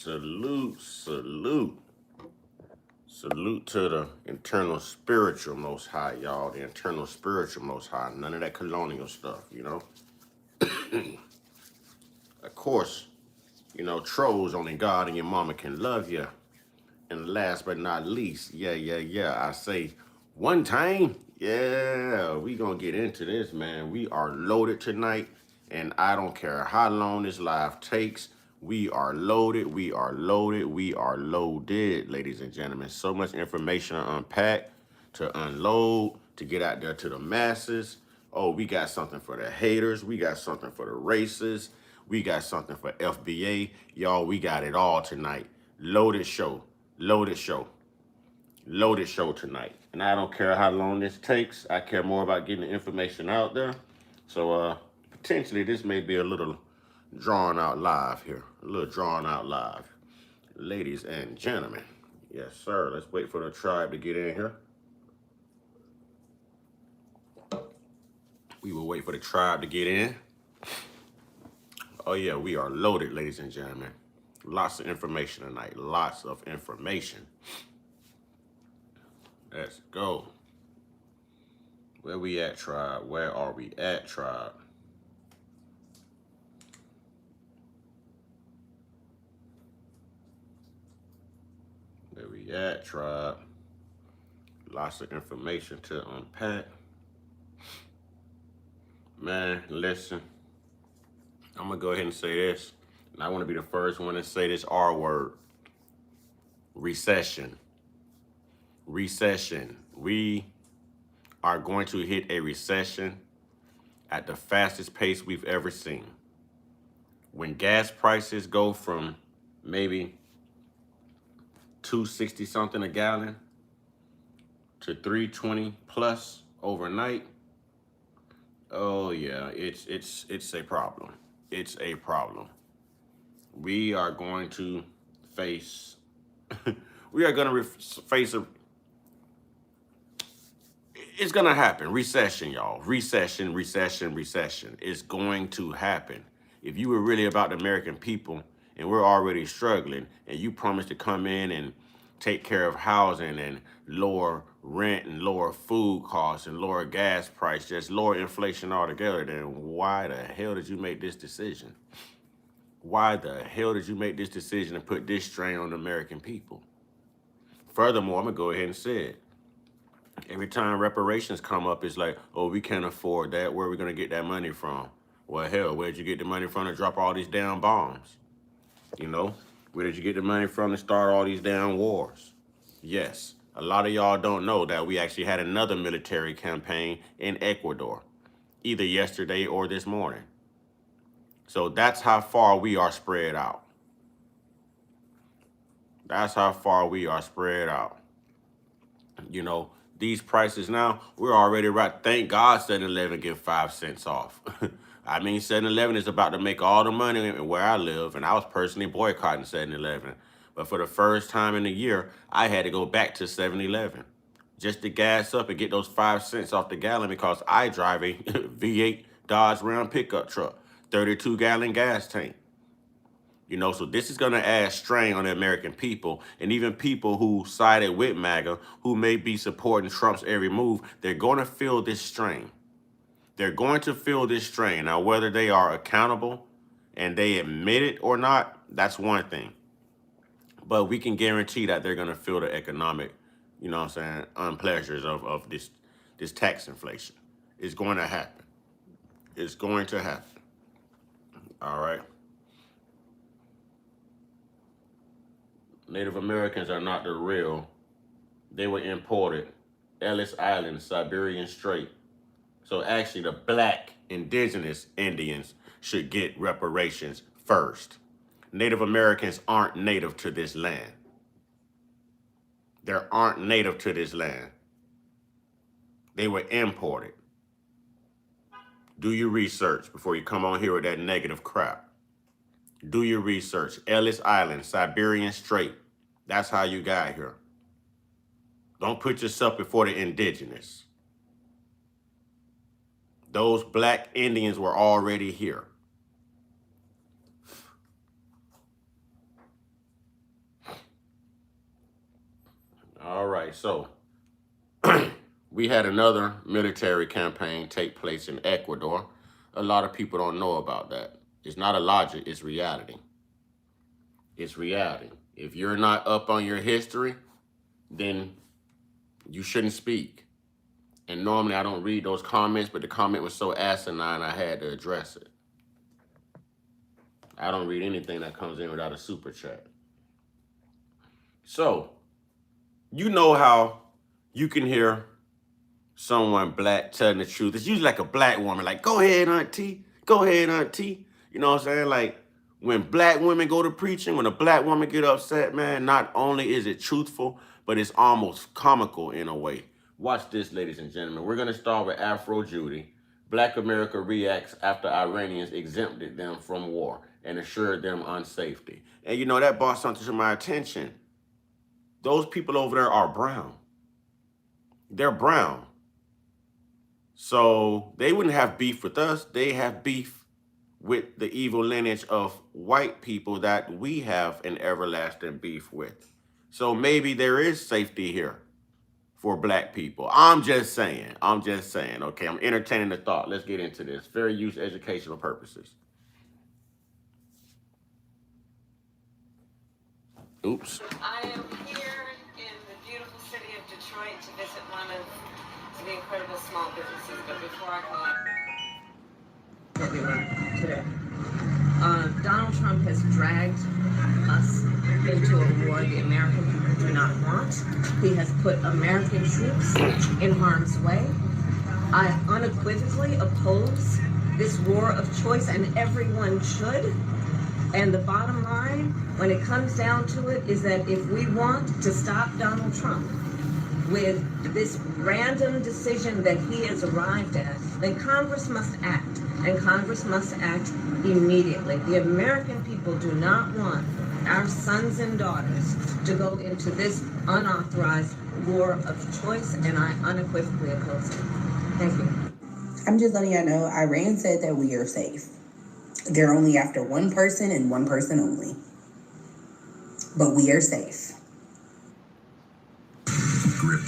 Salute, salute. Salute to the internal spiritual most high, y'all. The internal spiritual most high. None of that colonial stuff, you know. Of course, you know, trolls only God and your mama can love you. And last but not least, I say one time, we gonna get into this, man. We are loaded tonight, and I don't care how long this live takes. We are loaded, we are loaded, we are loaded, ladies and gentlemen. So much information to unpack, to unload, to get out there to the masses. Oh, we got something for the haters. We got something for the racists. We got something for FBA. Y'all, we got it all tonight. Loaded show. Loaded show. Loaded show tonight. And I don't care how long this takes. I care more about getting the information out there. So potentially this may be a little drawn out live here. A little drawn out live. Ladies and gentlemen. Yes, sir. Let's wait for the tribe to get in here. We will wait for the tribe to get in. Oh yeah, we are loaded, ladies and gentlemen. Lots of information tonight. Lots of information. Let's go. Where we at, tribe? Where are we at, tribe? Where we at, tribe? Lots of information to unpack. Man, listen. I'm going to go ahead and say this. And I want to be the first one to say this R word. Recession. Recession. We are going to hit a recession at the fastest pace we've ever seen. When gas prices go from maybe $2.60 something a gallon to $3.20 plus overnight, oh yeah, it's a problem. It's a problem. We are going to face face a, it's gonna happen. Recession, y'all. Recession, recession, recession. It's going to happen. If you were really about the American people and we're already struggling and you promise to come in and take care of housing and lower rent and lower food costs and lower gas price, just lower inflation altogether, then why the hell did you make this decision? Why the hell did you make this decision and put this strain on the American people? Furthermore, I'm gonna go ahead and say it. Every time reparations come up, it's like, oh, we can't afford that. Where are we going to get that money from? Well, hell, where'd you get the money from to drop all these damn bombs? You know, where did you get the money from to start all these damn wars? Yes, a lot of y'all don't know that we actually had another military campaign in Ecuador, either yesterday or this morning. So that's how far we are spread out. That's how far we are spread out. You know, these prices now, we're already right. Thank God 7-Eleven give 5 cents off. I mean, 7-Eleven is about to make all the money where I live, and I was personally boycotting 7-Eleven. But for the first time in a year, I had to go back to 7-Eleven just to gas up and get those 5 cents off the gallon because I drive a V8 Dodge Ram pickup truck, 32-gallon gas tank. You know, so this is going to add strain on the American people, and even people who sided with MAGA, who may be supporting Trump's every move, they're going to feel this strain. They're going to feel this strain. Now, whether they are accountable and they admit it or not, that's one thing. But we can guarantee that they're going to feel the economic, you know what I'm saying, unpleasures of this tax inflation. It's going to happen. It's going to happen. All right. Native Americans are not the real. They were imported. Ellis Island, Siberian Strait. So actually the black indigenous Indians should get reparations first. Native Americans aren't native to this land. They aren't native to this land. They were imported. Do your research before you come on here with that negative crap. Do your research. Ellis Island, Siberian Strait. That's how you got here. Don't put yourself before the indigenous. Those black Indians were already here. All right, so we had another military campaign take place in Ecuador. A lot of people don't know about that. It's not a logic, it's reality. It's reality. If you're not up on your history, then you shouldn't speak. And normally I don't read those comments, but the comment was so asinine I had to address it. I don't read anything that comes in without a super chat. So, you know how you can hear someone black telling the truth. It's usually like a black woman, like, go ahead, auntie. Go ahead, auntie. You know what I'm saying? Like, when black women go to preaching, when a black woman get upset, man, not only is it truthful, but it's almost comical in a way. Watch this, ladies and gentlemen. We're going to start with Afro Judy. Black America reacts after Iranians exempted them from war and assured them unsafety. And you know, that brought something to my attention. Those people over there are brown. They're brown. So they wouldn't have beef with us. They have beef with the evil lineage of white people that we have an everlasting beef with. So maybe there is safety here for black people. I'm just saying, okay? I'm entertaining the thought. Let's get into this. Fair use educational purposes. Oops. I am here in the beautiful city of Detroit to visit one of the incredible small businesses, but before I go everywhere today. Donald Trump has dragged us into a war the American people do not want. He has put American troops in harm's way. I unequivocally oppose this war of choice, and everyone should. And the bottom line, when it comes down to it, is that if we want to stop Donald Trump with this random decision that he has arrived at, then Congress must act, and Congress must act immediately. The American people do not want our sons and daughters to go into this unauthorized war of choice, and I unequivocally oppose it. Thank you. I'm just letting y'all know, Iran said that we are safe. They're only after one person and one person only. But we are safe. Grip,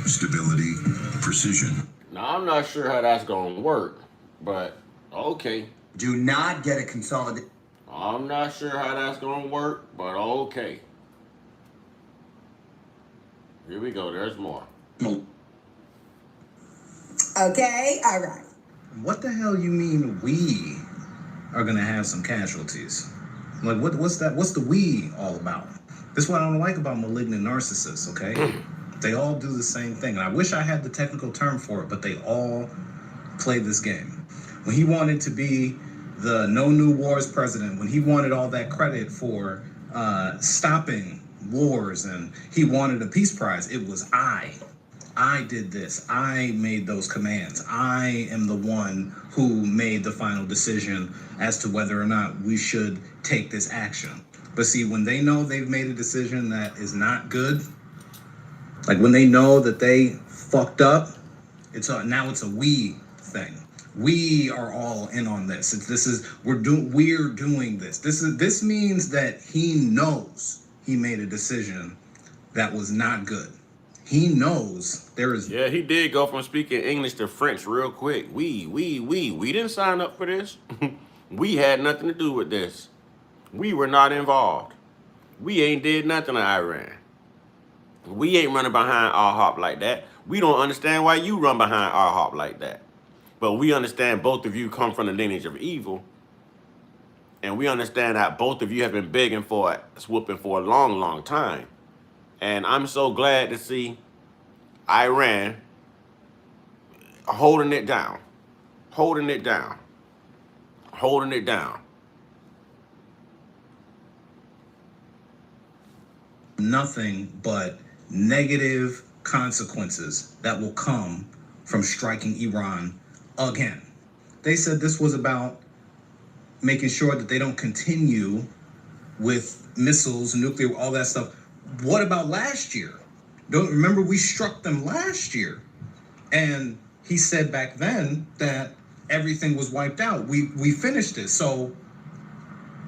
stability, precision. Now, I'm not sure how that's going to work, but okay. Do not get a consolidated. I'm not sure how that's going to work, but okay. Here we go. There's more. Okay, all right. What the hell you mean we are gonna have some casualties? Like what's that? What's the we all about? This is what I don't like about malignant narcissists, okay? They all do the same thing. And I wish I had the technical term for it, but they all play this game. When he wanted to be the No New Wars president, when he wanted all that credit for stopping wars and he wanted a peace prize, it was I did this. I made those commands. I am the one who made the final decision as to whether or not we should take this action. But see, when they know they've made a decision that is not good, like when they know that they fucked up, now it's a we thing. We are all in on this. We're doing this. This means that he knows he made a decision that was not good. He knows there is. Yeah, he did go from speaking English to French real quick. We didn't sign up for this. We had nothing to do with this. We were not involved. We ain't did nothing to Iran. We ain't running behind our like that. We don't understand why you run behind our like that. But we understand both of you come from the lineage of evil. And we understand that both of you have been begging for a whooping for a long, long time. And I'm so glad to see Iran holding it down. Nothing but negative consequences that will come from striking Iran again. They said this was about making sure that they don't continue with missiles, nuclear, all that stuff. What about last year? Don't remember we struck them last year. And he said back then that everything was wiped out. We finished it. So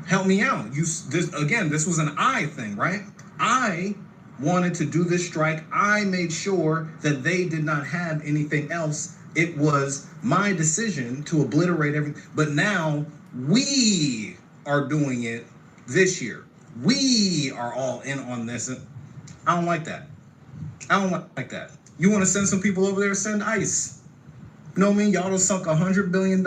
help me out. This was an I thing, right? I wanted to do this strike, I made sure that they did not have anything else. It was my decision to obliterate everything. But now we are doing it this year. We are all in on this. I don't like that. I don't like that. You want to send some people over there? Send ICE. You know what I mean? Y'all done sunk $100 billion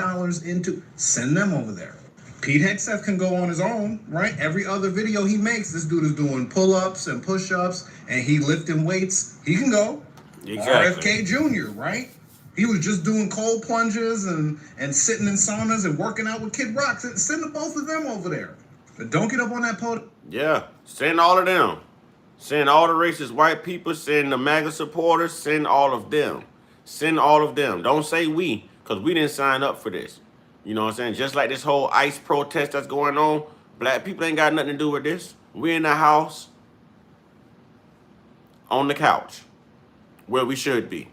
into. Send them over there. Pete Hegseth can go on his own, right? Every other video he makes, this dude is doing pull-ups and push-ups, and he lifting weights. He can go. Exactly. RFK Jr., right? He was just doing cold plunges and sitting in saunas and working out with Kid Rock. Send the both of them over there. But don't get up on that podium. Yeah, send all of them. Send all the racist white people, send the MAGA supporters, send all of them. Send all of them. Don't say we, because we didn't sign up for this. You know what I'm saying? Just like this whole ICE protest that's going on, black people ain't got nothing to do with this. We in the house, on the couch, where we should be.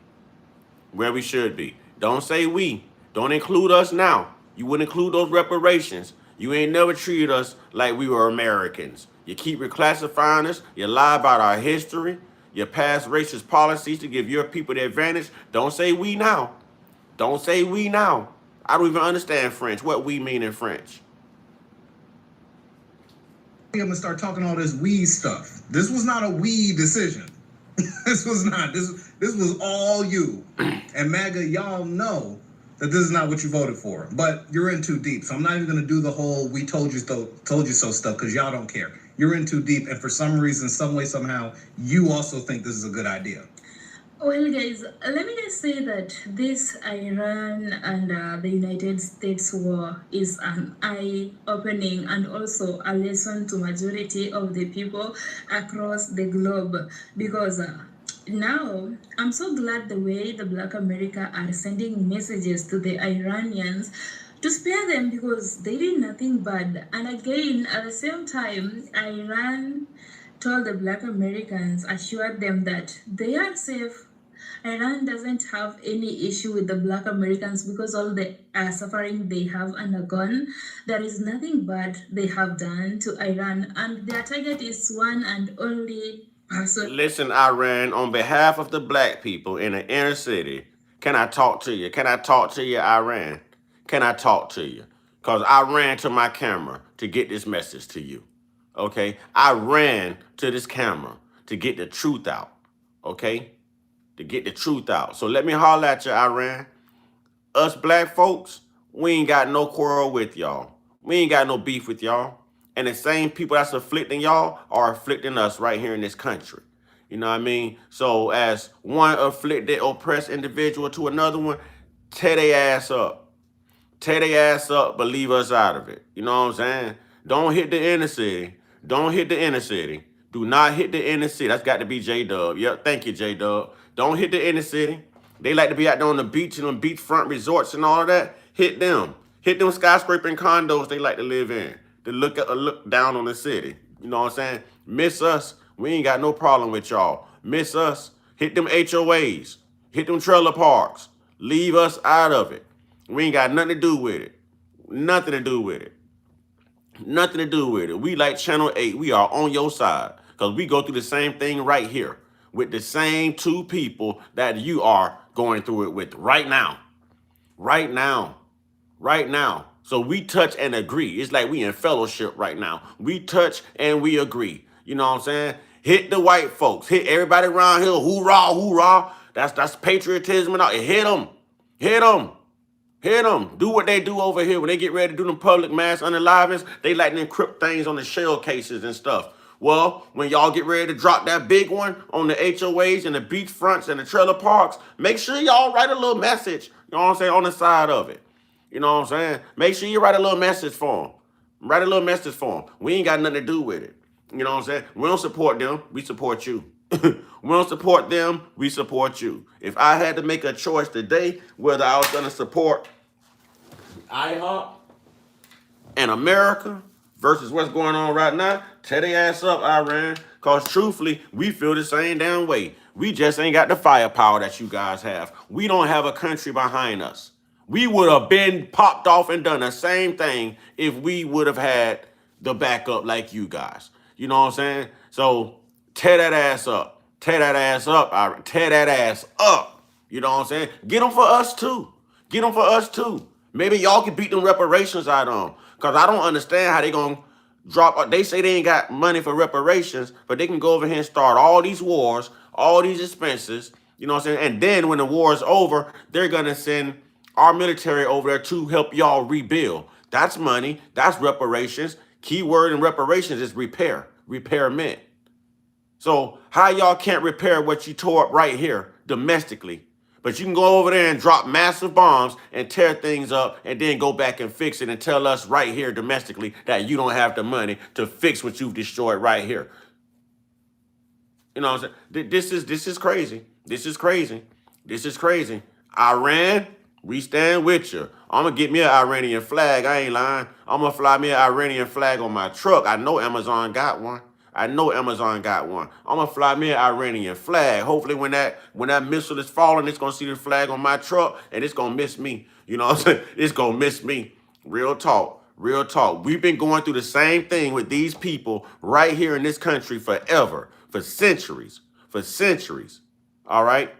Where we should be. Don't say we. Don't include us now. You wouldn't include those reparations. You ain't never treated us like we were Americans. You keep reclassifying us. You lie about our history. You pass racist policies to give your people the advantage. Don't say we now. Don't say we now. I don't even understand French. What we mean in French? I'm gonna start talking all this we stuff. This was not a we decision. This was not. This was all you. And MAGA, y'all know that this is not what you voted for. But you're in too deep. So I'm not even gonna do the whole we told you so stuff, because y'all don't care. You're in too deep, and for some reason, some way, somehow, you also think this is a good idea. Well, guys, let me just say that this Iran and the United States war is an eye-opening and also a lesson to majority of the people across the globe, because now I'm so glad the way the Black America are sending messages to the Iranians to spare them, because they did nothing bad. And again, at the same time, Iran told the Black Americans, assured them that they are safe. Iran doesn't have any issue with the Black Americans because all the suffering they have undergone. There is nothing bad they have done to Iran, and their target is one and only person. Listen, Iran, on behalf of the black people in the inner city, can I talk to you? Can I talk to you, Iran? Can I talk to you? Because I ran to my camera to get this message to you. Okay? I ran to this camera to get the truth out. Okay? To get the truth out. So let me holler at you, Iran. Us black folks, we ain't got no quarrel with y'all. We ain't got no beef with y'all. And the same people that's afflicting y'all are afflicting us right here in this country. You know what I mean? So as one afflicted, oppressed individual to another one, tear their ass up. Tear their ass up, but leave us out of it. You know what I'm saying? Don't hit the inner city. Don't hit the inner city. Do not hit the inner city. That's got to be J-Dub. Yep, thank you, J-Dub. Don't hit the inner city. They like to be out there on the beach and on beachfront resorts and all of that. Hit them. Hit them skyscraping condos they like to live in. To look down on the city. You know what I'm saying? Miss us. We ain't got no problem with y'all. Miss us. Hit them HOAs. Hit them trailer parks. Leave us out of it. We ain't got nothing to do with it. Nothing to do with it. Nothing to do with it. We like Channel 8. We are on your side. Because we go through the same thing right here. With the same two people that you are going through it with right now. Right now. Right now. So we touch and agree. It's like we in fellowship right now. We touch and we agree. You know what I'm saying? Hit the white folks. Hit everybody around here. Hoorah, hoorah. That's patriotism and all. Hit them. Hit them. Hit them. Do what they do over here. When they get ready to do them public mass unalivings, they like to encrypt things on the shell cases and stuff. Well, when y'all get ready to drop that big one on the HOAs and the beach fronts and the trailer parks, make sure y'all write a little message, you know what I'm saying, on the side of it. You know what I'm saying? Make sure you write a little message for them. Write a little message for them. We ain't got nothing to do with it. You know what I'm saying? We don't support them. We support you. We don't support them. We support you. If I had to make a choice today whether I was going to support IHOP and America versus what's going on right now, tear their ass up, Iran. Because truthfully, we feel the same damn way. We just ain't got the firepower that you guys have. We don't have a country behind us. We would have been popped off and done the same thing if we would have had the backup like you guys. You know what I'm saying? So Tear that ass up. Tear that ass up. Tear that ass up. You know what I'm saying? Get them for us too. Get them for us too. Maybe y'all can beat them reparations out on. Because I don't understand how they going to drop. They say they ain't got money for reparations, but they can go over here and start all these wars, all these expenses. You know what I'm saying? And then when the war is over, they're going to send our military over there to help y'all rebuild. That's money. That's reparations. Key word in reparations is repair. Repairment. So how y'all can't repair what you tore up right here domestically, but you can go over there and drop massive bombs and tear things up and then go back and fix it and tell us right here domestically that you don't have the money to fix what you've destroyed right here. You know what I'm saying? This is crazy. This is crazy. This is crazy. Iran, we stand with you. I'm going to get me an Iranian flag. I ain't lying. I'm going to fly me an Iranian flag on my truck. I know Amazon got one. I'm going to fly me an Iranian flag. Hopefully when that missile is falling, it's going to see the flag on my truck and it's going to miss me. You know what I'm saying? It's going to miss me. Real talk. Real talk. We've been going through the same thing with these people right here in this country forever, for centuries. All right?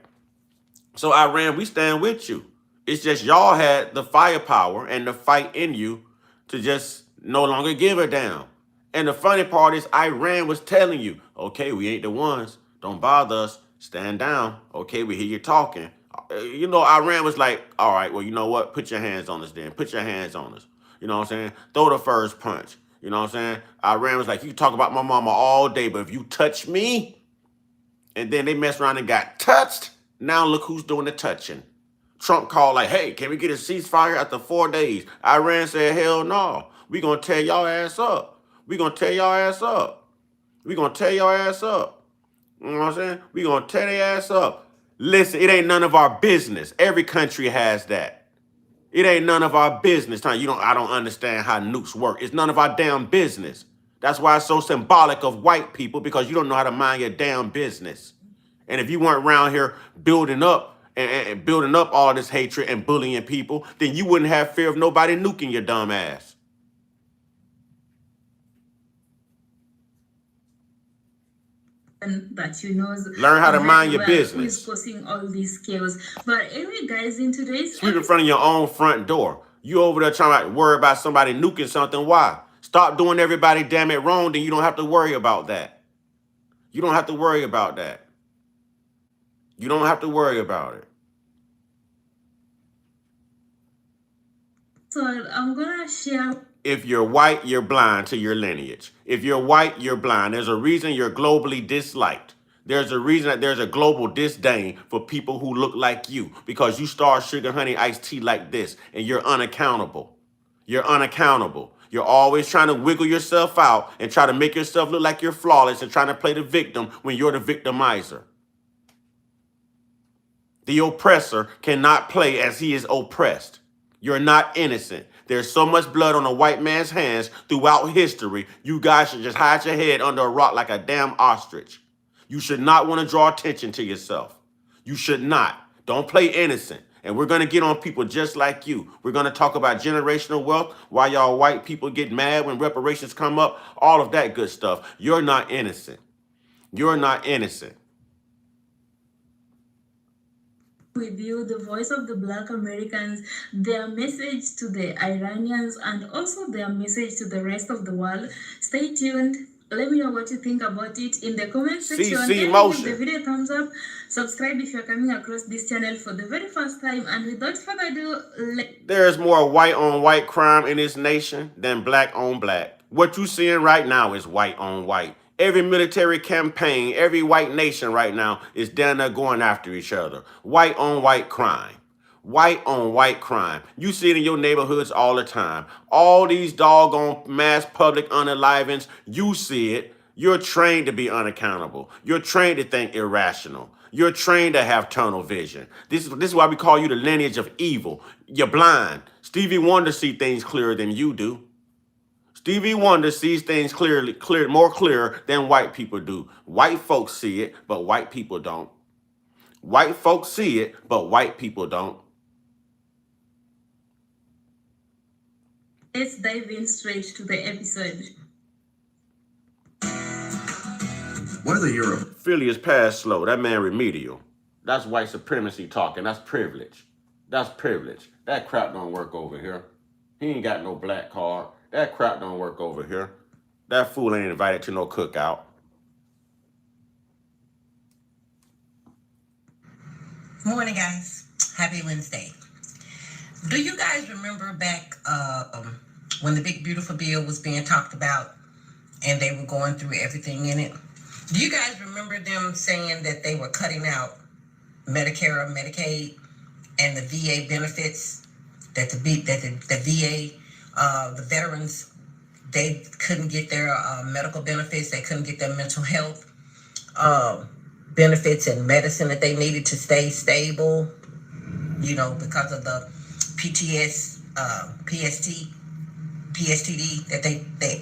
So Iran, we stand with you. It's just y'all had the firepower and the fight in you to just no longer give a damn. And the funny part is Iran was telling you, okay, we ain't the ones. Don't bother us. Stand down. Okay, we hear you talking. You know, Iran was like, all right, well, you know what? Put your hands on us then. Put your hands on us. You know what I'm saying? Throw the first punch. You know what I'm saying? Iran was like, you talk about my mama all day, but if you touch me, and then they messed around and got touched, now look who's doing the touching. Trump called like, hey, can we get a ceasefire after 4 days? Iran said, hell no. We gonna tear y'all ass up. We gonna tear y'all ass up. We gonna tear y'all ass up. You know what I'm saying? We gonna tear their ass up. Listen, it ain't none of our business. Every country has that. It ain't none of our business. I don't understand how nukes work. It's none of our damn business. That's why it's so symbolic of white people, because you don't know how to mind your damn business. And if you weren't around here building up and building up all this hatred and bullying people, then you wouldn't have fear of nobody nuking your dumb ass. That you know, learn how to mind your who business. is causing all these chaos. But anyway, guys, in today's Sweep in front of your own front door. You over there trying to worry about somebody nuking something. Why? Stop doing everybody damn it wrong, then you don't have to worry about that. You don't have to worry about that. You don't have to worry about it. So I'm gonna share. If you're white, you're blind to your lineage. If you're white, you're blind. There's a reason you're globally disliked. There's a reason that there's a global disdain for people who look like you, because you start sugar, honey, iced tea like this, and you're unaccountable. You're unaccountable. You're always trying to wiggle yourself out and try to make yourself look like you're flawless and trying to play the victim when you're the victimizer. The oppressor cannot play as he is oppressed. You're not innocent. There's so much blood on a white man's hands throughout history. You guys should just hide your head under a rock like a damn ostrich. You should not want to draw attention to yourself. You should not. Don't play innocent. And we're going to get on people just like you. We're going to talk about generational wealth, why y'all white people get mad when reparations come up, all of that good stuff. You're not innocent. You're not innocent. With you the voice of the Black Americans, their message to the Iranians, and also their message to the rest of the world. Stay tuned. Let me know what you think about it in the comment section. And give the video a thumbs up. Subscribe if you're coming across this channel for the very first time. And without further ado, there's more white on white crime in this nation than black on black. What you're seeing right now is white on white. Every military campaign, every white nation right now is down there going after each other. White on white crime. White on white crime. You see it in your neighborhoods all the time. All these doggone mass public unalivings, you see it. You're trained to be unaccountable. You're trained to think irrational. You're trained to have tunnel vision. This is why we call you the lineage of evil. You're blind. Stevie Wonder sees things clearer than you do. Stevie Wonder sees things more clear than white people do. White folks see it, but white people don't. White folks see it, but white people don't. Let's dive in straight to the episode. What are the Euro? Philly is past slow. That man remedial. That's white supremacy talking. That's privilege. That's privilege. That crap don't work over here. He ain't got no black card. That crap don't work over here. That fool ain't invited to no cookout. Morning, guys. Happy Wednesday. Do you guys remember back when the big beautiful bill was being talked about and they were going through everything in it? Do you guys remember them saying that they were cutting out Medicare or Medicaid and the VA benefits, that the VA, the veterans, they couldn't get their medical benefits, they couldn't get their mental health benefits and medicine that they needed to stay stable, you know, because of the PSTD that they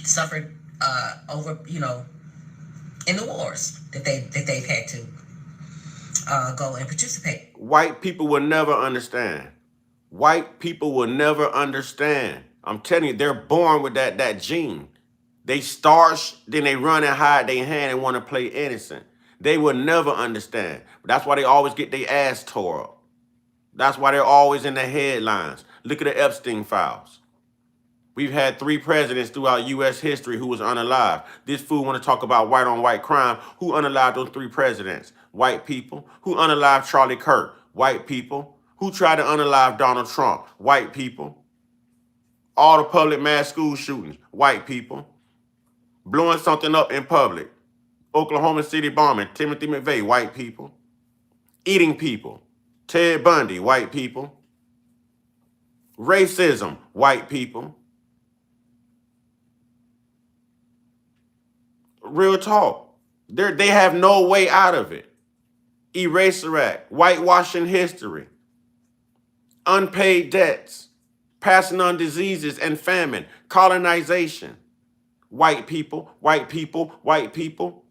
suffered over, you know, in the wars that they've had to go and participate. White people will never understand. White people will never understand. I'm telling you, they're born with that gene. They starch, then they run and hide their hand and want to play innocent. They will never understand. That's why they always get their ass tore up. That's why they're always in the headlines. Look at the Epstein files. We've had 3 presidents throughout U.S. history who was unalive. This fool want to talk about white on white crime. Who unalived those 3 presidents? White people. Who unalived Charlie Kirk? White people. Who tried to unalive Donald Trump? White people. All the public mass school shootings? White people. Blowing something up in public. Oklahoma City bombing. Timothy McVeigh. White people. Eating people. Ted Bundy. White people. Racism. White people. Real talk. They have no way out of it. Eraser Act, whitewashing history, unpaid debts, passing on diseases and famine, colonization. White people, white people, white people.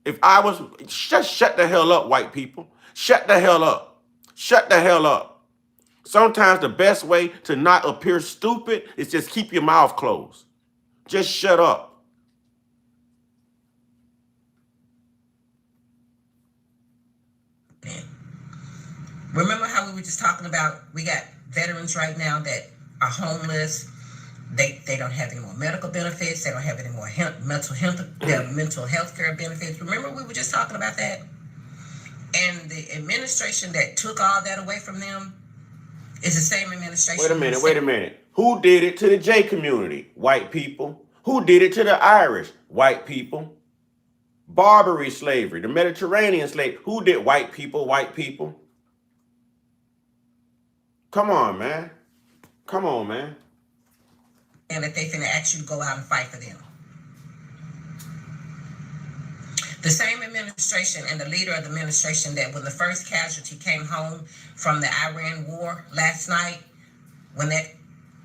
If I was, shut the hell up, white people. Shut the hell up. Shut the hell up. Sometimes the best way to not appear stupid is just keep your mouth closed. Just shut up. Remember how we were just talking about, we got veterans right now that are homeless. They don't have any more medical benefits. They don't have any more mental health care benefits. Remember we were just talking about that? And the administration that took all that away from them is the same administration. Wait a minute. Who did it to the J community? White people. Who did it to the Irish? White people. Barbary slavery, the Mediterranean slavery. Who did? White people, white people. Come on, man. Come on, man. And that they finna actually go out and fight for them. The same administration and the leader of the administration that when the first casualty came home from the Iran war last night, when that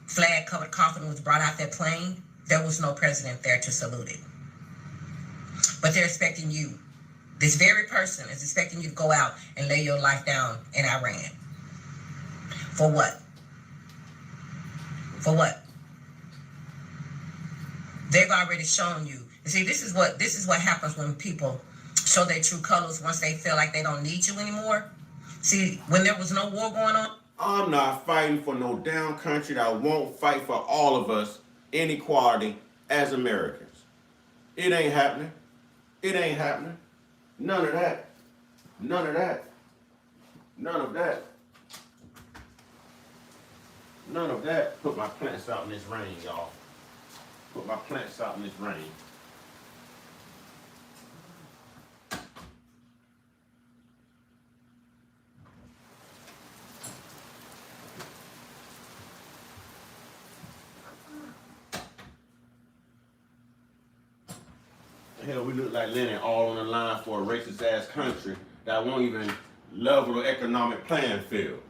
flag-covered coffin was brought out that plane, there was no president there to salute it. But they're expecting you, this very person is expecting you to go out and lay your life down in Iran. For what? For what? They've already shown you. You see, this is what happens when people show their true colors once they feel like they don't need you anymore. See, when there was no war going on. I'm not fighting for no damn country that won't fight for all of us in equality as Americans. It ain't happening. It ain't happening. None of that. None of that. None of that. None of that. Put my plants out in this rain, y'all. Put my plants out in this rain. Hell, we look like Lennon all on the line for a racist ass country that won't even level the economic playing field.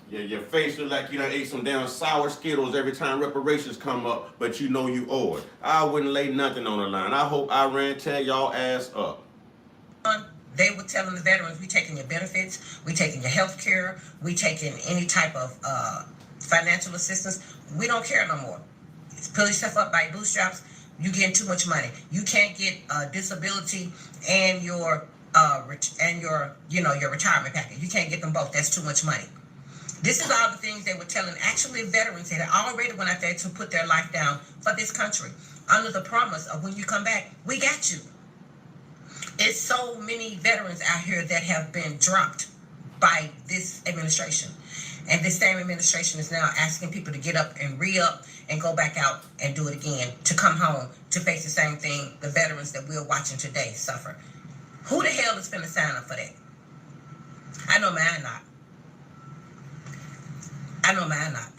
Yeah, your face look like you done ate some damn sour Skittles every time reparations come up, but you know you owe it. I wouldn't lay nothing on the line. I hope Iran tear y'all ass up. They were telling the veterans, we taking your benefits, we taking your health care, we taking any type of financial assistance. We don't care no more. Pull yourself up by your bootstraps. You getting too much money. You can't get disability and your your retirement package. You can't get them both. That's too much money. This is all the things they were telling actually veterans that had already went out there to put their life down for this country under the promise of when you come back, we got you. It's so many veterans out here that have been dropped by this administration. And this same administration is now asking people to get up and re-up and go back out and do it again, to come home to face the same thing the veterans that we're watching today suffer. Who the hell is finna sign up for that? I know mine not.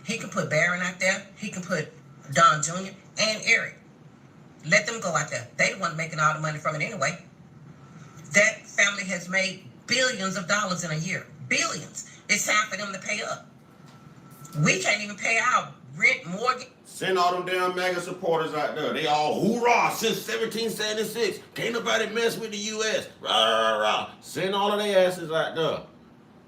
He can put Barron out there. He can put Don Jr. and Eric. Let them go out there. They the one making all the money from it anyway. That family has made billions of dollars in a year. Billions. It's time for them to pay up. We can't even pay our rent, mortgage. Send all them damn MAGA supporters out there. They all hoorah since 1776. Can't nobody mess with the U.S. Rah, rah, rah. Send all of their asses out there.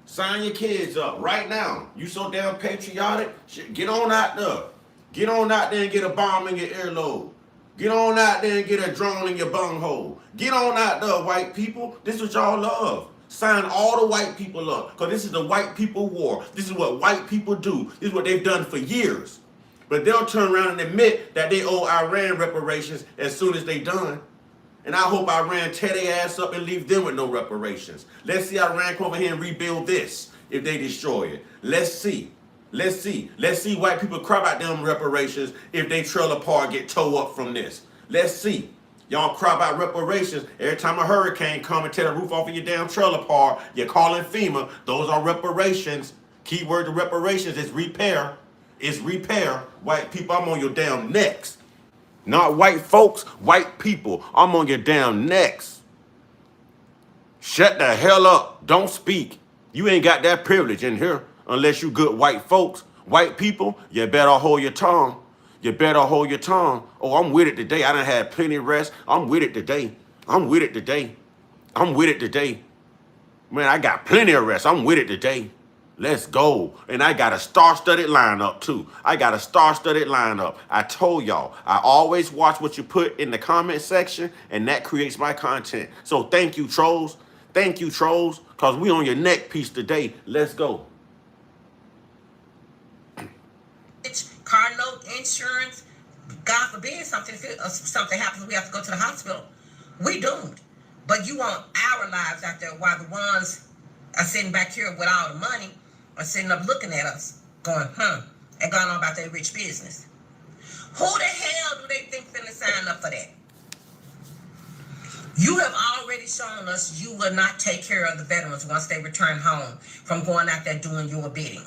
Sign your kids up right now. You so damn patriotic. Shit, get on out there. Get on out there and get a bomb in your earlobe. Get on out there and get a drone in your bunghole. Get on out there, white people. This is what y'all love. Sign all the white people up. Because this is the white people war. This is what white people do. This is what they've done for years. But they'll turn around and admit that they owe Iran reparations as soon as they done. And I hope Iran tear their ass up and leave them with no reparations. Let's see Iran come over here and rebuild this if they destroy it. Let's see. Let's see. Let's see white people cry about them reparations if they trail apart, get towed up from this. Let's see. Y'all cry about reparations every time a hurricane come and tear the roof off of your damn trailer apart. You're calling FEMA. Those are reparations. Keyword to reparations is repair. It's repair. White people, I'm on your damn necks. Not white folks, white people. I'm on your damn necks. Shut the hell up. Don't speak. You ain't got that privilege in here unless you good white folks. White people, you better hold your tongue. You better hold your tongue. Oh, I'm with it today. I done had plenty of rest. I'm with it today. I'm with it today. I'm with it today. Man, I got plenty of rest. I'm with it today. Let's go. And I got a star-studded lineup, too. I got a star-studded lineup. I told y'all, I always watch what you put in the comment section, and that creates my content. So thank you, trolls. Thank you, trolls, because we on your neck piece today. Let's go. Car note, insurance, God forbid something happens, we have to go to the hospital. We doomed. But you want our lives out there while the ones are sitting back here with all the money are sitting up looking at us going, and going on about their rich business. Who the hell do they think finna sign up for that? You have already shown us you will not take care of the veterans once they return home from going out there doing your bidding.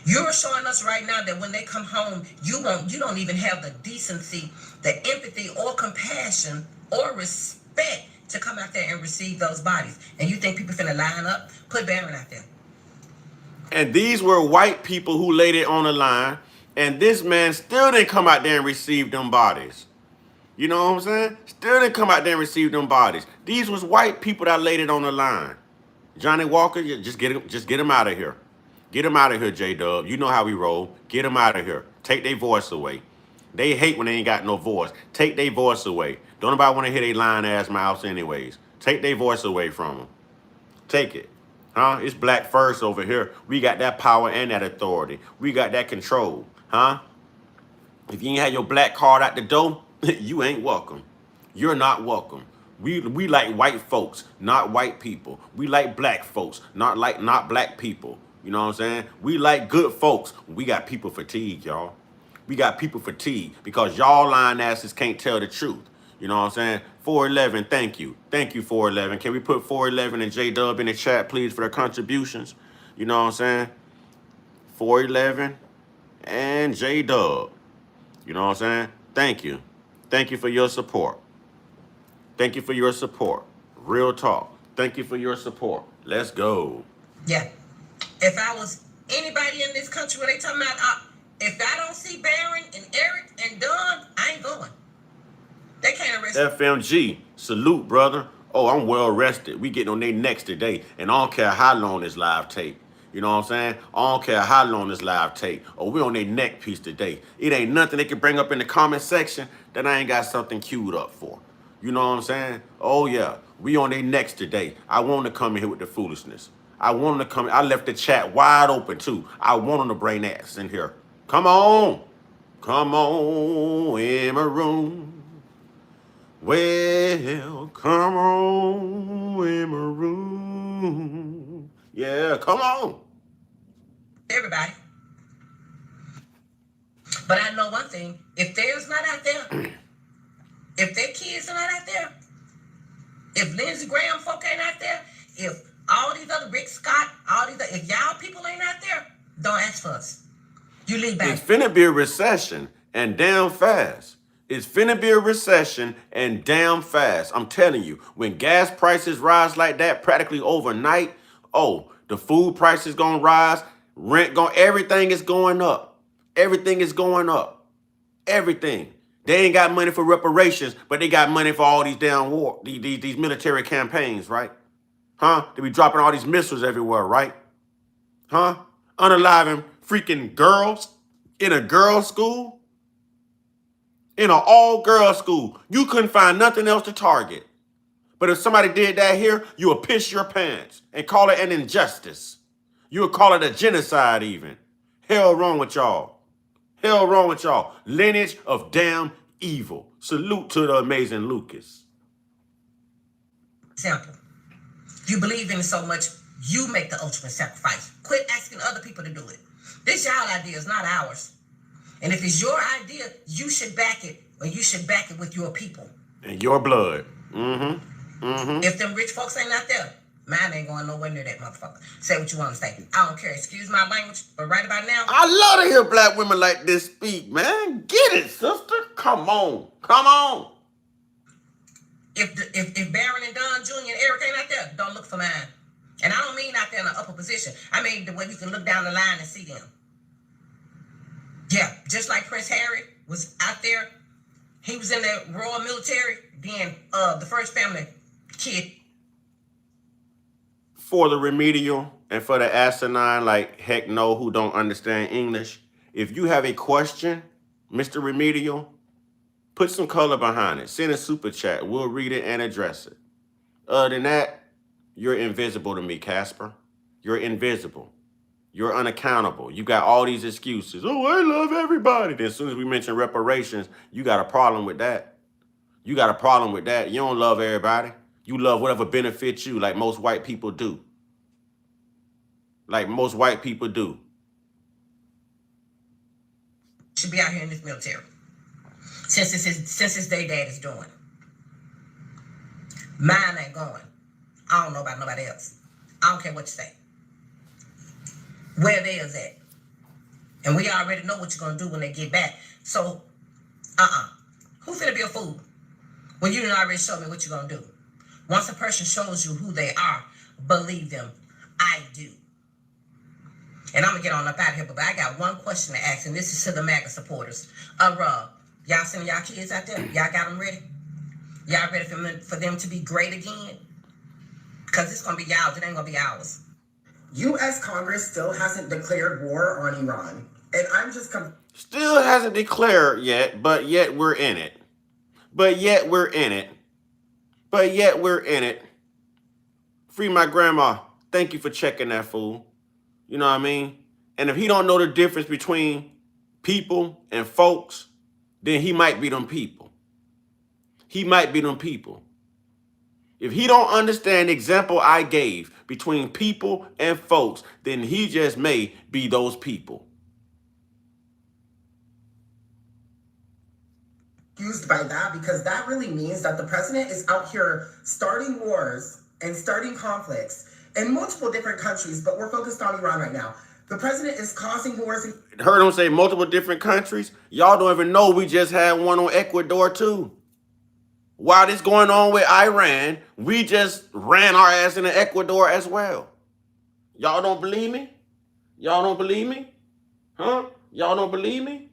You're showing us right now that when they come home, you don't even have the decency, the empathy, or compassion, or respect to come out there and receive those bodies. And you think people finna line up? Put Barron out there. And these were white people who laid it on the line, and this man still didn't come out there and receive them bodies. You know what I'm saying? Still didn't come out there and receive them bodies. These was white people that laid it on the line. Johnny Walker, just get him out of here. Get him out of here, J-Dub. You know how we roll. Get him out of here. Take their voice away. They hate when they ain't got no voice. Take their voice away. Don't nobody want to hear their lying-ass mouths anyways. Take their voice away from them. Take it. Huh? It's black first over here. We got that power and that authority. We got that control. Huh? If you ain't had your black card out the door, you ain't welcome. You're not welcome. We like white folks, not white people. We like black folks, not black people. You know what I'm saying? We like good folks. We got people fatigue, y'all. We got people fatigue because y'all lying asses can't tell the truth. You know what I'm saying? 411, thank you. Thank you, 411. Can we put 411 and J-Dub in the chat, please, for their contributions? You know what I'm saying? 411 and J-Dub. You know what I'm saying? Thank you. Thank you for your support. Thank you for your support. Real talk. Thank you for your support. Let's go. Yeah. If I was anybody in this country where they talking about, if I don't see Barron and Eric and Don, I ain't going. They can't arrest me. FMG, salute, brother. Oh, I'm well rested. We getting on their necks today, and I don't care how long this live take. You know what I'm saying? I don't care how long this live take, or we on their neck piece today. It ain't nothing they can bring up in the comment section that I ain't got something queued up for. You know what I'm saying? Oh yeah, we on their necks today. I want to come in here with the foolishness. I want them to come. I left the chat wide open too. I want them to bring that ass in here. Come on. Come on in my room. Well, come on in my room. Yeah, come on. Everybody. But I know one thing. If theirs not out there, if their kids are not out there, if Lindsey Graham folk ain't out there, if all these other Rick Scott, if y'all people ain't out there, don't ask for us. You leave back. It's finna be a recession and damn fast. It's finna be a recession and damn fast. I'm telling you, when gas prices rise like that practically overnight, oh, the food prices gonna rise, everything is going up. Everything is going up. Everything. They ain't got money for reparations, but they got money for all these damn war, these military campaigns, right? Huh? They be dropping all these missiles everywhere, right? Huh? Unaliving freaking girls in a girls' school, in an all-girls school. You couldn't find nothing else to target. But if somebody did that here, you would piss your pants and call it an injustice. You would call it a genocide even. Hell wrong with y'all. Hell wrong with y'all. Lineage of damn evil. Salute to the amazing Lucas. Example. You believe in it so much, you make the ultimate sacrifice. Quit asking other people to do it. This y'all idea is not ours. And if it's your idea, you should back it, or you should back it with your people. And your blood. If them rich folks ain't out there, mine ain't going nowhere near that motherfucker. Say what you want to say. I don't care. Excuse my language, but right about now, I love to hear black women like this speak, man. Get it, sister. Come on. Come on. if Barron and Don Jr. and Eric ain't out there, don't look for mine. And I don't mean out there in the upper position. I mean the way you can look down the line and see them. Yeah, just like Prince Harry was out there. He was in the Royal Military. Then the first family kid. For the remedial and for the asinine, like heck no, who don't understand English, if you have a question, Mr. Remedial, put some color behind it. Send a super chat. We'll read it and address it. Other than that, you're invisible to me, Casper. You're invisible. You're unaccountable. You got all these excuses. Oh, I love everybody. Then as soon as we mention reparations, you got a problem with that. You got a problem with that. You don't love everybody. You love whatever benefits you, like most white people do. Like most white people do. Should be out here in this military. Since it's their dad is doing. Mine ain't going. I don't know about nobody else. I don't care what you say. Where theirs at. And we already know what you're going to do when they get back. So, who finna be a fool? When you didn't already show me what you're going to do. Once a person shows you who they are, believe them. I do. And I'm going to get on up out of here, but I got one question to ask, and this is to the MAGA supporters. Y'all sending y'all kids out there? Y'all got them ready? Y'all ready for them to be great again? Because it's going to be y'all. It ain't going to be ours. U.S. Congress still hasn't declared war on Iran. And I'm just... Still hasn't declared yet, but yet we're in it. But yet we're in it. But yet we're in it. Free my grandma. Thank you for checking that fool. You know what I mean? And if he don't know the difference between people and folks, then he might be them people. He might be them people. If he don't understand the example I gave between people and folks, then he just may be those people. Confused by that, because that really means that the president is out here starting wars and starting conflicts in multiple different countries, but we're focused on Iran right now. The president is causing wars. Heard him say multiple different countries. Y'all don't even know we just had one on Ecuador too. While this going on with Iran, we just ran our ass into Ecuador as well. Y'all don't believe me? Y'all don't believe me? Huh? Y'all don't believe me?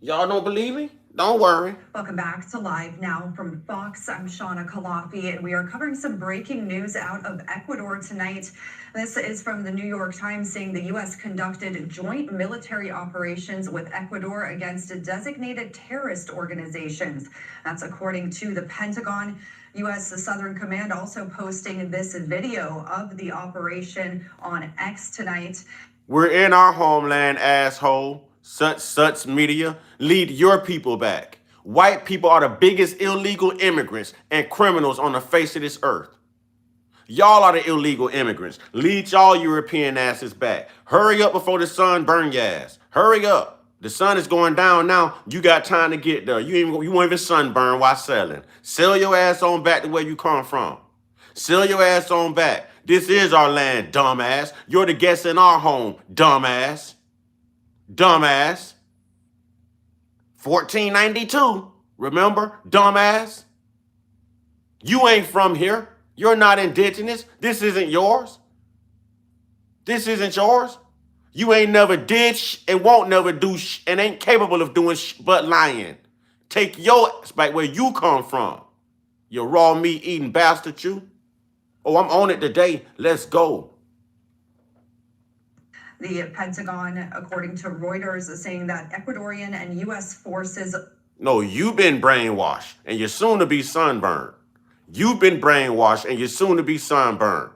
Y'all don't believe me? Don't worry. Welcome back to Live Now from Fox. I'm Shauna Kalafi, and we are covering some breaking news out of Ecuador tonight. This is from the New York Times, saying the U.S. conducted joint military operations with Ecuador against designated terrorist organizations. That's according to the Pentagon. U.S. Southern Command also posting this video of the operation on X tonight. We're in our homeland, asshole. Such media. Lead your people back. White people are the biggest illegal immigrants and criminals on the face of this earth. Y'all are the illegal immigrants. Lead y'all European asses back. Hurry up before the sun burn your ass. Hurry up. The sun is going down now. You got time to get there. You won't even sunburn while selling. Sell your ass on back to where you come from. Sell your ass on back. This is our land, dumbass. You're the guest in our home, dumbass. Dumbass. 1492. Remember, dumbass? You ain't from here. You're not indigenous. This isn't yours. This isn't yours. You ain't never did and won't never do and ain't capable of doing but lying. Take your ass back where you come from. You raw meat eating bastard, you. Oh, I'm on it today. Let's go. The Pentagon, according to Reuters, is saying that Ecuadorian and U.S. forces... No, you've been brainwashed and you're soon to be sunburned. You've been brainwashed and you're soon to be sunburned.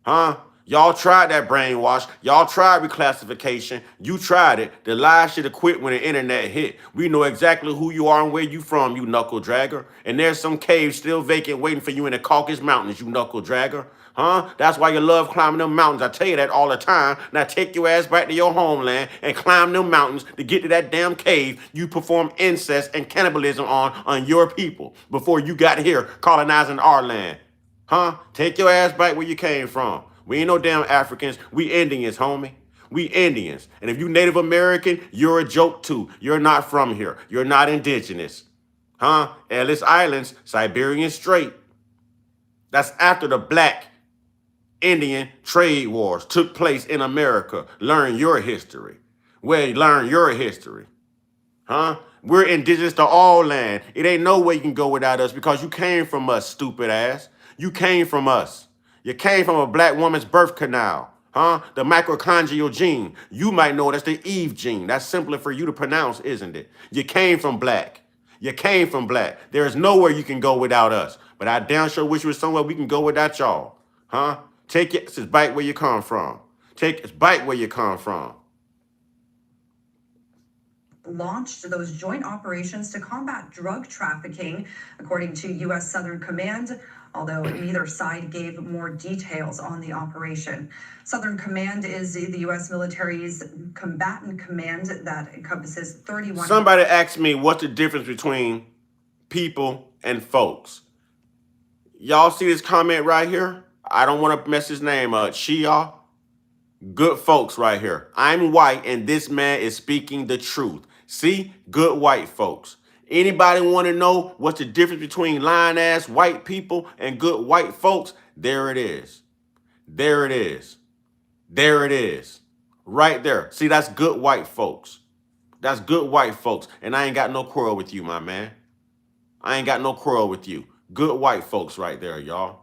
Huh? Y'all tried that brainwash. Y'all tried reclassification. You tried it. The lies should have quit when the internet hit. We know exactly who you are and where you from, you knuckle dragger. And there's some caves still vacant waiting for you in the Caucasus Mountains, you knuckle dragger. Huh? That's why you love climbing them mountains. I tell you that all the time. Now take your ass back to your homeland and climb them mountains to get to that damn cave you perform incest and cannibalism on your people before you got here colonizing our land. Huh? Take your ass back where you came from. We ain't no damn Africans. We Indians, homie. We Indians. And if you Native American, you're a joke too. You're not from here. You're not indigenous. Huh? Ellis Islands, Siberian Strait. That's after the Black Indian trade wars took place in America. Learn your history. Learn your history. Huh? We're indigenous to all land. It ain't no way you can go without us because you came from us, stupid ass. You came from us. You came from a black woman's birth canal. Huh? The mitochondrial gene. You might know that's the Eve gene. That's simpler for you to pronounce, isn't it? You came from black. You came from black. There is nowhere you can go without us. But I damn sure wish there was somewhere we can go without y'all. Huh? Take it, it's back where you come from. Take it back where you come from. Launched those joint operations to combat drug trafficking, according to U.S. Southern Command, although neither side gave more details on the operation. Southern Command is the U.S. military's combatant command that encompasses 31... Somebody asked me what's the difference between people and folks. Y'all see this comment right here? I don't want to mess his name up. Shia. Good folks right here. I'm white and this man is speaking the truth. See? Good white folks. Anybody want to know what's the difference between lying-ass white people and good white folks? There it is. There it is. There it is. Right there. See, that's good white folks. That's good white folks. And I ain't got no quarrel with you, my man. I ain't got no quarrel with you. Good white folks right there, y'all.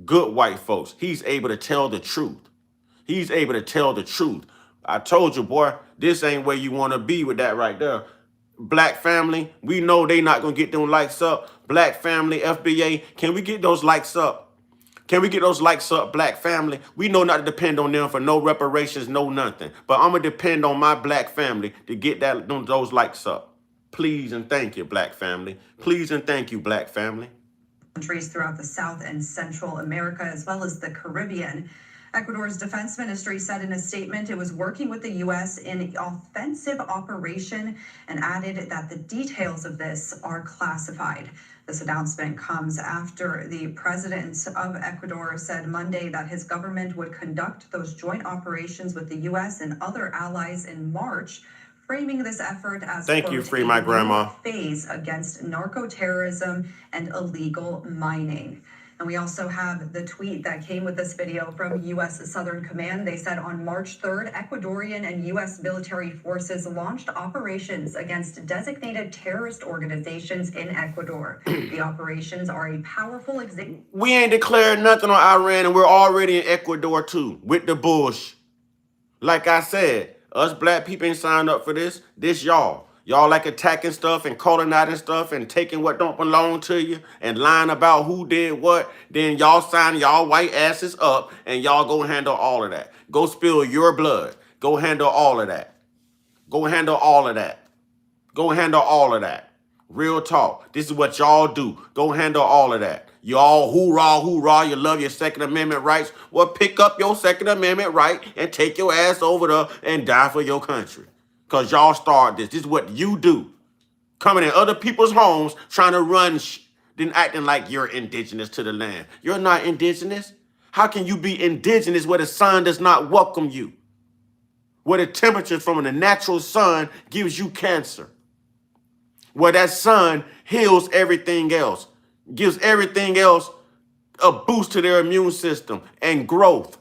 Good white folks. He's able to tell the truth. He's able to tell the truth. I told you, boy, this ain't where you want to be with that right there. Black family, we know they not going to get them likes up. Black family, FBA, can we get those likes up? Can we get those likes up, black family? We know not to depend on them for no reparations, no nothing. But I'm going to depend on my black family to get those likes up. Please and thank you, black family. Please and thank you, black family. Countries throughout the South and Central America, as well as the Caribbean. Ecuador's defense ministry said in a statement it was working with the U.S. in an offensive operation and added that the details of this are classified. This announcement comes after the president of Ecuador said Monday that his government would conduct those joint operations with the U.S. and other allies in March, framing this effort as Thank you, free my grandma. phase against narco-terrorism and illegal mining. And we also have the tweet that came with this video from U.S. Southern Command. They said on March 3rd, Ecuadorian and U.S. military forces launched operations against designated terrorist organizations in Ecuador. The operations are a powerful example. We ain't declared nothing on Iran, and we're already in Ecuador too with the bush. Like I said, us black people ain't signed up for this. This y'all. Y'all like attacking stuff and colonizing stuff and taking what don't belong to you and lying about who did what. Then y'all sign y'all white asses up and y'all go handle all of that. Go spill your blood. Go handle all of that. Go handle all of that. Go handle all of that. Real talk. This is what y'all do. Go handle all of that. Y'all hoorah, hoorah. You love your Second Amendment rights. Well, pick up your Second Amendment right and take your ass over there and die for your country. Because y'all started this. This is what you do. Coming in other people's homes, trying to run, then acting like you're indigenous to the land. You're not indigenous. How can you be indigenous where the sun does not welcome you? Where the temperature from the natural sun gives you cancer? Where that sun heals everything else, gives everything else a boost to their immune system and growth.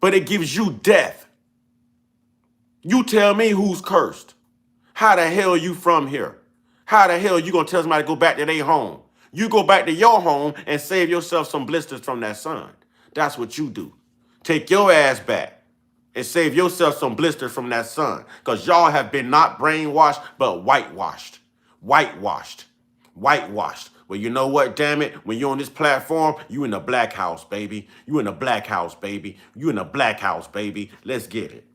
But it gives you death. You tell me who's cursed. How the hell you from here? How the hell you gonna tell somebody to go back to their home? You go back to your home and save yourself some blisters from that sun. That's what you do. Take your ass back and save yourself some blisters from that sun. Because y'all have been not brainwashed, but whitewashed. Whitewashed. Whitewashed. Well, you know what, damn it? When you're on this platform, you in the black house, baby. You in the black house, baby. You in the black house, baby. Let's get it.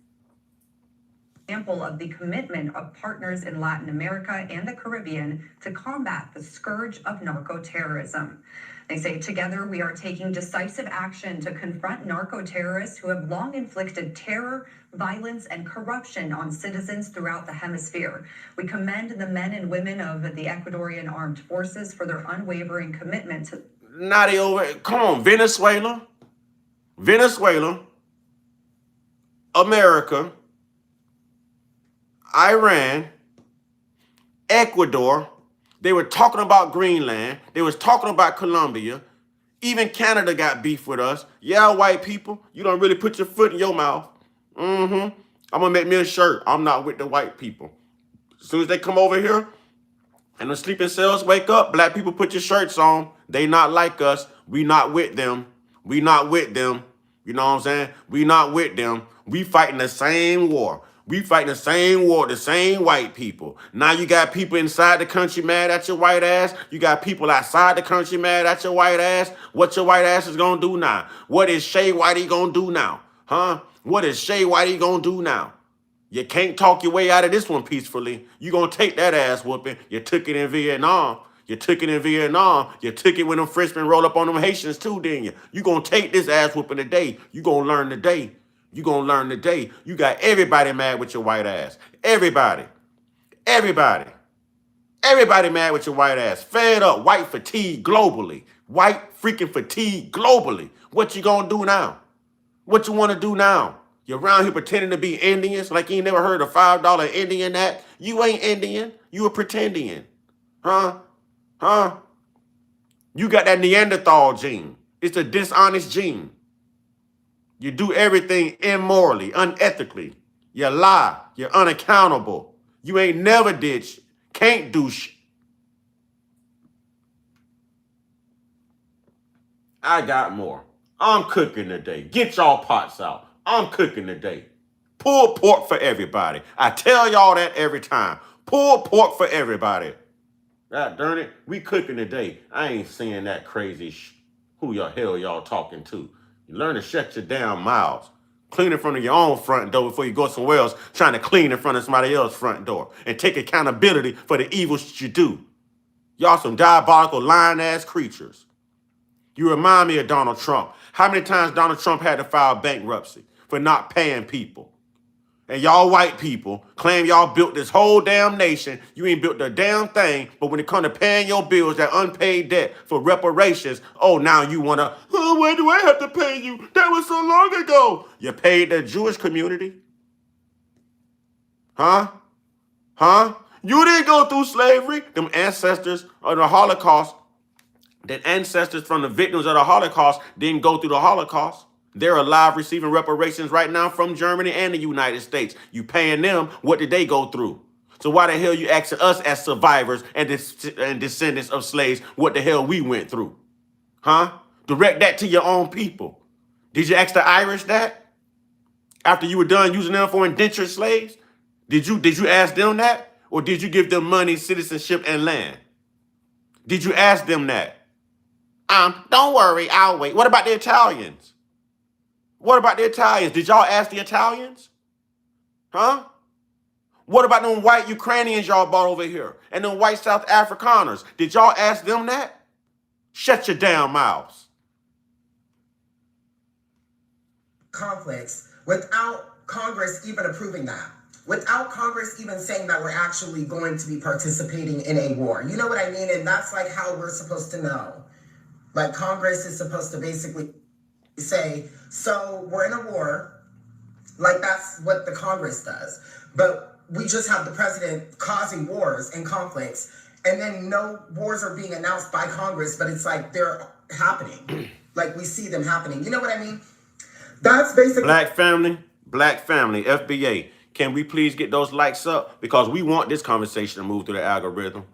Example of the commitment of partners in Latin America and the Caribbean to combat the scourge of narco-terrorism. They say together we are taking decisive action to confront narco-terrorists who have long inflicted terror, violence, and corruption on citizens throughout the hemisphere. We commend the men and women of the Ecuadorian armed forces for their unwavering commitment to... Now they over, come on, Venezuela, America, Iran, Ecuador. They were talking about Greenland. They was talking about Colombia. Even Canada got beef with us. Yeah, white people, you don't really put your foot in your mouth. I'm gonna make me a shirt. I'm not with the white people. As soon as they come over here and the sleeping cells wake up, black people put your shirts on. They not like us. We not with them. We not with them. You know what I'm saying? We not with them. We fighting the same war. We fighting the same war, the same white people. Now you got people inside the country mad at your white ass. You got people outside the country mad at your white ass. What your white ass is gonna do now? What is Shay Whitey gonna do now? Huh? What is Shay Whitey gonna do now? You can't talk your way out of this one peacefully. You gonna take that ass whooping. You took it in Vietnam. You took it in Vietnam. You took it when them Frenchmen roll up on them Haitians too, didn't you? You gonna take this ass whooping today. You gonna learn today. You gonna learn today. You got everybody mad with your white ass. Everybody. Everybody. Everybody mad with your white ass. Fed up. White fatigue globally. White freaking fatigue globally. What you gonna do now? What you wanna do now? You're around here pretending to be Indians like you ain't never heard of $5 Indian Act. You ain't Indian. You a pretendian. Huh? Huh? You got that Neanderthal gene. It's a dishonest gene. You do everything immorally, unethically. You lie. You're unaccountable. You ain't never did shit. Can't do shit. I got more. I'm cooking today. Get y'all pots out. I'm cooking today. Pulled pork for everybody. I tell y'all that every time. Pulled pork for everybody. God darn it, we cooking today. I ain't saying that crazy who your hell y'all talking to. You learn to shut your damn mouths. Clean in front of your own front door before you go somewhere else trying to clean in front of somebody else's front door. And take accountability for the evil shit you do. Y'all some diabolical lying-ass creatures. You remind me of Donald Trump. How many times Donald Trump had to file bankruptcy for not paying people? And y'all white people claim y'all built this whole damn nation. You ain't built a damn thing. But when it comes to paying your bills, that unpaid debt for reparations, oh, now you want to, oh, why do I have to pay you? That was so long ago. You paid the Jewish community? Huh? Huh? You didn't go through slavery. Them ancestors of the Holocaust, that ancestors from the victims of the Holocaust didn't go through the Holocaust. They're alive receiving reparations right now from Germany and the United States. You paying them, what did they go through? So why the hell you asking us as survivors and descendants of slaves what the hell we went through? Huh? Direct that to your own people. Did you ask the Irish that? After you were done using them for indentured slaves? Did you ask them that? Or did you give them money, citizenship, and land? Did you ask them that? Don't worry, I'll wait. What about the Italians? What about the Italians? Did y'all ask the Italians? Huh? What about them white Ukrainians y'all brought over here? And them white South Afrikaners? Did y'all ask them that? Shut your damn mouths. Conflicts without Congress even approving that. Without Congress even saying that we're actually going to be participating in a war. You know what I mean? And that's like how we're supposed to know. Like Congress is supposed to basically say, so we're in a war. Like that's what the Congress does. But we just have the president causing wars and conflicts. And then no wars are being announced by Congress, but it's like they're happening. Like we see them happening. You know what I mean? That's basically... Black family, FBA. Can we please get those likes up? Because we want this conversation to move through the algorithm.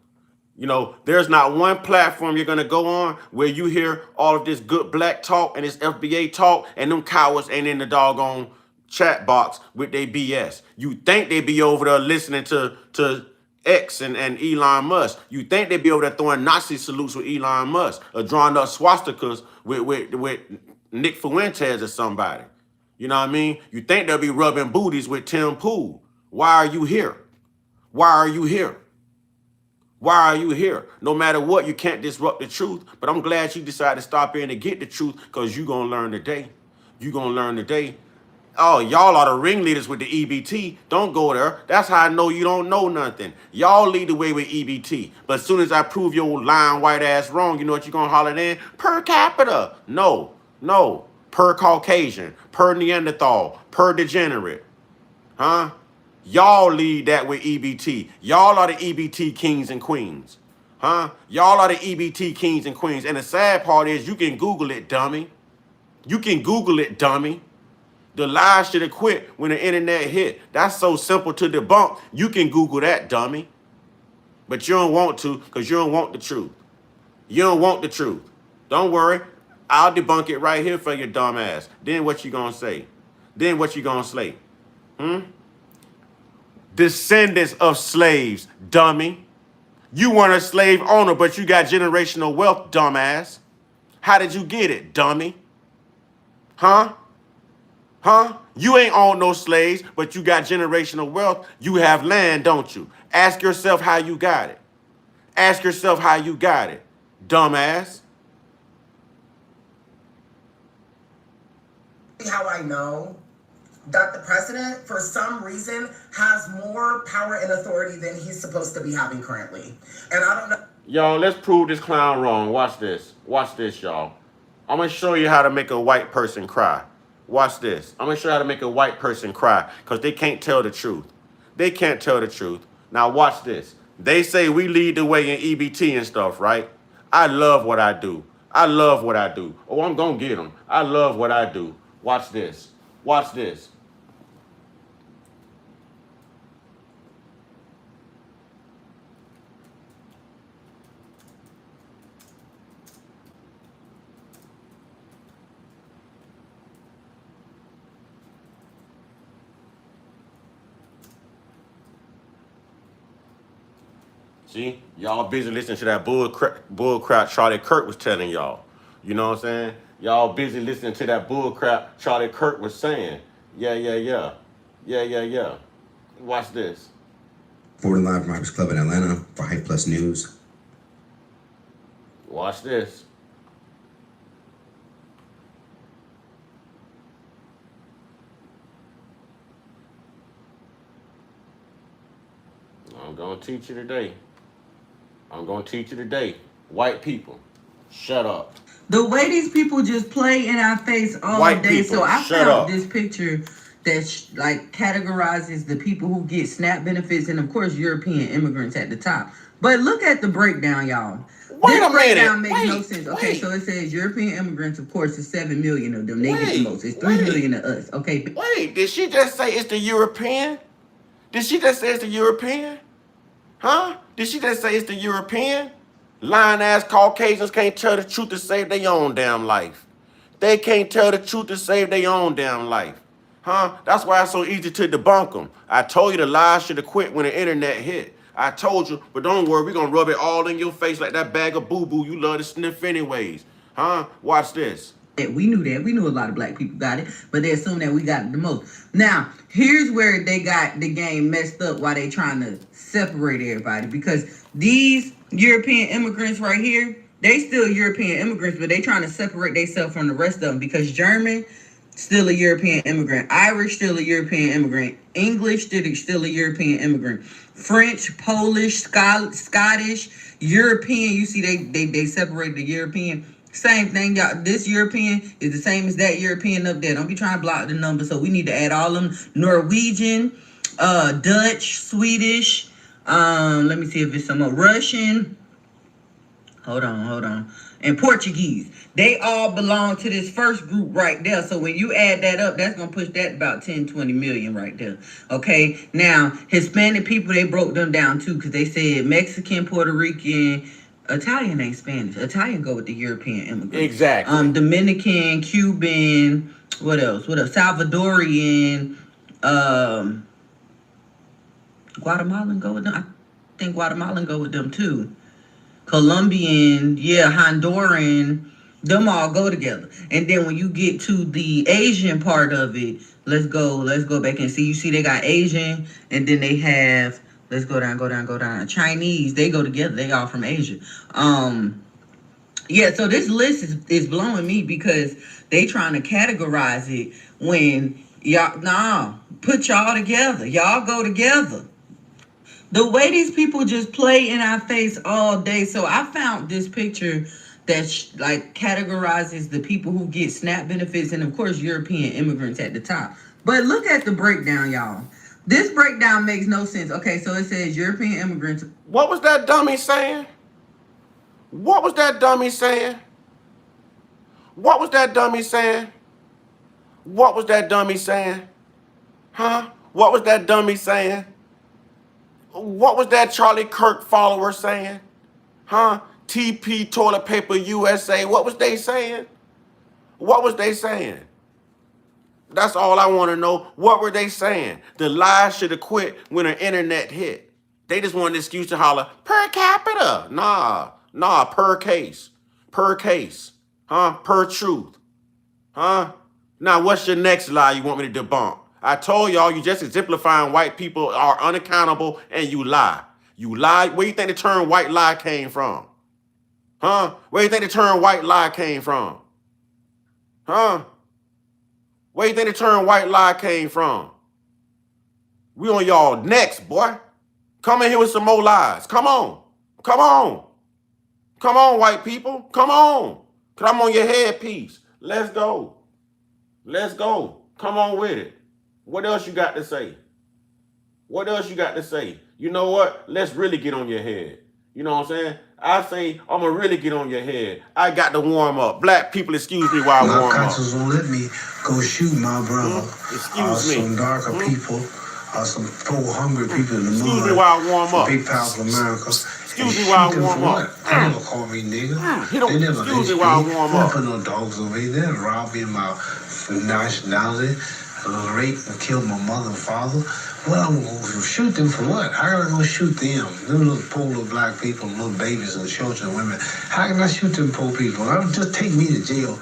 You know, there's not one platform you're going to go on where you hear all of this good black talk and this FBA talk and them cowards ain't in the doggone chat box with their BS. You think they be over there listening to X and Elon Musk. You think they be over there throwing Nazi salutes with Elon Musk or drawing up swastikas with Nick Fuentes or somebody. You know what I mean? You think they'll be rubbing booties with Tim Pool. Why are you here? Why are you here? Why are you here? No matter what, you can't disrupt the truth. But I'm glad you decided to stop in and get the truth because you're going to learn today. You're going to learn today. Oh, y'all are the ringleaders with the EBT. Don't go there. That's how I know you don't know nothing. Y'all lead the way with EBT. But as soon as I prove your lying white ass wrong, you know what you're going to holler in? Per capita. No. Per Caucasian. Per Neanderthal. Per degenerate. Huh? Y'all lead that with EBT. Y'all are the EBT kings and queens. Huh? Y'all are the EBT kings and queens. And the sad part is you can Google it, dummy. You can Google it, dummy. The lies should have quit when the internet hit. That's so simple to debunk. You can Google that, dummy. But you don't want to because you don't want the truth. You don't want the truth. Don't worry. I'll debunk it right here for your dumb ass. Then what you gonna say? Then what you gonna say? Descendants of slaves, dummy. You weren't a slave owner, but you got generational wealth, dumbass. How did you get it, dummy? Huh? You ain't owned no slaves, but you got generational wealth. You have land, don't you? Ask yourself how you got it. Ask yourself how you got it, dumbass. How I know that the president, for some reason, has more power and authority than he's supposed to be having currently. And I don't know. Y'all, let's prove this clown wrong. Watch this. Watch this, y'all. I'm going to show you how to make a white person cry. Watch this. I'm going to show you how to make a white person cry because they can't tell the truth. They can't tell the truth. Now, watch this. They say we lead the way in EBT and stuff, right? I love what I do. I love what I do. Oh, I'm going to get them. I love what I do. Watch this. Watch this. See, y'all busy listening to that bull crap Charlie Kirk was telling y'all. You know what I'm saying? Y'all busy listening to that bull crap Charlie Kirk was saying. Yeah. Watch this. Reporting live from Irish Club in Atlanta for Hype Plus News. Watch this. I'm going to teach you today. I'm going to teach you today. White people, shut up. The way these people just play in our face all White day. people, So I shut found up. this picture that like categorizes the people who get SNAP benefits, and of course European immigrants at the top. But look at the breakdown, y'all. This breakdown makes no sense. Okay, so it says European immigrants, of course, is 7 million of them. They get the most. It's 3 million of us. Okay. Wait, did she just say it's the European? Did she just say it's the European? Huh? Did she just say it's the European? Lying-ass Caucasians can't tell the truth to save their own damn life. They can't tell the truth to save their own damn life. Huh? That's why it's so easy to debunk them. I told you the lies should have quit when the internet hit. I told you, but don't worry, we're going to rub it all in your face like that bag of boo-boo you love to sniff anyways. Huh? Watch this. We knew that. We knew a lot of black people got it, but they assumed that we got it the most. Now, here's where they got the game messed up while they trying to separate everybody, because these European immigrants right here, they still European immigrants, but they trying to separate themselves from the rest of them, because German, still a European immigrant. Irish, still a European immigrant. English, still a European immigrant. French, Polish, Scottish, European. You see, they separated the European. Same thing, y'all. This European is the same as that European up there. Don't be trying to block the number. So we need to add all them. Norwegian, Dutch, Swedish. Let me see if it's some more. Russian. Hold on. And Portuguese. They all belong to this first group right there. So when you add that up, that's going to push that about 10, 20 million right there. Okay. Now, Hispanic people, they broke them down too, because they said Mexican, Puerto Rican, Italian ain't Spanish. Italian go with the European immigrants. Exactly. Dominican, Cuban, what else? Salvadorian, Guatemalan go with them. I think Guatemalan go with them too. Colombian, Honduran, them all go together. And then when you get to the Asian part of it, let's go back and see. You see they got Asian, and then they have, let's go down. Chinese, they go together. They all from Asia. So this list is blowing me, because they trying to categorize it when y'all, put y'all together. Y'all go together. The way these people just play in our face all day. So I found this picture that like categorizes the people who get SNAP benefits, and of course European immigrants at the top. But look at the breakdown, y'all. This breakdown makes no sense. Okay, so it says European immigrants. What was that dummy saying? What was that dummy saying? What was that dummy saying? What was that dummy saying? Huh? What was that dummy saying? What was that Charlie Kirk follower saying? Huh? TP Toilet Paper USA. What was they saying? What was they saying? That's all I want to know. What were they saying? The lies should have quit when the internet hit. They just wanted an excuse to holler, per capita. Nah, per case. Per case. Huh? Per truth. Huh? Now, what's your next lie you want me to debunk? I told y'all you just exemplifying white people are unaccountable and you lie. You lie. Where you think the term white lie came from? Huh? Where you think the term white lie came from? Huh? Where you think the term white lie came from? We on y'all next, boy. Come in here with some more lies. Come on. Come on. Come on, white people. Come on. Come on your headpiece. Let's go. Let's go. Come on with it. What else you got to say? What else you got to say? You know what? Let's really get on your head. You know what I'm saying? I say, I'm going to really get on your head. I got to warm up. Black people, excuse me while I warm up. My conscience won't let me go shoot my brother. Excuse me. Some darker people, some poor, hungry people in the mud. Excuse me while I warm up. Big powerful America. Excuse me while I warm up. They never call me nigga. They never excuse me while I warm up. They never put no dogs over here. They never rob me of my nationality. Rape and kill my mother and father. Well, I'm going to shoot them for what? How am I going to shoot them? Them little poor little black people, little babies and children and women. How can I shoot them poor people? Just take me to jail.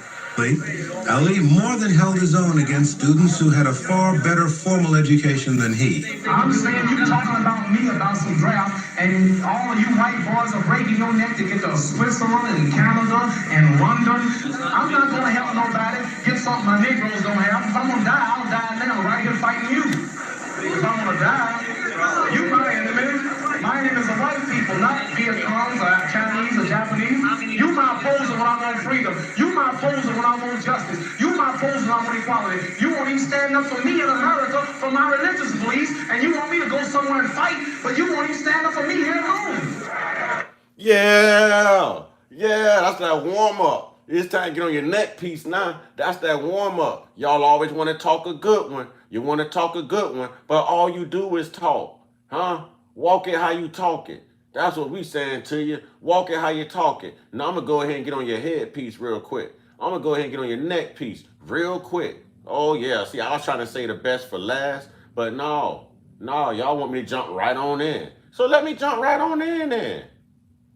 Ali more than held his own against students who had a far better formal education than he. I'm saying you talking about me about some draft, and all of you white boys are breaking your neck to get to Switzerland and Canada and London. I'm not going to help nobody get something my Negroes don't have. If I'm going to die, I'll die now right here fighting you. If I'm going to die, you my enemy. My name is the white people, not Vietnamese or Chinese or Japanese. You my opposer when I want freedom. You my opposer when I want justice. You my opposing I want equality. You won't even stand up for me in America for my religious beliefs, and you want me to go somewhere and fight, but you won't even stand up for me here at home. Yeah, that's that warm up. It's time to get on your neck piece now. That's that warm up. Y'all always want to talk a good one. You want to talk a good one, but all you do is talk. Huh? Walk it how you talk it. That's what we saying to you. Walk it how you talk it. Now I'm going to go ahead and get on your head piece real quick. I'm going to go ahead and get on your neck piece real quick. Oh, yeah. See, I was trying to say the best for last, but no, y'all want me to jump right on in. So let me jump right on in then.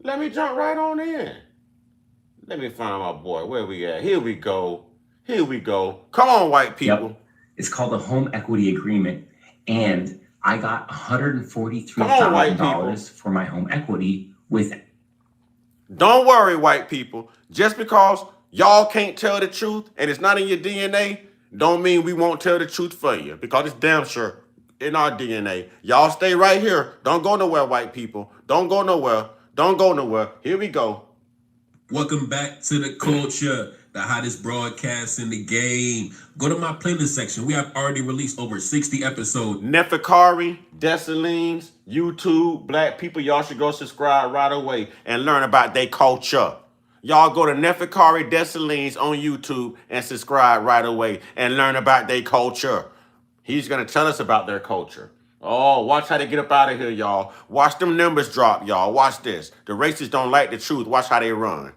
Let me jump right on in. Let me find my boy. Where we at? Here we go. Come on, white people. Yep. It's called the Home Equity Agreement, and I got $143,000 for my home equity with it. Don't worry, white people. Just because y'all can't tell the truth and it's not in your DNA, don't mean we won't tell the truth for you, because it's damn sure in our DNA. Y'all stay right here. Don't go nowhere, white people. Don't go nowhere. Here we go. Welcome back to the culture, the hottest broadcast in the game. Go to my playlist section. We have already released over 60 episodes. Neferkari, Dessalines, YouTube, black people, y'all should go subscribe right away and learn about their culture. Y'all go to Neferkari, Dessalines on YouTube and subscribe right away and learn about their culture. He's going to tell us about their culture. Oh, watch how they get up out of here, y'all. Watch them numbers drop, y'all. Watch this. The racists don't like the truth. Watch how they run.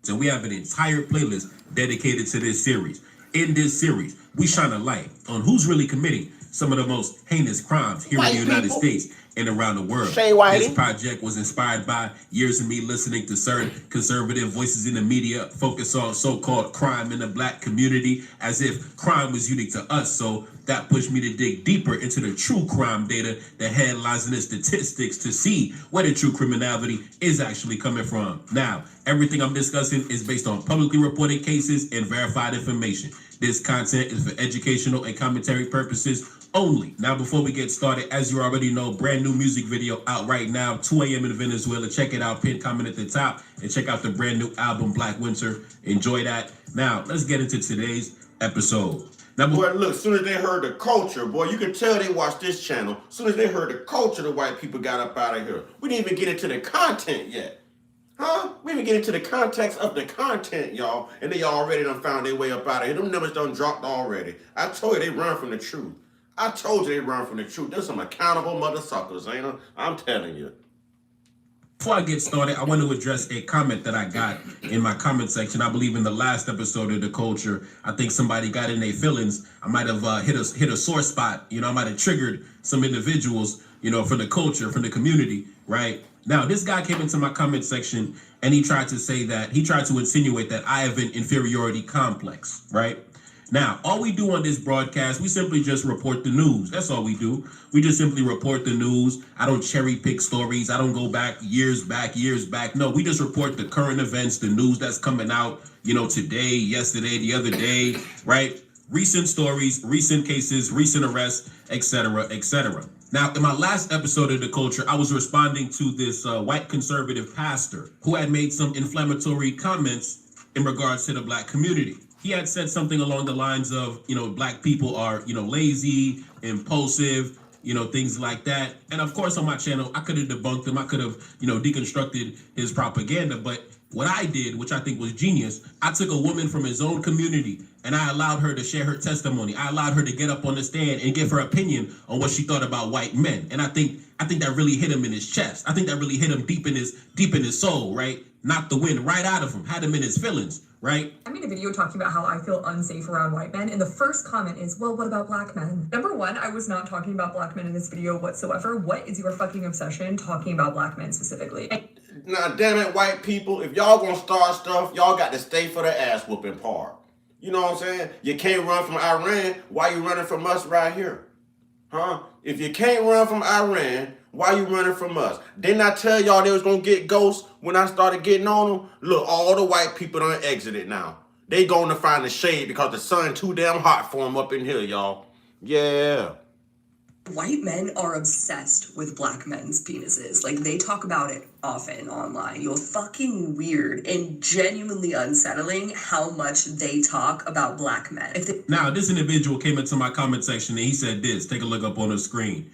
So we have an entire playlist dedicated to this series. In this series, we shine a light on who's really committing some of the most heinous crimes here in the United States and around the world. This project was inspired by years of me listening to certain conservative voices in the media focus on so-called crime in the black community as if crime was unique to us. So that pushed me to dig deeper into the true crime data, the headlines and the statistics to see where the true criminality is actually coming from. Now, everything I'm discussing is based on publicly reported cases and verified information. This content is for educational and commentary purposes only. Now, before we get started, as you already know, brand new music video out right now, 2 a.m. in Venezuela. Check it out, pin comment at the top, and check out the brand new album, Black Winter. Enjoy that. Now, let's get into today's episode. Now, boy, look, as soon as they heard the culture, boy, you can tell they watched this channel. As soon as they heard the culture, the white people got up out of here. We didn't even get into the content yet. Huh? We didn't get into the context of the content, y'all. And they already done found their way up out of here. Them numbers done dropped already. I told you they run from the truth. There's some accountable mother suckers, ain't there? I'm telling you. Before I get started, I want to address a comment that I got in my comment section. I believe in the last episode of The Culture, I think somebody got in their feelings. I might have hit a sore spot. I might have triggered some individuals, from the culture, from the community, right? Now, this guy came into my comment section and he tried to insinuate that I have an inferiority complex, right? Now, all we do on this broadcast, we simply just report the news. That's all we do. We just simply report the news. I don't cherry pick stories. I don't go back years back. No, we just report the current events, the news that's coming out, today, yesterday, the other day, right? Recent stories, recent cases, recent arrests, etc., etc. Now, in my last episode of The Culture, I was responding to this white conservative pastor who had made some inflammatory comments in regards to the black community. He had said something along the lines of, black people are, lazy, impulsive, things like that. And of course, on my channel, I could have debunked him. I could have, deconstructed his propaganda. But what I did, which I think was genius, I took a woman from his own community and I allowed her to share her testimony. I allowed her to get up on the stand and give her opinion on what she thought about white men. And I think that really hit him in his chest. I think that really hit him deep in his soul, right? Knocked the wind right out of him, had him in his feelings, right? I made a video talking about how I feel unsafe around white men, and the first comment is, well, what about black men? Number one, I was not talking about black men in this video whatsoever. What is your fucking obsession talking about black men specifically? Now, damn it, white people, if y'all gonna start stuff, y'all got to stay for the ass whooping part. You know what I'm saying? You can't run from Iran, why you running from us right here? Huh? If you can't run from Iran, why you running from us? Didn't I tell y'all they was gonna get ghosts when I started getting on them? Look, all the white people done exited now. They going to find the shade because the sun too damn hot for them up in here, y'all. Yeah. White men are obsessed with black men's penises. Like, they talk about it often online. You're fucking weird and genuinely unsettling how much they talk about black men. Now, this individual came into my comment section and he said this. Take a look up on the screen.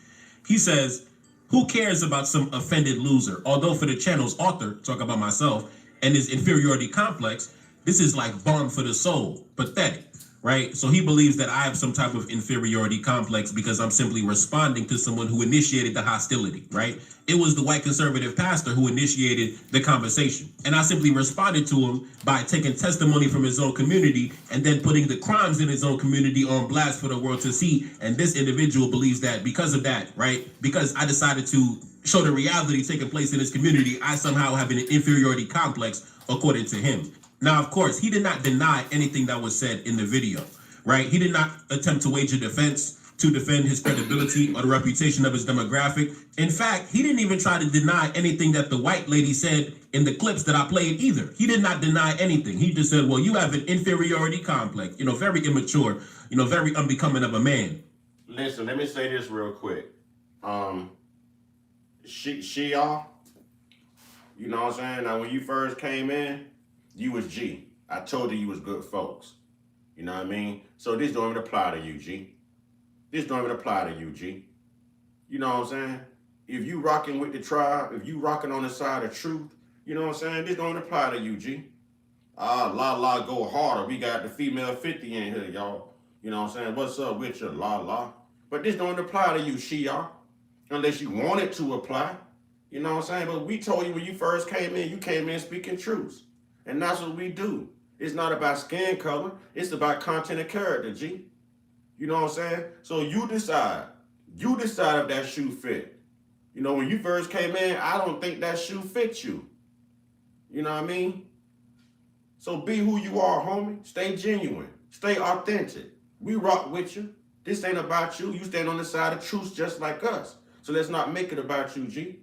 He says, who cares about some offended loser? Although for the channel's author, talk about myself, and his inferiority complex, this is like balm for the soul. Pathetic. Right? So he believes that I have some type of inferiority complex because I'm simply responding to someone who initiated the hostility, right? It was the white conservative pastor who initiated the conversation. And I simply responded to him by taking testimony from his own community and then putting the crimes in his own community on blast for the world to see. And this individual believes that because of that, right? Because I decided to show the reality taking place in his community, I somehow have an inferiority complex according to him. Now, of course, he did not deny anything that was said in the video, right? He did not attempt to wage a defense to defend his credibility or the reputation of his demographic. In fact, he didn't even try to deny anything that the white lady said in the clips that I played either. He did not deny anything. He just said, well, you have an inferiority complex, very immature, very unbecoming of a man. Listen, let me say this real quick. Y'all, you know what I'm saying? Now, when you first came in, you was G. I told you was good folks. You know what I mean? So this don't even apply to you, G. This don't even apply to you, G. You know what I'm saying? If you rocking with the tribe, if you rocking on the side of truth, you know what I'm saying? This don't even apply to you, G. La go harder. We got the female 50 in here, y'all. You know what I'm saying? What's up with you, la. But this don't apply to you, y'all. Unless you want it to apply. You know what I'm saying? But we told you when you first came in, you came in speaking truth. And that's what we do. It's not about skin color. It's about content and character, G. You know what I'm saying? So you decide. You decide if that shoe fit. When you first came in, I don't think that shoe fits you. You know what I mean? So be who you are, homie. Stay genuine. Stay authentic. We rock with you. This ain't about you. You stand on the side of truth just like us. So let's not make it about you, G.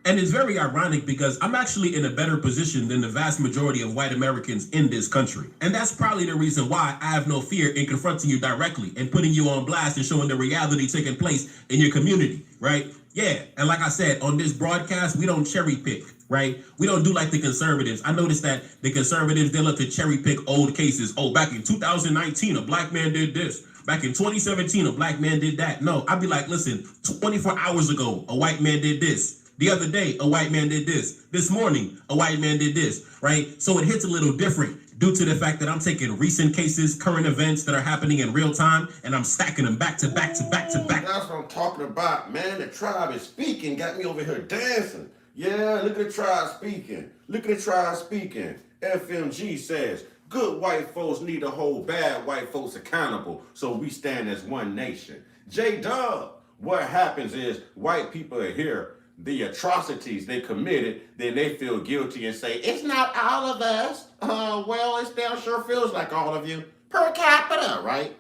And it's very ironic because I'm actually in a better position than the vast majority of white Americans in this country. And that's probably the reason why I have no fear in confronting you directly and putting you on blast and showing the reality taking place in your community, right? Yeah, and like I said, on this broadcast, we don't cherry pick, right? We don't do like the conservatives. I noticed that the conservatives, they love to cherry pick old cases. Oh, back in 2019, a black man did this. Back in 2017, a black man did that. No, I'd be like, listen, 24 hours ago, a white man did this. The other day, a white man did this. This morning, a white man did this, right? So it hits a little different due to the fact that I'm taking recent cases, current events that are happening in real time, and I'm stacking them back to back to back to back. That's what I'm talking about, man. The tribe is speaking. Got me over here dancing. Yeah, look at the tribe speaking. Look at the tribe speaking. FMG says, good white folks need to hold bad white folks accountable so we stand as one nation. J-Dub, what happens is white people are here. The atrocities they committed, then they feel guilty and say, it's not all of us. Well, it still sure feels like all of you. Per capita, right?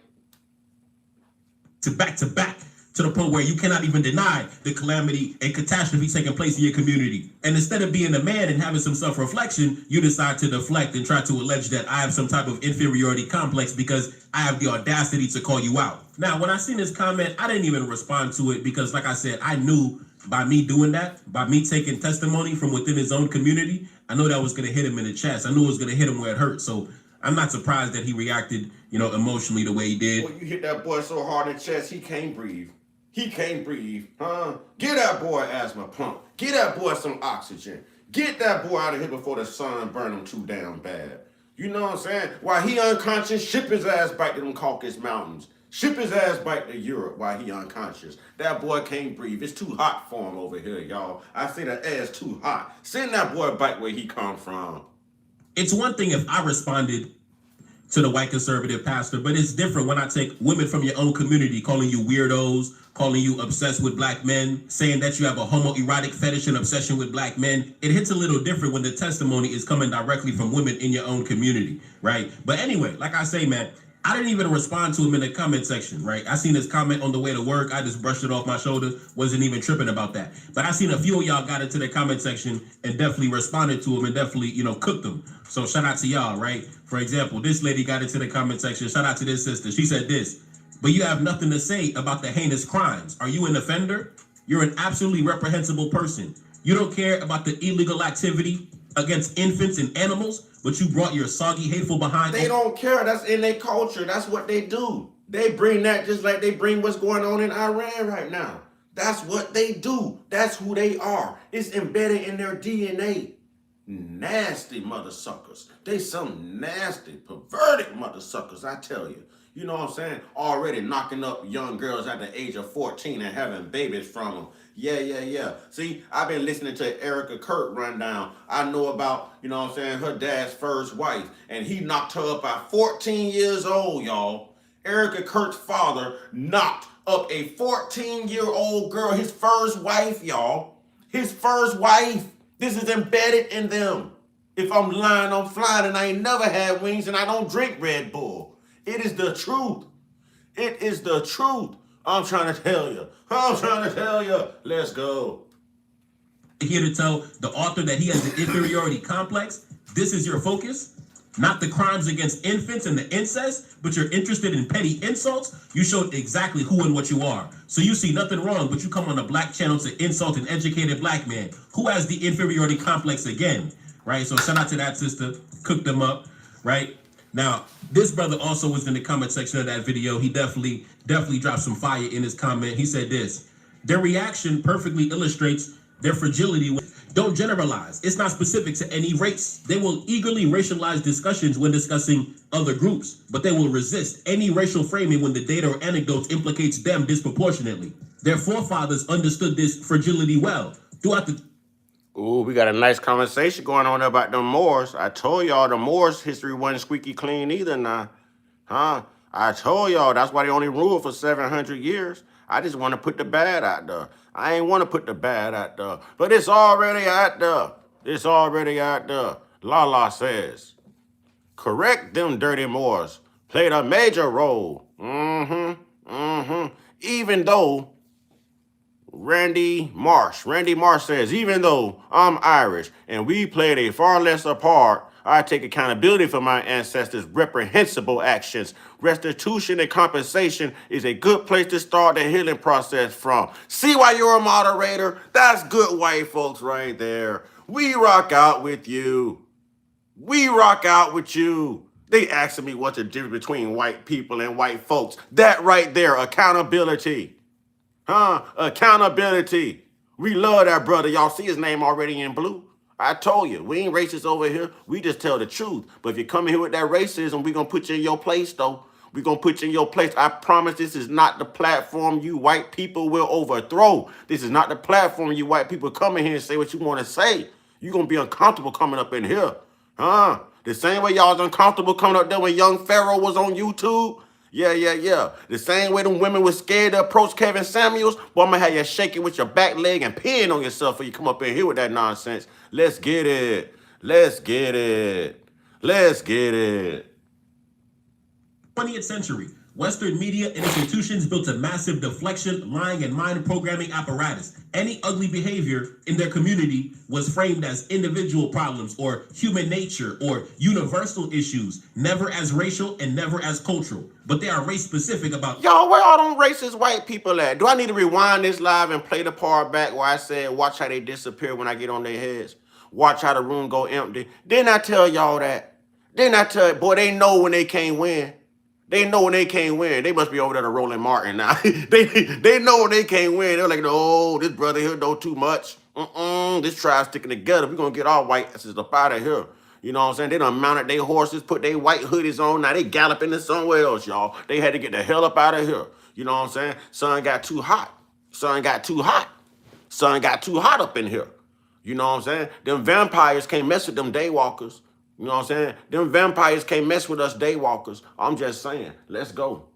To back to the point where you cannot even deny the calamity and catastrophe taking place in your community. And instead of being a man and having some self-reflection, you decide to deflect and try to allege that I have some type of inferiority complex because I have the audacity to call you out. Now, when I seen this comment, I didn't even respond to it because, like I said, I knew by me doing that, by me taking testimony from within his own community, I know that was going to hit him in the chest. I knew it was going to hit him where it hurt. So I'm not surprised that he reacted, emotionally the way he did. Well, you hit that boy so hard in the chest, he can't breathe. He can't breathe. Get that boy an asthma pump. Get that boy some oxygen. Get that boy out of here before the sun burn him too damn bad. You know what I'm saying? While he unconscious, ship his ass back to them Caucasus Mountains. Ship his ass back to Europe while he unconscious. That boy can't breathe. It's too hot for him over here, y'all. I say the air's too hot. Send that boy back where he come from. It's one thing if I responded to the white conservative pastor, but it's different when I take women from your own community calling you weirdos, calling you obsessed with black men, saying that you have a homoerotic fetish and obsession with black men. It hits a little different when the testimony is coming directly from women in your own community, right? But anyway, like I say, man, I didn't even respond to him in the comment section, right? I seen his comment on the way to work. I just brushed it off my shoulder, wasn't even tripping about that. But I seen a few of y'all got into the comment section and definitely responded to him and definitely, cooked him. So shout out to y'all, right? For example, this lady got into the comment section. Shout out to this sister. She said this, but you have nothing to say about the heinous crimes. Are you an offender? You're an absolutely reprehensible person. You don't care about the illegal activity against infants and animals, but you brought your soggy, hateful behind. They don't care. That's in their culture. That's what they do. They bring that just like they bring what's going on in Iran right now. That's what they do. That's who they are. It's embedded in their DNA. Nasty mother suckers. They some nasty, perverted mother suckers, I tell you. You know what I'm saying? Already knocking up young girls at the age of 14 and having babies from them. Yeah. See, I've been listening to Erica Kurt rundown. I know about, her dad's first wife. And he knocked her up at 14 years old, y'all. Erica Kurt's father knocked up a 14-year-old girl, his first wife, y'all. His first wife. This is embedded in them. If I'm lying, I'm flying, and I ain't never had wings, and I don't drink Red Bull. It is the truth. It is the truth. I'm trying to tell you. Let's go. Here to tell the author that he has an inferiority complex. This is your focus. Not the crimes against infants and the incest, but you're interested in petty insults. You showed exactly who and what you are. So you see nothing wrong, but you come on a black channel to insult an educated black man. Who has the inferiority complex again? Right? So shout out to that sister. Cooked them up. Right? Now, this brother also was in the comment section of that video. He definitely dropped some fire in his comment. He said this, their reaction perfectly illustrates their fragility. Don't generalize. It's not specific to any race. They will eagerly racialize discussions when discussing other groups, but they will resist any racial framing when the data or anecdotes implicates them disproportionately. Their forefathers understood this fragility well. Throughout the Ooh, we got a nice conversation going on about the Moors. I told y'all the Moors' history wasn't squeaky clean either now. I told y'all that's why they only ruled for 700 years. I just want to put the bad out there. I ain't want to put the bad out there. But it's already out there. It's already out there. Lala says, correct them dirty Moors. Played a major role. Even though Randy Marsh says, even though I'm Irish and we played a far lesser part, I take accountability for my ancestors' reprehensible actions. Restitution and compensation is a good place to start the healing process from. See why you're a moderator? That's good white folks right there. We rock out with you. We rock out with you. They asking me what's the difference between white people and white folks. That right there, accountability. Accountability. We love that brother. Y'all see his name already in blue? I told you, we ain't racist over here. We just tell the truth. But if you come in here with that racism, we going to put you in your place, though. We going to put you in your place. I promise this is not the platform you white people will overthrow. This is not the platform you white people come in here and say what you want to say. You're going to be uncomfortable coming up in here. The same way y'all was uncomfortable coming up there when Young Pharaoh was on YouTube. Yeah. The same way them women was scared to approach Kevin Samuels. Boy, I'm going to have you shaking with your back leg and peeing on yourself when you come up in here with that nonsense. Let's get it. 20th century, Western media and institutions built a massive deflection, lying, and mind programming apparatus. Any ugly behavior in their community was framed as individual problems or human nature or universal issues, never as racial and never as cultural. But they are race-specific about... Y'all, where all them racist white people at? Do I need to rewind this live and play the part back where I said, watch how they disappear when I get on their heads? Watch how the room go empty. Didn't I tell y'all that? Didn't I tell you? Boy, they know when they can't win. They know when they can't win. They must be over there to Roland Martin now. they know when they can't win. They're like, oh, this brother here know too much. This tribe's sticking together. We're going to get our white asses up out of here. You know what I'm saying? They done mounted their horses, put their white hoodies on. Now they galloping to somewhere else, y'all. They had to get the hell up out of here. You know what I'm saying? Sun got too hot. Sun got too hot up in here. You know what I'm saying? Them vampires can't mess with them daywalkers. You know what I'm saying? Them vampires can't mess with us daywalkers. I'm just saying, let's go.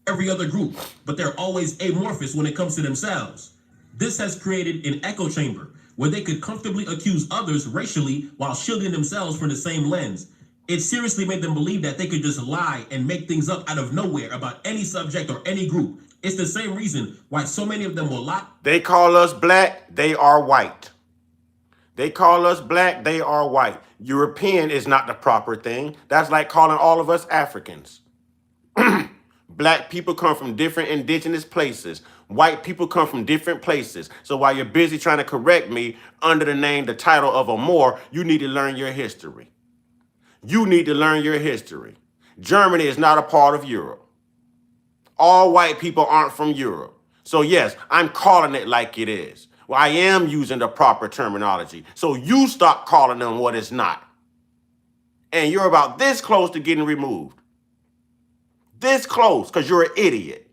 Every other group, but they're always amorphous when it comes to themselves. This has created an echo chamber where they could comfortably accuse others racially while shielding themselves from the same lens. It seriously made them believe that they could just lie and make things up out of nowhere about any subject or any group. It's the same reason why so many of them will lie. They call us black, they are white. They call us black, they are white. European is not the proper thing. That's like calling all of us Africans. Black people come from different indigenous places. White people come from different places. So while you're busy trying to correct me under the title of a Moor, you need to learn your history. You need to learn your history. Germany is not a part of Europe. All white people aren't from Europe. So yes, I'm calling it like it is. Well, I am using the proper terminology. So you stop calling them what it's not. And you're about this close to getting removed. This close, because you're an idiot.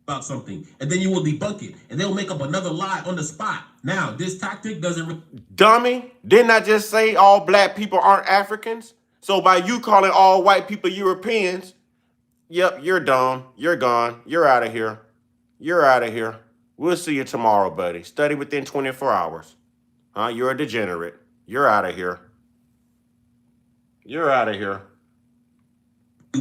About something, and then you will debunk it, and they'll make up another lie on the spot. Now, this tactic doesn't... Dummy, didn't I just say all black people aren't Africans? So by you calling all white people Europeans, yep, you're dumb, you're gone, you're out of here. You're out of here. We'll see you tomorrow, buddy. Study within 24 hours. You're a degenerate. You're out of here. You're out of here.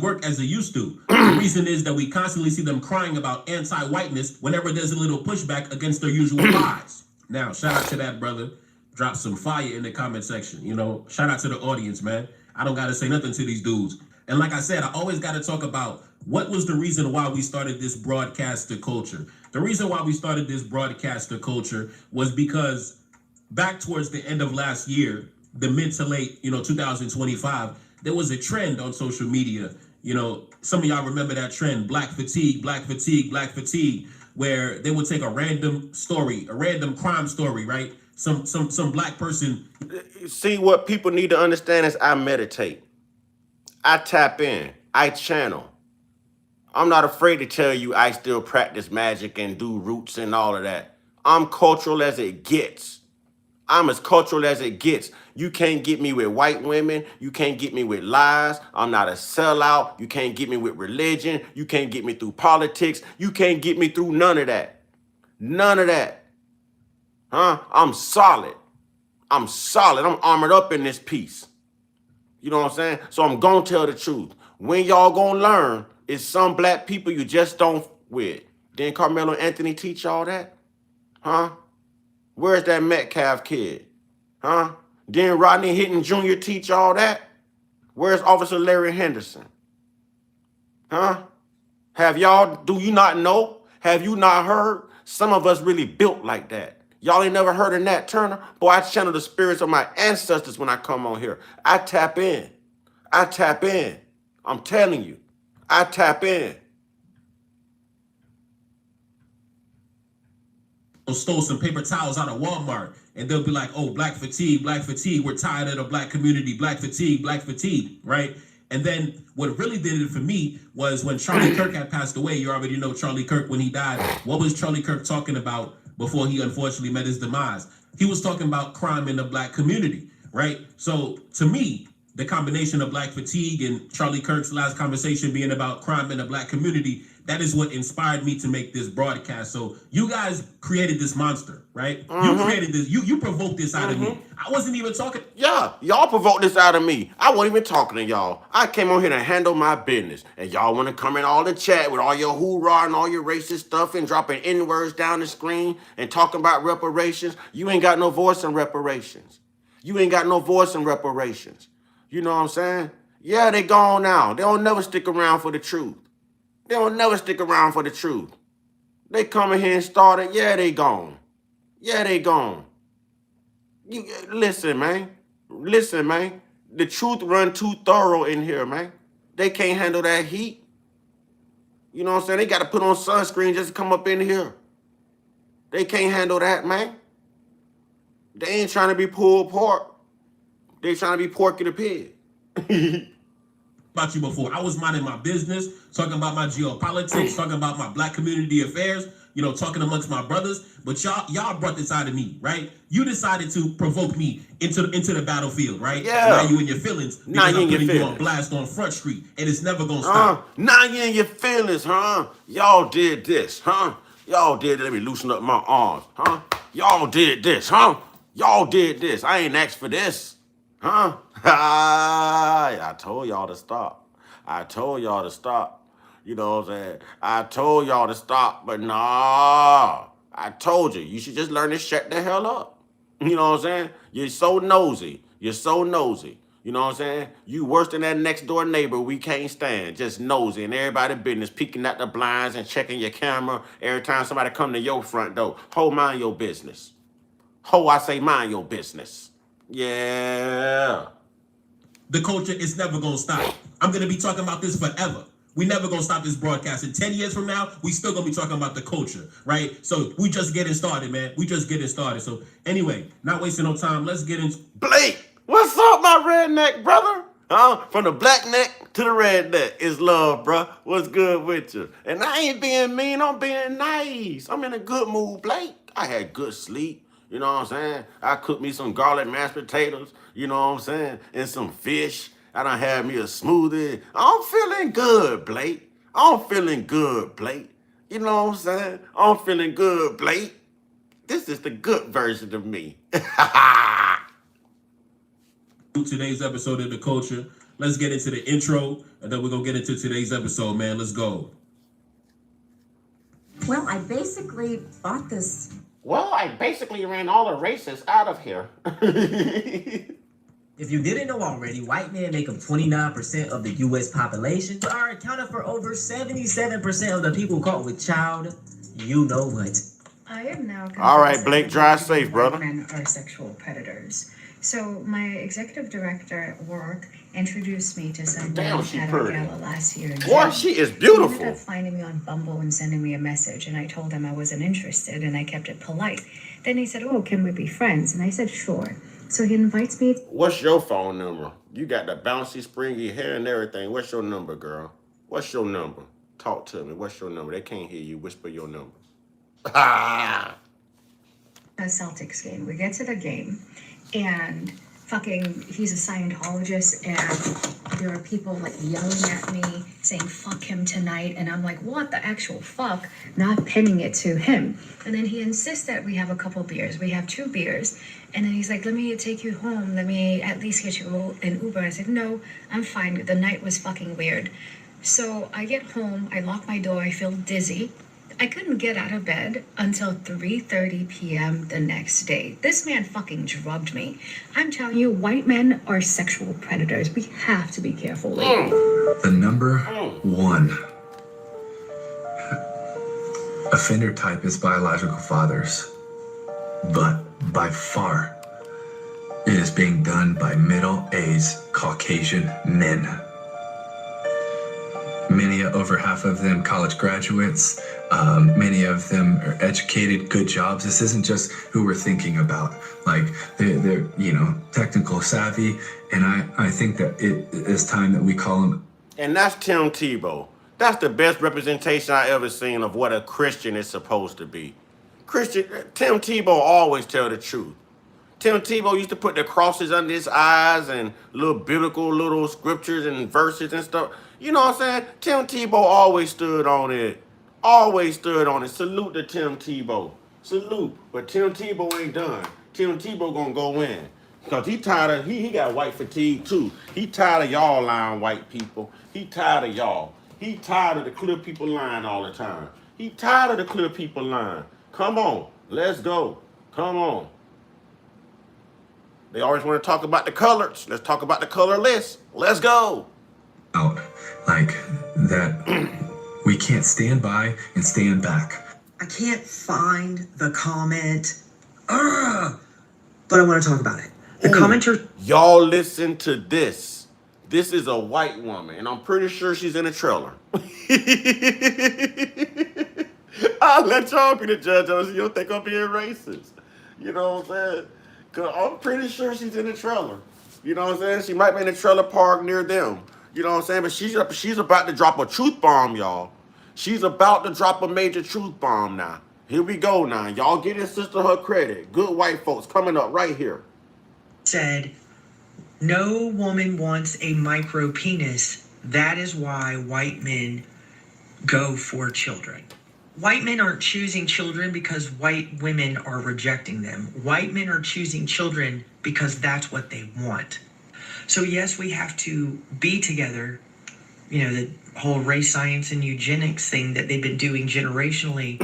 Work as they used to. The reason is that we constantly see them crying about anti-whiteness whenever there's a little pushback against their usual lies. Now, shout out to that brother. Drop some fire in the comment section. You know, shout out to the audience, man. I don't got to say nothing to these dudes. And like I said, I always got to talk about what was the reason why we started this broadcaster culture. The reason why we started this broadcaster culture was because back towards the end of last year, the mid to late, 2025, there was a trend on social media. Some of y'all remember that trend, black fatigue, black fatigue, black fatigue, where they would take a random story, a random crime story, right? Some black person. See, what people need to understand is I meditate. I tap in. I channel. I'm not afraid to tell you I still practice magic and do roots and all of that. I'm cultural as it gets. I'm as cultural as it gets. You can't get me with white women. You can't get me with lies. I'm not a sellout. You can't get me with religion. You can't get me through politics. You can't get me through none of that. None of that. I'm solid. I'm solid. I'm armored up in this piece. You know what I'm saying? So I'm going to tell the truth. When y'all going to learn is some black people you just don't with. Didn't Carmelo Anthony teach y'all that? Where's that Metcalf kid? Didn't Rodney Hitton Jr. teach all that? Where's Officer Larry Henderson? Do you not know? Have you not heard? Some of us really built like that. Y'all ain't never heard of Nat Turner? Boy, I channel the spirits of my ancestors when I come on here. I tap in. I tap in. I'm telling you. I tap in. Stole some paper towels out of Walmart, and they'll be like, oh, black fatigue, we're tired of the black community, black fatigue, right? And then what really did it for me was when Charlie Kirk had passed away. You already know Charlie Kirk, when he died. What was Charlie Kirk talking about before he unfortunately met his demise? He was talking about crime in the black community, right? So to me, the combination of black fatigue and Charlie Kirk's last conversation being about crime in the black community, that is what inspired me to make this broadcast. So you guys created this monster, right? You created this. You provoked this out of me. I wasn't even talking. Yeah, y'all provoked this out of me. I wasn't even talking to y'all. I came on here to handle my business. And y'all want to come in all the chat with all your hoorah and all your racist stuff and dropping N-words down the screen and talking about reparations. You ain't got no voice in reparations. You ain't got no voice in reparations. You know what I'm saying? Yeah, they gone now. They don't never stick around for the truth. They don't never stick around for the truth. They come in here and started. Yeah, they gone. Yeah, they gone. Listen, man. Listen, man. The truth run too thorough in here, man. They can't handle that heat. You know what I'm saying? They got to put on sunscreen just to come up in here. They can't handle that, man. They ain't trying to be pulled pork. They trying to be Porky the Pig. About you before. I was minding my business, talking about my geopolitics, talking about my black community affairs, talking amongst my brothers. But y'all brought this out of me, right? You decided to provoke me into the battlefield, right? Yeah. Now you in your feelings because now you I'm putting you feelings. on blast on Front Street, and it's never gonna stop. Now you in your feelings, Y'all did this, Y'all did. Let me loosen up my arms, Y'all did this, Y'all did this. I ain't asked for this. Huh? I told y'all to stop. I told y'all to stop. You know what I'm saying? I told y'all to stop, but nah. I told you. You should just learn to shut the hell up. You know what I'm saying? You're so nosy. You're so nosy. You know what I'm saying? You worse than that next door neighbor we can't stand. Just nosy and everybody business, peeking at the blinds and checking your camera every time somebody come to your front door. Ho, mind your business. Ho, I say mind your business. Yeah. The culture is never gonna stop. I'm gonna be talking about this forever. We never gonna stop this broadcast. In 10 years from now, we still gonna be talking about the culture, right? So we just getting started, man. We just getting started. So anyway, not wasting no time. Let's get into Blake, what's up, my redneck brother? Huh? From the black neck to the redneck. It's love, bro. What's good with you? And I ain't being mean, I'm being nice. I'm in a good mood, Blake. I had good sleep. You know what I'm saying? I cooked me some garlic mashed potatoes, you know what I'm saying? And some fish. I done had me a smoothie. I'm feeling good, Blake. I'm feeling good, Blake. You know what I'm saying? I'm feeling good, Blake. This is the good version of me. today's episode of The Culture. Let's get into the intro, and then we're gonna get into today's episode, man. Let's go. Well, I basically bought this. Well, I basically ran all the racists out of here. If you didn't know already, white men make up 29% of the U.S. population, but are accounted for over 77% of the people caught with child. You know what? I am now. All right, Blake, drive safe, brother. Men are sexual predators. So my executive director at work introduced me to someone at our gala last year. Boy, she is He beautiful. ended up finding me on Bumble and sending me a message, and I told him I wasn't interested, and I kept it polite. Then he said, "Oh, can we be friends?" And I said, "Sure." So he invites me. What's your phone number? You got the bouncy, springy hair and everything. What's your number, girl? What's your number? Talk to me. What's your number? They can't hear you. Whisper your number. A Celtics game. We get to the game, and he's a Scientologist, and there are people like yelling at me saying "fuck him tonight," and I'm like, what the actual fuck, not pinning it to him. And then he insists that we have a couple beers. We have 2 beers, and then he's like, "Let me take you home, let me at least get you an Uber." I said, "No, I'm fine, the night was fucking weird." So I get home, I lock my door, I feel dizzy. I couldn't get out of bed until 3:30 p.m. the next day. This man fucking drugged me. I'm telling you, white men are sexual predators. We have to be careful. The number 1 offender type is biological fathers, but by far it is being done by middle-aged Caucasian men. Many, over half of them, college graduates. Many of them are educated, good jobs. This isn't just who we're thinking about. Like they're technical savvy, and I think that it is time that we call them. And that's Tim Tebow. That's the best representation I ever seen of what a Christian is supposed to be. Tim Tebow always tell the truth. Tim Tebow used to put the crosses under his eyes and little biblical scriptures and verses and stuff. You know what I'm saying? Tim Tebow always stood on it. Always stood on it. Salute to Tim Tebow. Salute. But Tim Tebow ain't done. Tim Tebow gonna go in. Because he tired of, he got white fatigue too. He tired of y'all lying white people. He tired of y'all. He tired of the clear people lying all the time. He tired of the clear people lying. Come on. Let's go. Come on. They always want to talk about the colors. Let's talk about the colorless. Let's go. Like that we can't stand by and stand back. I can't find the comment, but I want to talk about it. The commenter. Y'all listen to this. This is a white woman, and I'm pretty sure she's in a trailer. I'll let y'all be the judge of it. You don't think I'm being racist. You know what I'm saying? Because I'm pretty sure she's in a trailer. You know what I'm saying? She might be in a trailer park near them. You know what I'm saying? But she's about to drop a truth bomb, y'all. She's about to drop a major truth bomb now. Here we go now. Y'all get this sister her credit. Good white folks coming up right here. Said, no woman wants a micro penis. That is why white men go for children. White men aren't choosing children because white women are rejecting them. White men are choosing children because that's what they want. So yes, we have to be together. You know, the whole race science and eugenics thing that they've been doing generationally.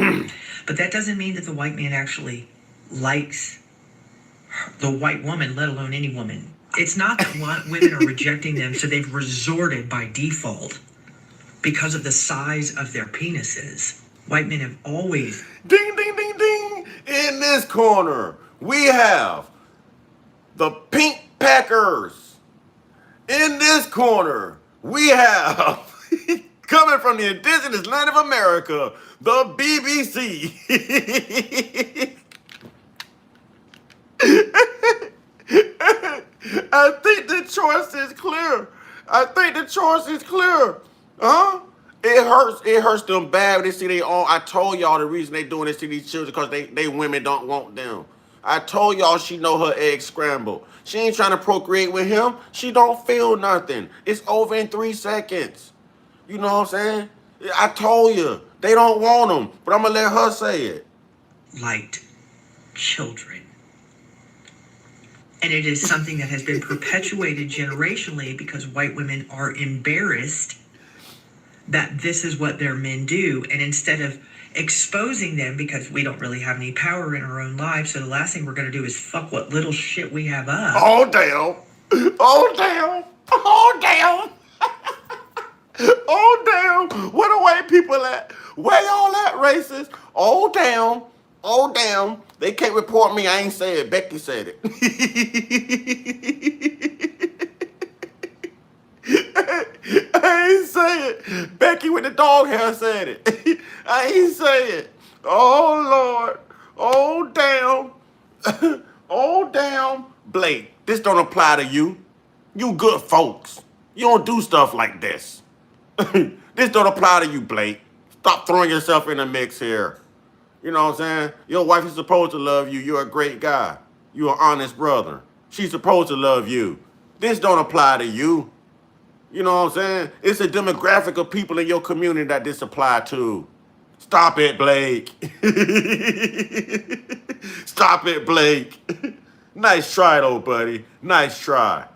But that doesn't mean that the white man actually likes the white woman, let alone any woman. It's not that women are rejecting them, so they've resorted by default because of the size of their penises. White men have always... Ding, ding, ding, ding. In this corner, we have the Pink Packers. In this corner, we have, coming from the indigenous land of America, the BBC. I think the choice is clear. Huh? It hurts them bad when they see their own. I told y'all the reason they doing this to these children because they women don't want them. I told y'all she know her eggs scrambled. She ain't trying to procreate with him. She don't feel nothing. It's over in 3 seconds. You know what I'm saying? I told you. They don't want them, but I'm going to let her say it. Liked children. And it is something that has been perpetuated generationally because white women are embarrassed that this is what their men do. And instead of exposing them, because we don't really have any power in our own lives, so the last thing we're going to do is fuck what little shit we have up. Oh, damn. Oh, damn. Oh, damn. Oh, damn. Where the white people at? Where y'all at, racist? Oh, damn. Oh, damn. They can't report me. I ain't say it. Becky said it. I ain't say it. Becky with the dog hair said it. I ain't say it. Oh, Lord. Oh, damn. Oh, damn. Blake, this don't apply to you. You good folks. You don't do stuff like this. This don't apply to you, Blake. Stop throwing yourself in the mix here. You know what I'm saying? Your wife is supposed to love you. You're a great guy. You're an honest brother. She's supposed to love you. This don't apply to you. You know what I'm saying? It's a demographic of people in your community that this apply to. Stop it, Blake. Stop it, Blake. Nice try, though, buddy. Nice try.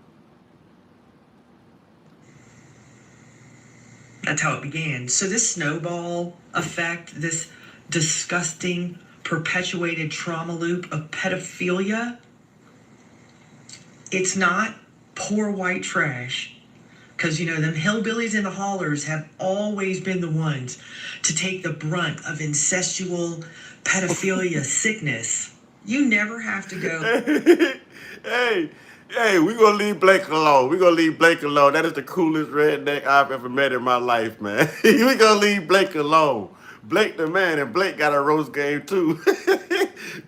That's how it began. So this snowball effect, this disgusting, perpetuated trauma loop of pedophilia, it's not poor white trash. Because, you know, them hillbillies and the hollers have always been the ones to take the brunt of incestual pedophilia sickness. You never have to go. Hey, we're going to leave Blake alone. That is the coolest redneck I've ever met in my life, man. We're going to leave Blake alone. Blake the man, and Blake got a roast game, too.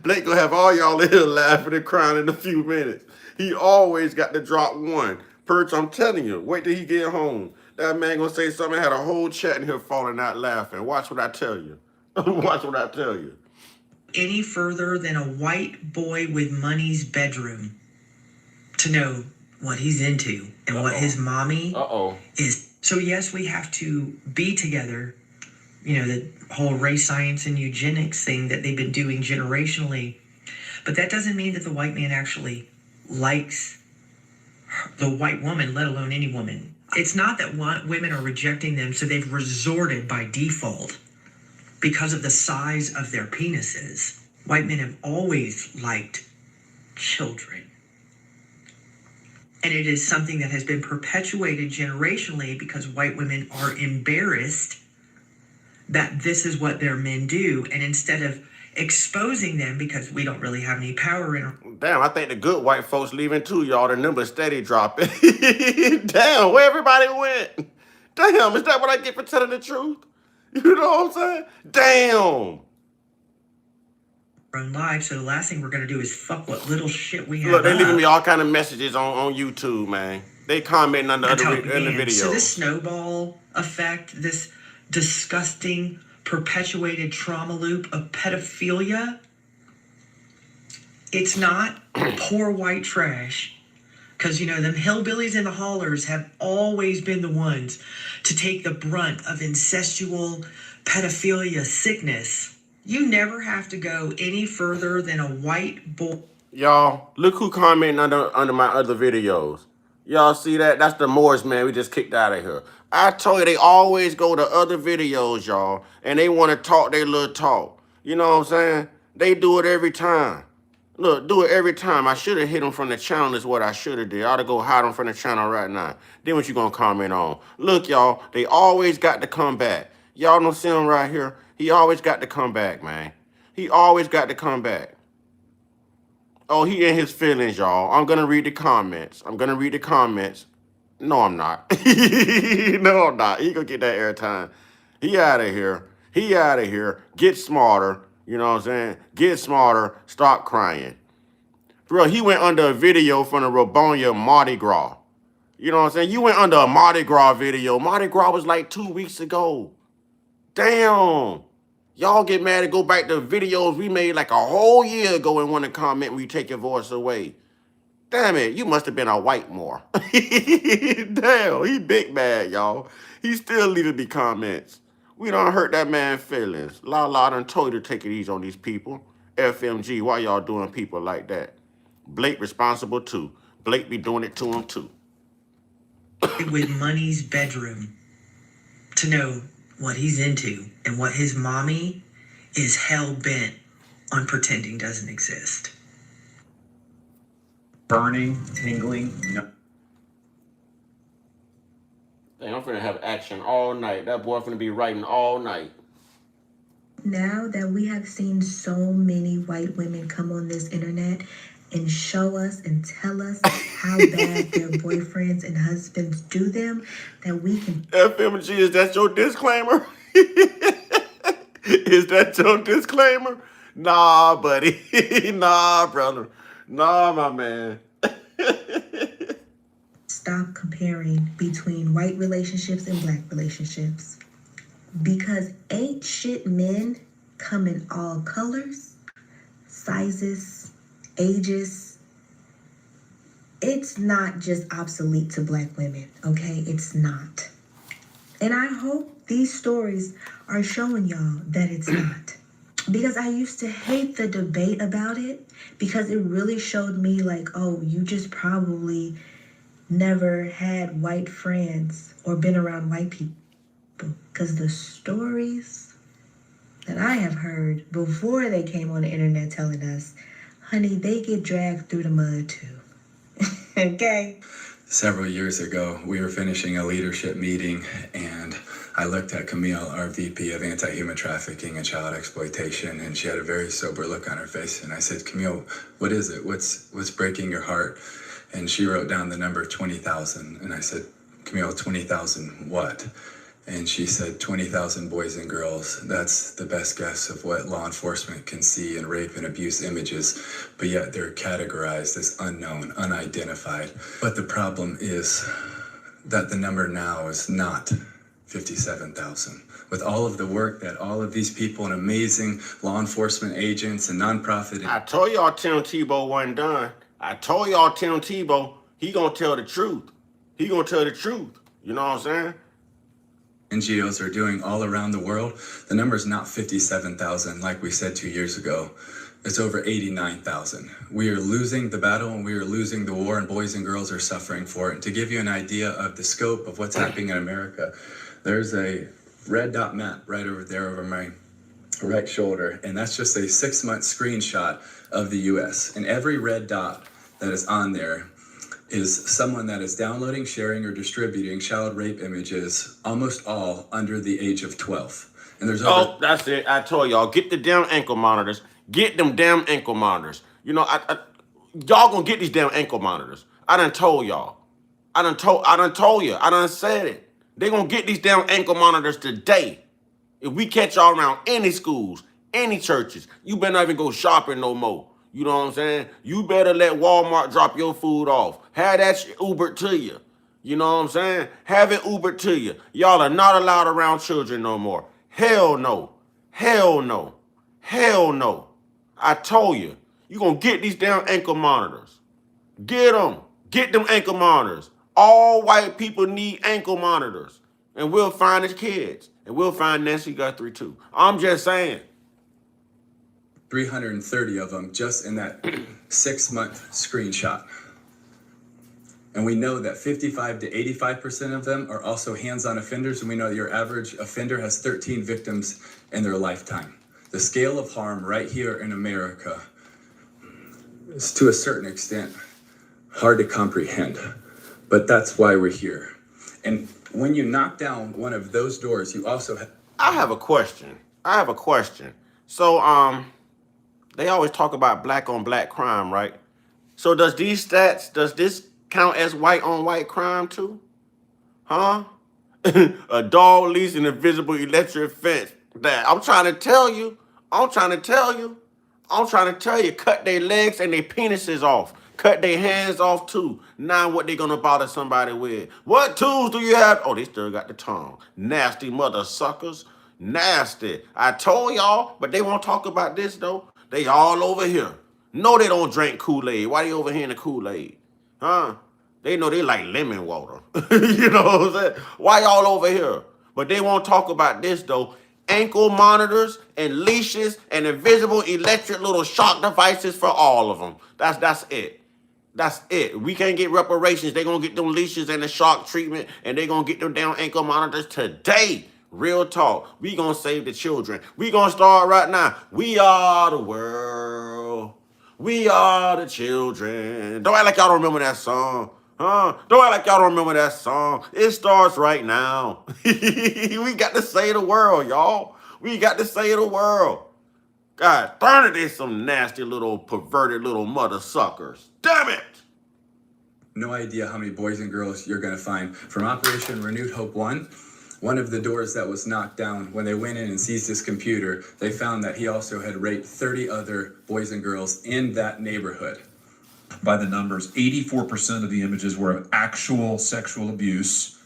Blake going to have all y'all in here laughing and crying in a few minutes. He always got to drop one. Perch, I'm telling you, wait till he get home. That man gonna say something, had a whole chat in here falling out laughing. Watch what I tell you. Watch what I tell you. Any further than a white boy with money's bedroom to know what he's into and what his mommy is. So yes, we have to be together. You know, the whole race science and eugenics thing that they've been doing generationally. But that doesn't mean that the white man actually likes the white woman, let alone any woman. It's not that women are rejecting them, so they've resorted by default because of the size of their penises. White men have always liked children. And it is something that has been perpetuated generationally because white women are embarrassed that this is what their men do. And instead of exposing them, because we don't really have any power in them. Damn, I think the good white folks leaving too, y'all. The number steady dropping. Damn, where everybody went? Damn, is that what I get for telling the truth? You know what I'm saying? Damn. Own lives, so the last thing we're gonna do is fuck what little shit we have. Look, they leaving me all kind of messages on YouTube, man. They commenting on the video. So this snowball effect, this disgusting, perpetuated trauma loop of pedophilia, it's not poor white trash. Because, you know, them hillbillies and the hollers have always been the ones to take the brunt of incestual pedophilia sickness. You never have to go any further than a white boy. Y'all, look who commenting under my other videos. Y'all see that? That's the Moors, man. We just kicked out of here. I told you, they always go to other videos, y'all, and they want to talk their little talk. You know what I'm saying? They do it every time. Look, do it every time. I should have hit them from the channel is what I should have did. I ought to go hide them from the channel right now. Then what you gonna comment on? Look, y'all, they always got to come back. Y'all don't see him right here? He always got to come back, man. He always got to come back. Oh, he in his feelings, y'all. I'm gonna read the comments. No, I'm not. No, I'm not. He gonna get that airtime. He out of here. He out of here. Get smarter. You know what I'm saying? Get smarter. Stop crying. Bro, he went under a video from the Robonia Mardi Gras. You know what I'm saying? You went under a Mardi Gras video. Mardi Gras was like 2 weeks ago. Damn. Y'all get mad and go back to videos we made like a whole year ago and want to comment when you take your voice away. Damn it, you must have been a white more. Damn, he big mad, y'all. He still leaving me comments. We done hurt that man's feelings. La done told you to take it easy on these people. FMG, why y'all doing people like that? Blake responsible too. Blake be doing it to him too. With Money's bedroom to know what he's into and what his mommy is hell-bent on pretending doesn't exist. Burning, tingling, no. Dang, I'm finna have action all night. That boy finna be writing all night. Now that we have seen so many white women come on this internet and show us and tell us how bad their boyfriends and husbands do them, that we can... FMG, is that your disclaimer? Is that your disclaimer? Nah, buddy. Nah, brother. Nah, my man. Stop comparing between white relationships and black relationships. Because ain't shit men come in all colors, sizes, ages. It's not just obsolete to black women, okay? It's not. And I hope these stories are showing y'all that it's not. Because I used to hate the debate about it because it really showed me like, oh, you just probably never had white friends or been around white people. Because the stories that I have heard before they came on the internet telling us, honey, they get dragged through the mud too. Okay? Several years ago, we were finishing a leadership meeting, and I looked at Camille, our VP of Anti-Human Trafficking and Child Exploitation, and she had a very sober look on her face. And I said, Camille, what is it? What's breaking your heart? And she wrote down the number 20,000. And I said, Camille, 20,000 what? And she said 20,000 boys and girls. That's the best guess of what law enforcement can see in rape and abuse images, but yet they're categorized as unknown, unidentified. But the problem is that the number now is not 57,000. With all of the work that all of these people and amazing law enforcement agents and nonprofit... I told y'all Tim Tebow wasn't done. I told y'all Tim Tebow, he gonna tell the truth. He gonna tell the truth. You know what I'm saying? NGOs are doing all around the world, the number is not 57,000 like we said 2 years ago. It's over 89,000. We are losing the battle and we are losing the war, and boys and girls are suffering for it. And to give you an idea of the scope of what's happening in America, there's a red dot map right over there over my right shoulder, and that's just a 6-month screenshot of the US. And every red dot that is on there is someone that is downloading, sharing, or distributing child rape images, almost all under the age of 12. And there's Oh, that's it. I told y'all, get the damn ankle monitors. Get them damn ankle monitors. You know, y'all gonna get these damn ankle monitors. I done told y'all. I done told you. I done said it. They gonna get these damn ankle monitors today. If we catch y'all around any schools, any churches, you better not even go shopping no more. You know what I'm saying? You better let Walmart drop your food off. Have that shit Ubered to you. You know what I'm saying? Have it Ubered to you. Y'all are not allowed around children no more. Hell no. Hell no. Hell no. I told you. You gonna get these damn ankle monitors. Get them. Get them ankle monitors. All white people need ankle monitors. And we'll find his kids. And we'll find Nancy Guthrie too. I'm just saying. 330 of them just in that 6-month screenshot. And we know that 55 to 85% of them are also hands-on offenders, and we know that your average offender has 13 victims in their lifetime. The scale of harm right here in America is, to a certain extent, hard to comprehend, but that's why we're here. And when you knock down one of those doors, you also have... I have a question. So, they always talk about black on black crime, right? So does this count as white on white crime too? Huh? A dog leaves an invisible electric fence. That I'm trying to tell you. Cut their legs and their penises off. Cut their hands off too. Now what they gonna bother somebody with? What tools do you have? Oh, they still got the tongue. Nasty mother suckers. Nasty. I told y'all, but they won't talk about this though. They all over here. No, they don't drink Kool-Aid. Why they over here in the Kool-Aid? Huh? They know they like lemon water. You know what I'm saying? Why y'all over here? But they won't talk about this though. Ankle monitors and leashes and invisible electric little shock devices for all of them. That's it. That's it. We can't get reparations. They're going to get them leashes and the shock treatment, and they're going to get them down ankle monitors today. Real talk. We going to save the children. We going to start right now. We are the world. We are the children. Don't act like y'all don't remember that song. Huh? Don't act like y'all don't remember that song. It starts right now. We got to save the world, y'all. We got to save the world. God darn it, there's some nasty little perverted little mother suckers. Damn it! No idea how many boys and girls you're going to find. From Operation Renewed Hope 1, one of the doors that was knocked down, when they went in and seized his computer, they found that he also had raped 30 other boys and girls in that neighborhood. By the numbers, 84% of the images were of actual sexual abuse,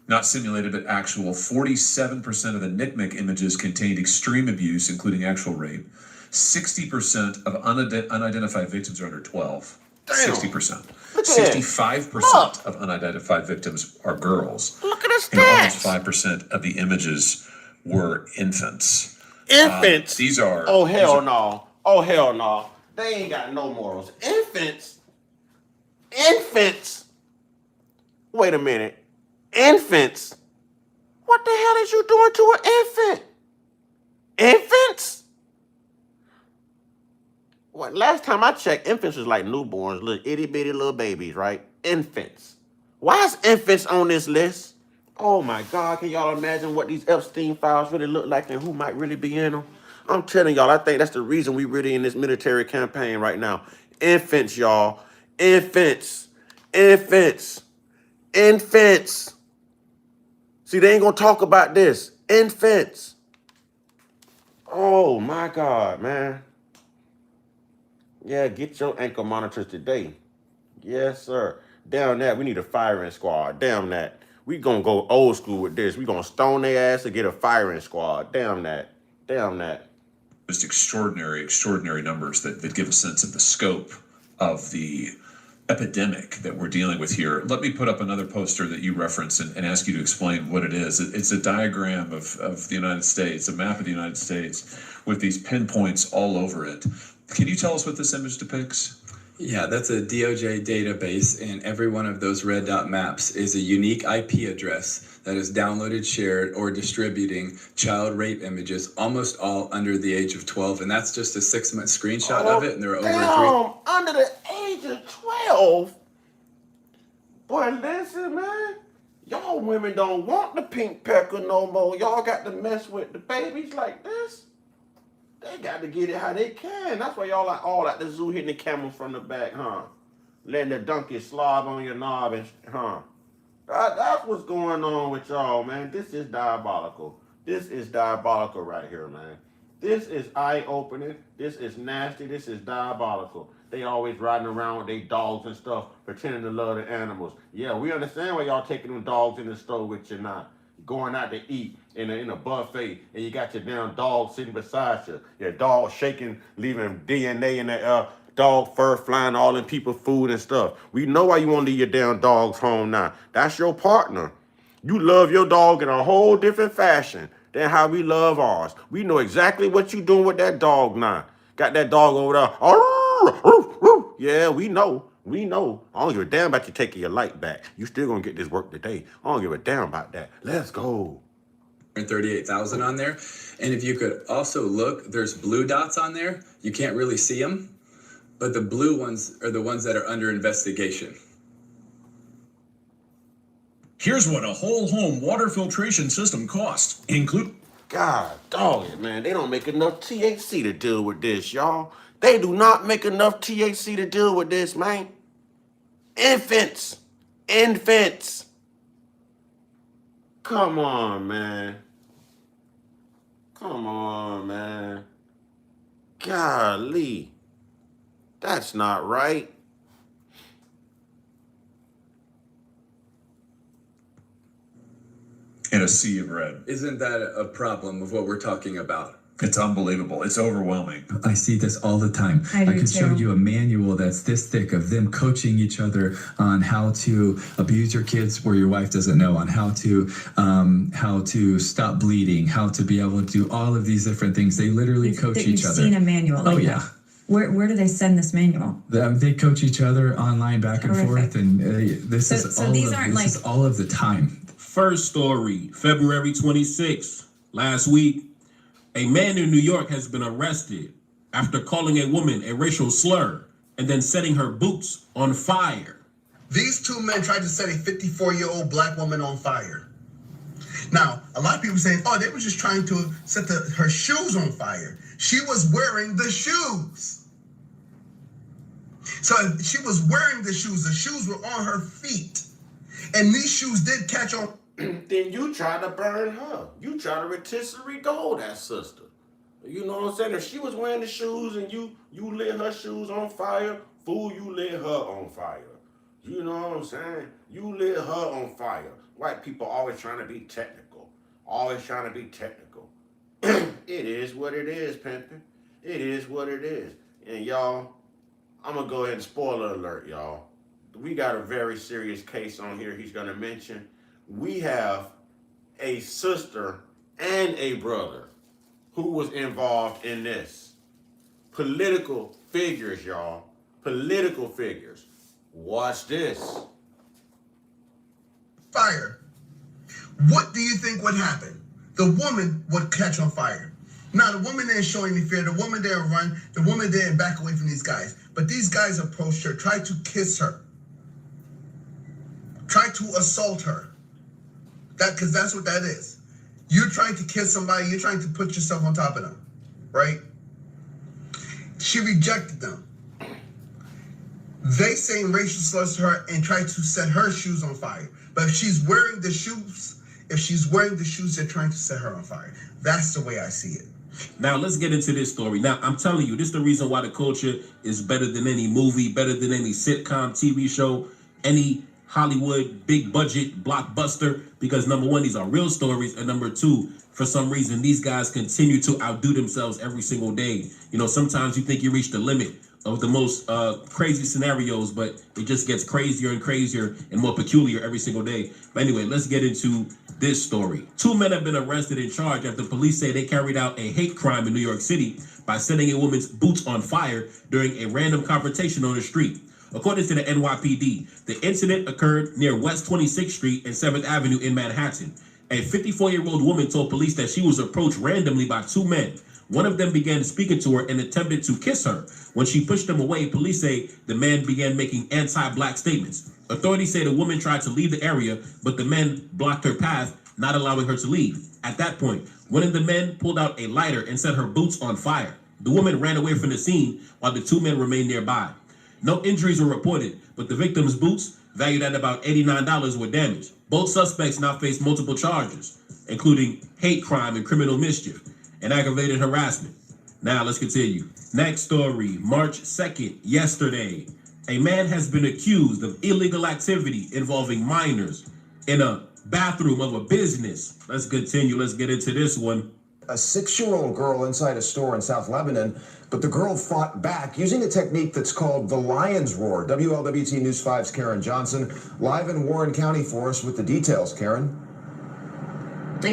not simulated, but actual. 47% of the NCMEC images contained extreme abuse, including actual rape. 60% of unidentified victims are under 12. Damn. 60%. 65% of unidentified victims are girls. Look at the And stats. almost 5% of the images were infants. Infants? These are... Oh, hell no. Oh, hell no. They ain't got no morals. Infants? Wait a minute. Infants? What the hell is you doing to an infant? Infants? What? Last time I checked, infants was like newborns, little itty bitty little babies, right? Infants. Why is infants on this list? Oh my God, can y'all imagine what these Epstein files really look like and who might really be in them? I'm telling y'all, I think that's the reason we really in this military campaign right now. Infants, y'all. Infants. Infants. Infants. See, they ain't gonna talk about this. Infants. Oh my God, man. Yeah, get your ankle monitors today. Yes, sir. Damn that, we need a firing squad. Damn that. We gonna go old school with this. We gonna stone their ass to get a firing squad. Damn that. Damn that. Just extraordinary numbers that give a sense of the scope of the epidemic that we're dealing with here. Let me put up another poster that you reference and ask you to explain what it is. It's a diagram of the United States, a map of the United States with these pinpoints all over it. Can you tell us what this image depicts? Yeah, that's a DOJ database, and every one of those red dot maps is a unique IP address that is downloaded, shared, or distributing child rape images, almost all under the age of 12, and that's just a 6-month screenshot of it, and there are over Under the age of 12? Boy, listen, man. Y'all women don't want the pink pecker no more. Y'all got to mess with the babies like this. They got to get it how they can. That's why y'all all at the zoo hitting the camels from the back, huh? Letting the donkey slob on your knob, and huh? That's what's going on with y'all, man. This is diabolical. This is diabolical right here, man. This is eye-opening. This is nasty. This is diabolical. They always riding around with their dogs and stuff, pretending to love the animals. Yeah, we understand why y'all taking them dogs in the store with you now. Going out to eat in a buffet, and you got your damn dog sitting beside you. Your dog shaking, leaving DNA in the dog fur flying all in people's food and stuff. We know why you want to leave your damn dogs home now. That's your partner. You love your dog in a whole different fashion than how we love ours. We know exactly what you doing with that dog now. Got that dog over there. Yeah, we know. We know. I don't give a damn about you taking your light back. You still gonna get this work today. I don't give a damn about that. Let's go. 38,000 on there. And if you could also look, there's blue dots on there. You can't really see them, but the blue ones are the ones that are under investigation. Here's what a whole home water filtration system costs. God dog it, man. They don't make enough THC to deal with this, y'all. They do not make enough THC to deal with this, man. Infants. Come on, man. Golly. That's not right. In a sea of red. Isn't that a problem of what we're talking about? It's unbelievable. It's overwhelming. I see this all the time. I do could show too. you a manual that's this thick of them coaching each other on how to abuse your kids where your wife doesn't know, on how to stop bleeding, how to be able to do all of these different things. They literally coach each You've other. seen a manual like yeah. that. Where do they send this manual? They coach each other online back and Terrific. forth, and this is all of the time. First story, February 26th, last week. A man in New York has been arrested after calling a woman a racial slur and then setting her boots on fire. These two men tried to set a 54-year-old black woman on fire. Now, a lot of people saying, oh, they were just trying to set her shoes on fire. She was wearing the shoes. So she was wearing the shoes were on her feet. And these shoes did catch on. Then you try to burn her. You try to rotisserie gold that sister. You know what I'm saying? If she was wearing the shoes and you lit her shoes on fire, fool, you lit her on fire. You know what I'm saying? You lit her on fire. White people always trying to be technical. It is what it is, pimpin'. It is what it is. And y'all, I'm gonna go ahead and spoiler alert, y'all. We got a very serious case on here he's gonna mention. We have a sister and a brother who was involved in this. Political figures, y'all. Political figures. Watch this. Fire. What do you think would happen? The woman would catch on fire. Now, the woman didn't show any fear. The woman didn't run. The woman didn't back away from these guys. But these guys approached her, tried to kiss her, tried to assault her. Because that's what that is. You're trying to kiss somebody. You're trying to put yourself on top of them, right? She rejected them. They saying racial slurs to her and tried to set her shoes on fire. But if she's wearing the shoes, they're trying to set her on fire. That's the way I see it. Now, let's get into this story. Now, I'm telling you, this is the reason why the culture is better than any movie, better than any sitcom, TV show, any Hollywood, big budget, blockbuster, because number one, these are real stories, and number two, for some reason, these guys continue to outdo themselves every single day. You know, sometimes you think you reach the limit of the most crazy scenarios, but it just gets crazier and crazier and more peculiar every single day. But anyway, let's get into this story. 2 men have been arrested and charged after police say they carried out a hate crime in New York City by setting a woman's boots on fire during a random confrontation on the street. According to the NYPD, the incident occurred near West 26th Street and 7th Avenue in Manhattan. A 54-year-old woman told police that she was approached randomly by 2 men. One of them began speaking to her and attempted to kiss her. When she pushed him away, police say the man began making anti-black statements. Authorities say the woman tried to leave the area, but the men blocked her path, not allowing her to leave. At that point, one of the men pulled out a lighter and set her boots on fire. The woman ran away from the scene while the 2 men remained nearby. No injuries were reported, but the victim's boots, valued at about $89, were damaged. Both suspects now face multiple charges, including hate crime and criminal mischief and aggravated harassment. Now let's continue. Next story, March 2nd, yesterday. A man has been accused of illegal activity involving minors in a bathroom of a business. Let's continue. Let's get into this one. A 6-year-old girl inside a store in South Lebanon, but the girl fought back using a technique that's called the lion's roar. WLWT News 5's Karen Johnson live in Warren County for us with the details. Karen?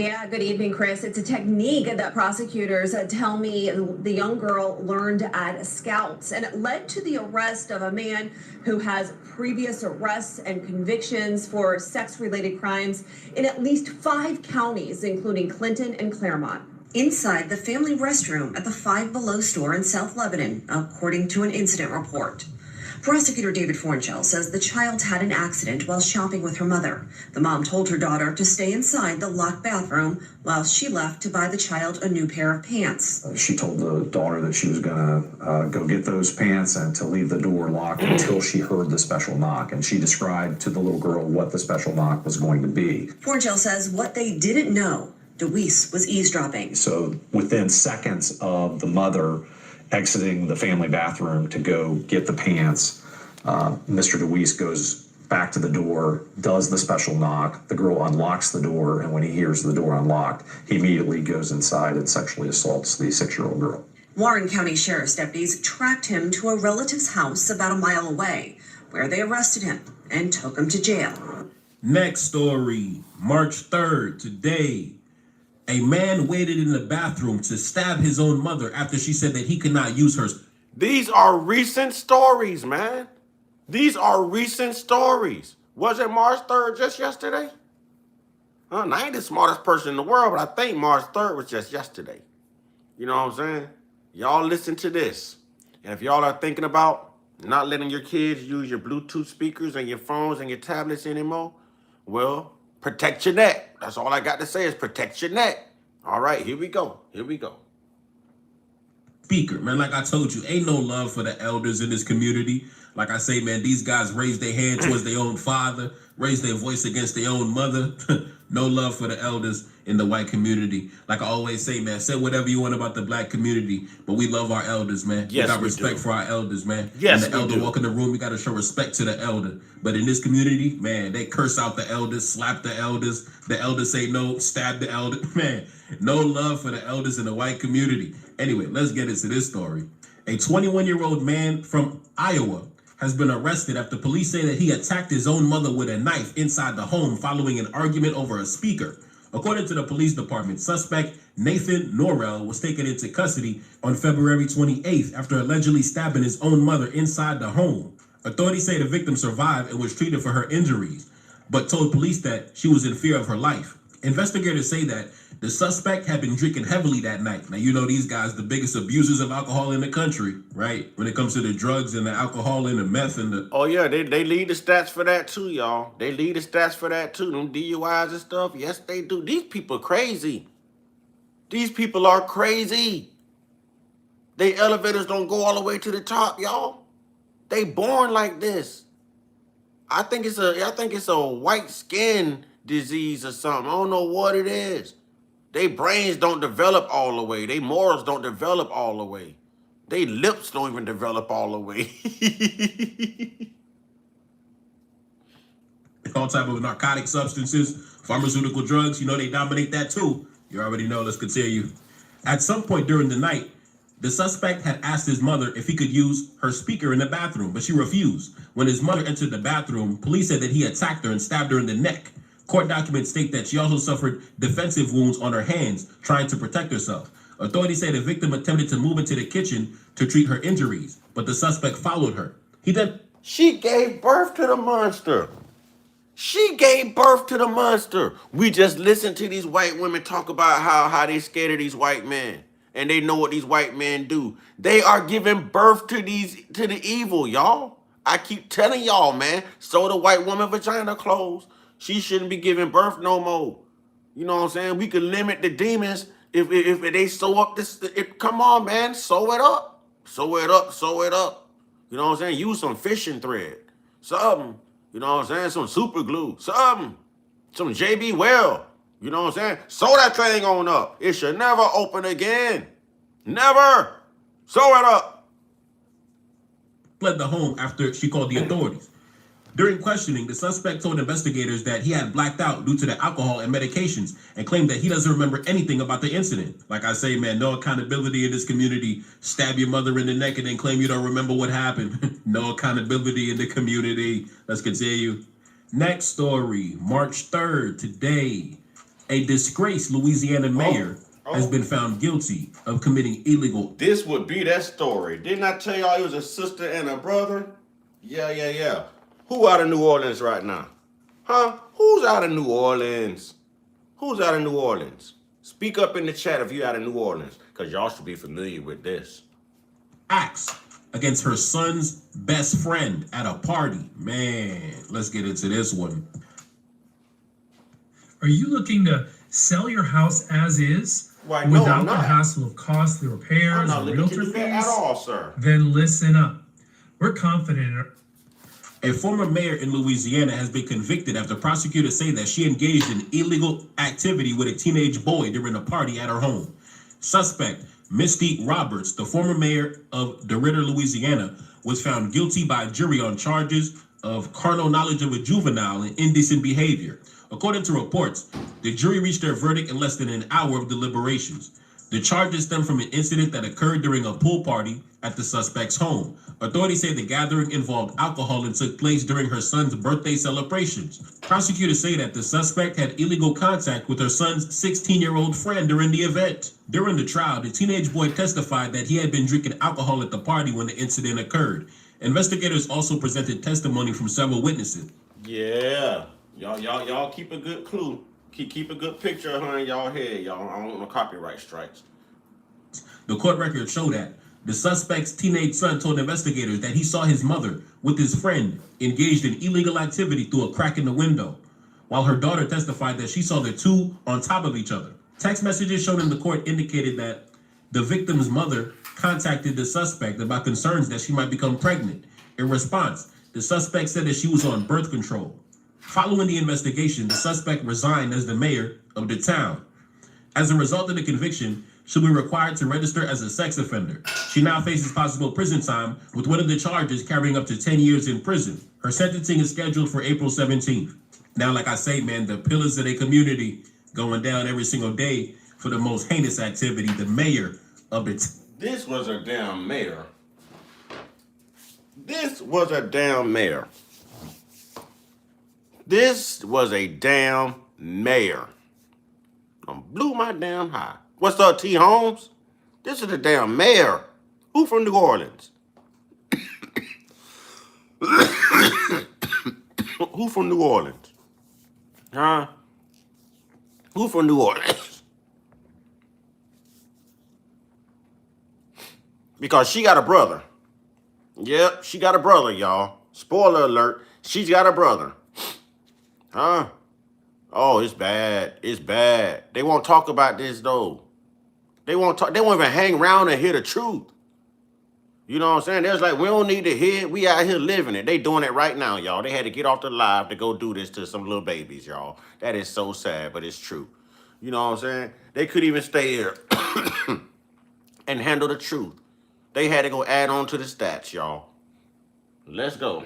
Yeah, good evening, Chris. It's a technique that prosecutors tell me the young girl learned at Scouts, and it led to the arrest of a man who has previous arrests and convictions for sex-related crimes in at least 5 counties, including Clinton and Claremont. Inside the family restroom at the Five Below store in South Lebanon, according to an incident report. Prosecutor David Fornchell says the child had an accident while shopping with her mother. The mom told her daughter to stay inside the locked bathroom while she left to buy the child a new pair of pants. She told the daughter that she was going to go get those pants and to leave the door locked until she heard the special knock. And she described to the little girl what the special knock was going to be. Fornchell says what they didn't know, DeWeese was eavesdropping. So within seconds of the mother exiting the family bathroom to go get the pants, Mr. DeWeese goes back to the door, does the special knock. The girl unlocks the door, and when he hears the door unlocked, he immediately goes inside and sexually assaults the 6-year-old girl. Warren County Sheriff's deputies tracked him to a relative's house about a mile away, where they arrested him and took him to jail. Next story, March 3rd, today. A man waited in the bathroom to stab his own mother after she said that he could not use hers. These are recent stories, man. These are recent stories. Was it March 3rd just yesterday? I ain't the smartest person in the world, but I think March 3rd was just yesterday. You know what I'm saying? Y'all listen to this. And if y'all are thinking about not letting your kids use your Bluetooth speakers and your phones and your tablets anymore, well, protect your neck. That's all I got to say is protect your neck. All right, here we go. Here we go. Speaker, man, like I told you, ain't no love for the elders in this community. Like I say, man, these guys raise their hand towards their own father, raise their voice against their own mother. No love for the elders in the white community. Like I always say, man, say whatever you want about the black community, but we love our elders, man. Yes, we got we respect do. for our elders, man. Yes, when the we elder do. walk in the room, we got to show respect to the elder. But in this community, man, they curse out the elders, slap the elders. The elders say no, stab the elder. Man, no love for the elders in the white community. Anyway, let's get into this story. A 21-year-old man from Iowa has been arrested after police say that he attacked his own mother with a knife inside the home following an argument over a speaker. According to the police department, suspect Nathan Norrell was taken into custody on February 28th after allegedly stabbing his own mother inside the home. Authorities say the victim survived and was treated for her injuries, but told police that she was in fear of her life. Investigators say that the suspect had been drinking heavily that night. Now, you know these guys, the biggest abusers of alcohol in the country, right? When it comes to the drugs and the alcohol and the meth and the... Oh, yeah, they lead the stats for that too, y'all. They lead the stats for that too. Them DUIs and stuff. Yes, they do. These people crazy. These people are crazy. They elevators don't go all the way to the top, y'all. They born like this. I think it's a white skin disease or something. I don't know what it is. They brains don't develop all the way. They morals don't develop all the way. They lips don't even develop all the way. all type of narcotic substances, pharmaceutical drugs, you know, they dominate that too. You already know, let's continue. At some point during the night, the suspect had asked his mother if he could use her speaker in the bathroom, but she refused. When his mother entered the bathroom, police said that he attacked her and stabbed her in the neck. Court documents state that she also suffered defensive wounds on her hands, trying to protect herself. Authorities say the victim attempted to move into the kitchen to treat her injuries, but the suspect followed her. She gave birth to the monster. She gave birth to the monster. We just listened to these white women talk about how they scared of these white men. And they know what these white men do. They are giving birth to the evil, y'all. I keep telling y'all, man. So the white woman vagina closed. She shouldn't be giving birth no more. You know what I'm saying? We could limit the demons if they sew up this. Come on, man. Sew it up. Sew it up. Sew it up. You know what I'm saying? Use some fishing thread. Something. You know what I'm saying? Some super glue. Something. Some JB Well. You know what I'm saying? Sew that thing on up. It should never open again. Never. Sew it up. Fled the home after she called the authorities. During questioning, the suspect told investigators that he had blacked out due to the alcohol and medications and claimed that he doesn't remember anything about the incident. Like I say, man, no accountability in this community. Stab your mother in the neck and then claim you don't remember what happened. No accountability in the community. Let's continue. Next story, March 3rd, today. A disgraced Louisiana mayor has been found guilty of committing illegal. This would be that story. Didn't I tell y'all it was a sister and a brother? Yeah. Who out of New Orleans right now? Huh? Who's out of New Orleans? Who's out of New Orleans? Speak up in the chat if you out of New Orleans, because y'all should be familiar with this. Acts against her son's best friend at a party. Man, let's get into this one. Are you looking to sell your house as is Why, no, without I'm the not. hassle of costly repairs I'm not or looking to realtor do that fees? at all, sir. Then listen up. We're confident in A former mayor in Louisiana has been convicted after prosecutors say that she engaged in illegal activity with a teenage boy during a party at her home. Suspect Misty Roberts, the former mayor of DeRidder, Louisiana, was found guilty by a jury on charges of carnal knowledge of a juvenile and indecent behavior. According to reports, the jury reached their verdict in less than an hour of deliberations. The charges stem from an incident that occurred during a pool party at the suspect's home. Authorities say the gathering involved alcohol and took place during her son's birthday celebrations. Prosecutors say that the suspect had illegal contact with her son's 16-year-old friend during the event. During the trial, the teenage boy testified that he had been drinking alcohol at the party when the incident occurred. Investigators also presented testimony from several witnesses. Yeah. Y'all keep a good clue. Keep a good picture of her in y'all head, y'all. I don't want no copyright strikes. The court records show that the suspect's teenage son told investigators that he saw his mother with his friend engaged in illegal activity through a crack in the window, while her daughter testified that she saw the two on top of each other. Text messages shown in the court indicated that the victim's mother contacted the suspect about concerns that she might become pregnant. In response, the suspect said that she was on birth control. Following the investigation, the suspect resigned as the mayor of the town. As a result of the conviction, she'll be required to register as a sex offender. She now faces possible prison time, with one of the charges carrying up to 10 years in prison. Her sentencing is scheduled for April 17th. Now, like I say, man, the pillars of their community going down every single day for the most heinous activity. The mayor of the This was a damn mayor. This was a damn mayor. This was a damn mayor. Blew my damn high. What's up, T. Holmes? This is the damn mayor. Who from New Orleans? Who from New Orleans? Huh? Who from New Orleans? Because she got a brother. Yep, she got a brother, y'all. Spoiler alert, she's got a brother. Huh? Oh, it's bad. It's bad. They won't talk about this, though. They won't talk. They won't even hang around and hear the truth. You know what I'm saying? There's like, we don't need to hear it. We out here living it. They doing it right now, y'all. They had to get off the live to go do this to some little babies, y'all. That is so sad, but it's true. You know what I'm saying? They couldn't even stay here and handle the truth. They had to go add on to the stats, y'all. Let's go.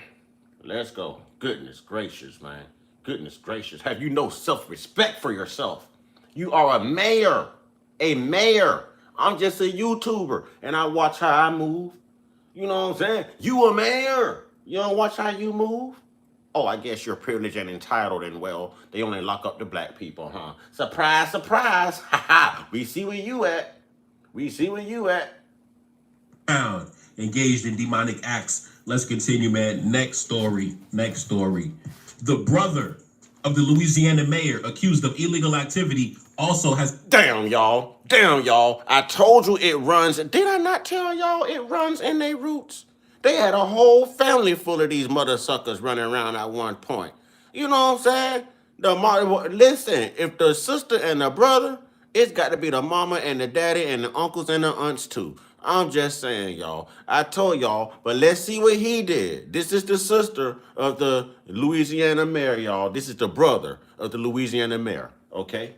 Let's go. Goodness gracious, man. Goodness gracious. Have you no self-respect for yourself? You are a mayor. A mayor. I'm just a YouTuber, and I watch how I move. You know what I'm saying? You a mayor. You don't watch how you move? Oh, I guess you're privileged and entitled, and well, they only lock up the black people, huh? Surprise, surprise. Ha ha. We see where you at. We see where you at. Engaged in demonic acts. Let's continue, man. Next story. Next story. The brother of the Louisiana mayor accused of illegal activity also has... Damn, y'all. Damn, y'all. I told you it runs. Did I not tell y'all it runs in their roots? They had a whole family full of these mother suckers running around at one point. You know what I'm saying? Listen, if the sister and the brother, it's got to be the mama and the daddy and the uncles and the aunts too. I'm just saying, y'all. I told y'all, but let's see what he did. This is the sister of the Louisiana mayor, y'all. This is the brother of the Louisiana mayor, okay?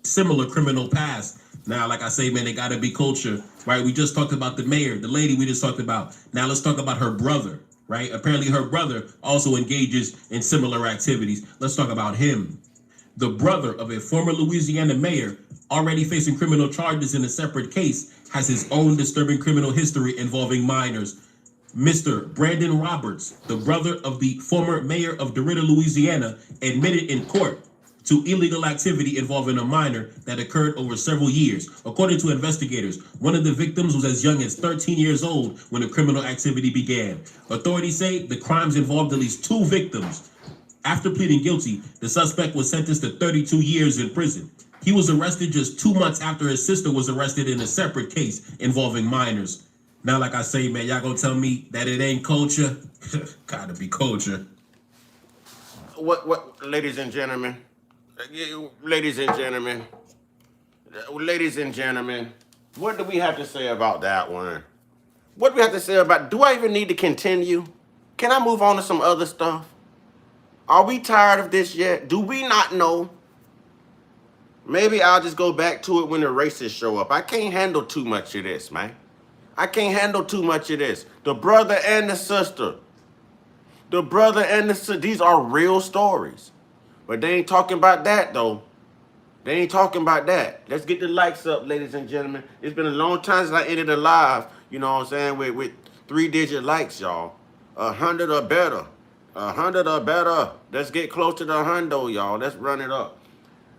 Similar criminal past. Now, like I say, man, they got to be culture, right? We just talked about the mayor, the lady we just talked about. Now let's talk about her brother, right? Apparently her brother also engages in similar activities. Let's talk about him. The brother of a former Louisiana mayor, already facing criminal charges in a separate case, has his own disturbing criminal history involving minors. Mr. Brandon Roberts, the brother of the former mayor of DeRidder, Louisiana, admitted in court to illegal activity involving a minor that occurred over several years. According to investigators, one of the victims was as young as 13 years old when the criminal activity began. Authorities say the crimes involved at least 2 victims. After pleading guilty, the suspect was sentenced to 32 years in prison. He was arrested just 2 months after his sister was arrested in a separate case involving minors. Now, like I say, man, y'all gonna tell me that it ain't culture? Gotta be culture. What, ladies and gentlemen, ladies and gentlemen, what do we have to say about that one? What do we have to say about, do I even need to continue? Can I move on to some other stuff? Are we tired of this yet? Do we not know? Maybe I'll just go back to it when the racists show up. I can't handle too much of this, man. I can't handle too much of this. The brother and the sister. The brother and the sister. These are real stories. But they ain't talking about that, though. They ain't talking about that. Let's get the likes up, ladies and gentlemen. It's been a long time since I ended a live, you know what I'm saying, with 3-digit likes, y'all. 100 or better. 100 or better. Let's get close to the 100, y'all. Let's run it up.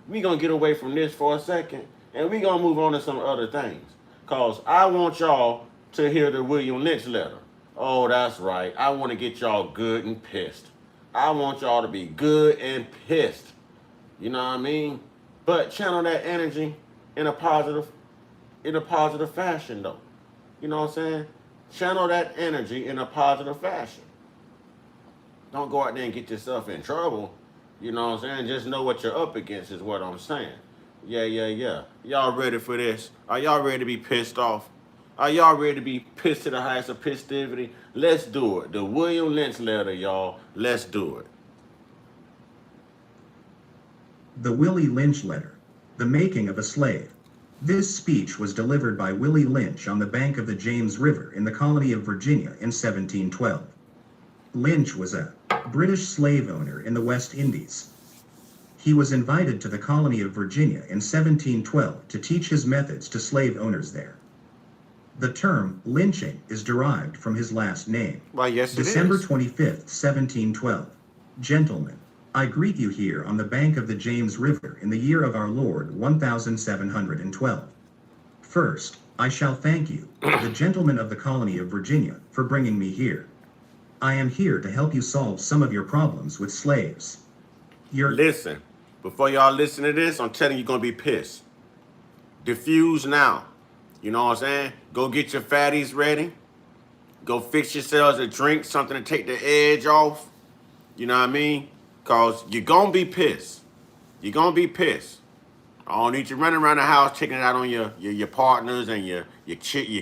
We gonna get away from this for a second, and we gonna move on to some other things. Cause I want y'all to hear the Willie Lynch letter. Oh, that's right. I want to get y'all good and pissed. I want y'all to be good and pissed. You know what I mean? But channel that energy in a positive fashion, though. You know what I'm saying? Channel that energy in a positive fashion. Don't go out there and get yourself in trouble. You know what I'm saying? Just know what you're up against is what I'm saying. Yeah. Y'all ready for this? Are y'all ready to be pissed off? Are y'all ready to be pissed to the highest of pistivity? Let's do it. The Willie Lynch letter, y'all. Let's do it. The Willie Lynch letter. The making of a slave. This speech was delivered by Willie Lynch on the bank of the James River in the colony of Virginia in 1712. Lynch was a British slave owner in the West Indies. He was invited to the colony of Virginia in 1712 to teach his methods to slave owners there. The term lynching is derived from his last name. Why, yes, it is. December 25th, 1712. Gentlemen, I greet you here on the bank of the James River in the year of our Lord 1712. First, I shall thank you, the gentlemen of the colony of Virginia, for bringing me here. I am here to help you solve some of your problems with slaves. Listen, before y'all listen to this, I'm telling you, you're going to be pissed. Diffuse now. You know what I'm saying? Go get your fatties ready. Go fix yourselves a drink, something to take the edge off. You know what I mean? Because you're going to be pissed. You're going to be pissed. I don't need you running around the house taking it out on your partners and your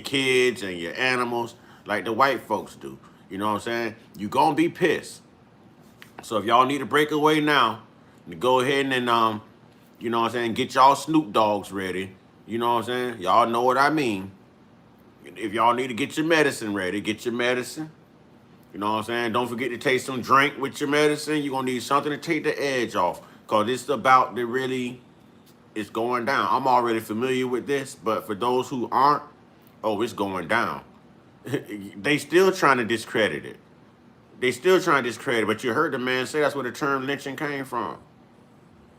kids and your animals like the white folks do. You know what I'm saying? You're going to be pissed. So if y'all need a breakaway now, go ahead and you know what I'm saying, get y'all Snoop Dogs ready. You know what I'm saying? Y'all know what I mean. If y'all need to get your medicine ready, get your medicine. You know what I'm saying? Don't forget to take some drink with your medicine. You're going to need something to take the edge off. Because it's about to really, it's going down. I'm already familiar with this, but for those who aren't, oh, it's going down. They still trying to discredit it. They still trying to discredit it, but you heard the man say that's where the term lynching came from.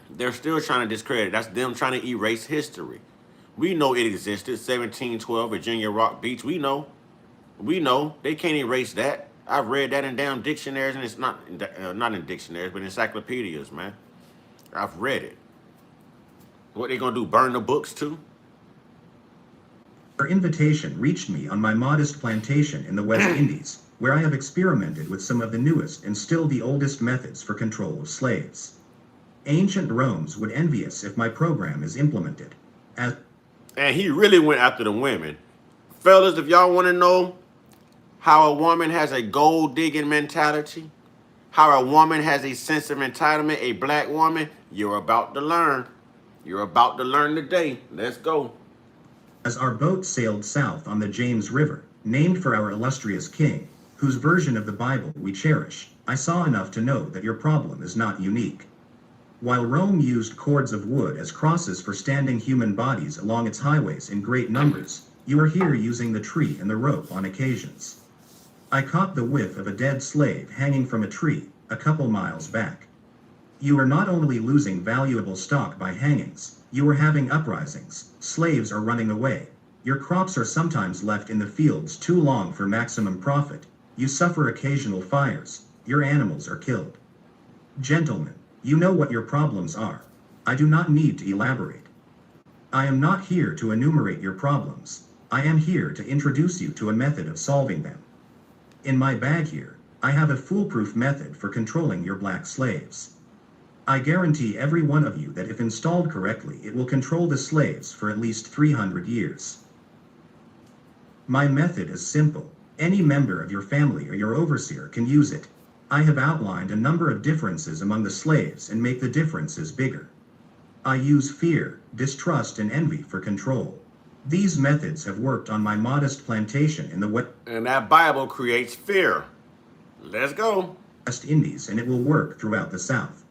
They're still trying to discredit. That's them trying to erase history. We know it existed, 1712, Virginia Rock Beach. We know. They can't erase that. I've read that in damn dictionaries, and it's not in dictionaries, but encyclopedias, man. I've read it. What they gonna do, burn the books too? Your invitation reached me on my modest plantation in the West Indies, where I have experimented with some of the newest and still the oldest methods for control of slaves. Ancient Romans would envy us if my program is implemented. And he really went after the women. Fellas, if y'all want to know how a woman has a gold-digging mentality, how a woman has a sense of entitlement, a black woman, you're about to learn. You're about to learn today. Let's go. As our boat sailed south on the James River, named for our illustrious king, whose version of the Bible we cherish, I saw enough to know that your problem is not unique. While Rome used cords of wood as crosses for standing human bodies along its highways in great numbers, you are here using the tree and the rope on occasions. I caught the whiff of a dead slave hanging from a tree a couple miles back. You are not only losing valuable stock by hangings, you are having uprisings, slaves are running away, your crops are sometimes left in the fields too long for maximum profit, you suffer occasional fires, your animals are killed. Gentlemen, you know what your problems are. I do not need to elaborate. I am not here to enumerate your problems. I am here to introduce you to a method of solving them. In my bag here, I have a foolproof method for controlling your black slaves. I guarantee every one of you that if installed correctly, it will control the slaves for at least 300 years. My method is simple. Any member of your family or your overseer can use it. I have outlined a number of differences among the slaves and make the differences bigger. I use fear, distrust, and envy for control. These methods have worked on my modest plantation in the West. And that Bible creates fear. Let's go. West Indies, and it will work throughout the South.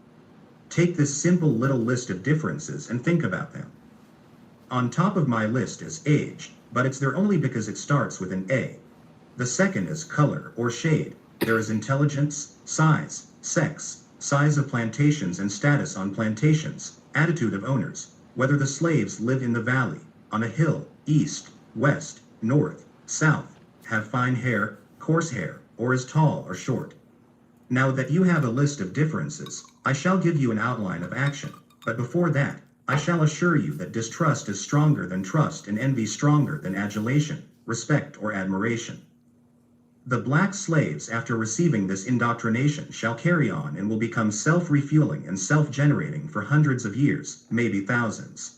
Take this simple little list of differences and think about them. On top of my list is age, but it's there only because it starts with an A. The second is color or shade. There is intelligence, size, sex, size of plantations and status on plantations, attitude of owners, whether the slaves live in the valley, on a hill, east, west, north, south, have fine hair, coarse hair, or is tall or short. Now that you have a list of differences, I shall give you an outline of action, but before that, I shall assure you that distrust is stronger than trust and envy stronger than adulation, respect, or admiration. The black slaves, after receiving this indoctrination, shall carry on and will become self-refueling and self-generating for hundreds of years, maybe thousands.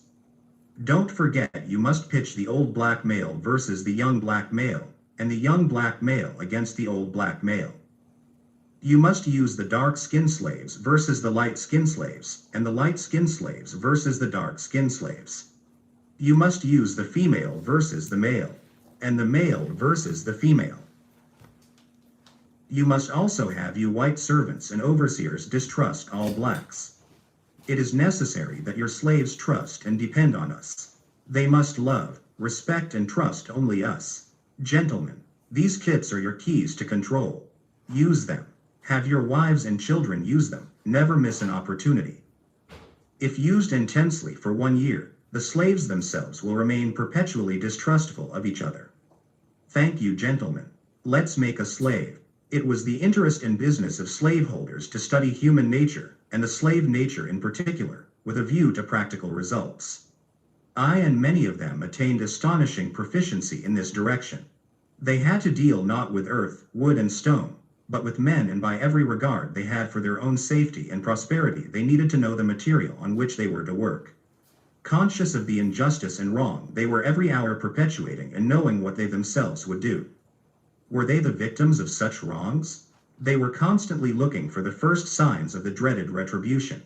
Don't forget, you must pitch the old black male versus the young black male, and the young black male against the old black male. You must use the dark-skinned slaves versus the light-skinned slaves, and the light-skinned slaves versus the dark-skinned slaves. You must use the female versus the male, and the male versus the female. You must also have you white servants and overseers distrust all blacks. It is necessary that your slaves trust and depend on us. They must love, respect, and trust only us. Gentlemen, these kits are your keys to control. Use them. Have your wives and children use them. Never miss an opportunity. If used intensely for 1 year, the slaves themselves will remain perpetually distrustful of each other. Thank you, gentlemen. Let's make a slave. It was the interest and business of slaveholders to study human nature, and the slave nature in particular, with a view to practical results. I and many of them attained astonishing proficiency in this direction. They had to deal not with earth, wood, and stone, but with men, and by every regard they had for their own safety and prosperity they needed to know the material on which they were to work. Conscious of the injustice and wrong they were every hour perpetuating, and knowing what they themselves would do. Were they the victims of such wrongs? They were constantly looking for the first signs of the dreaded retribution.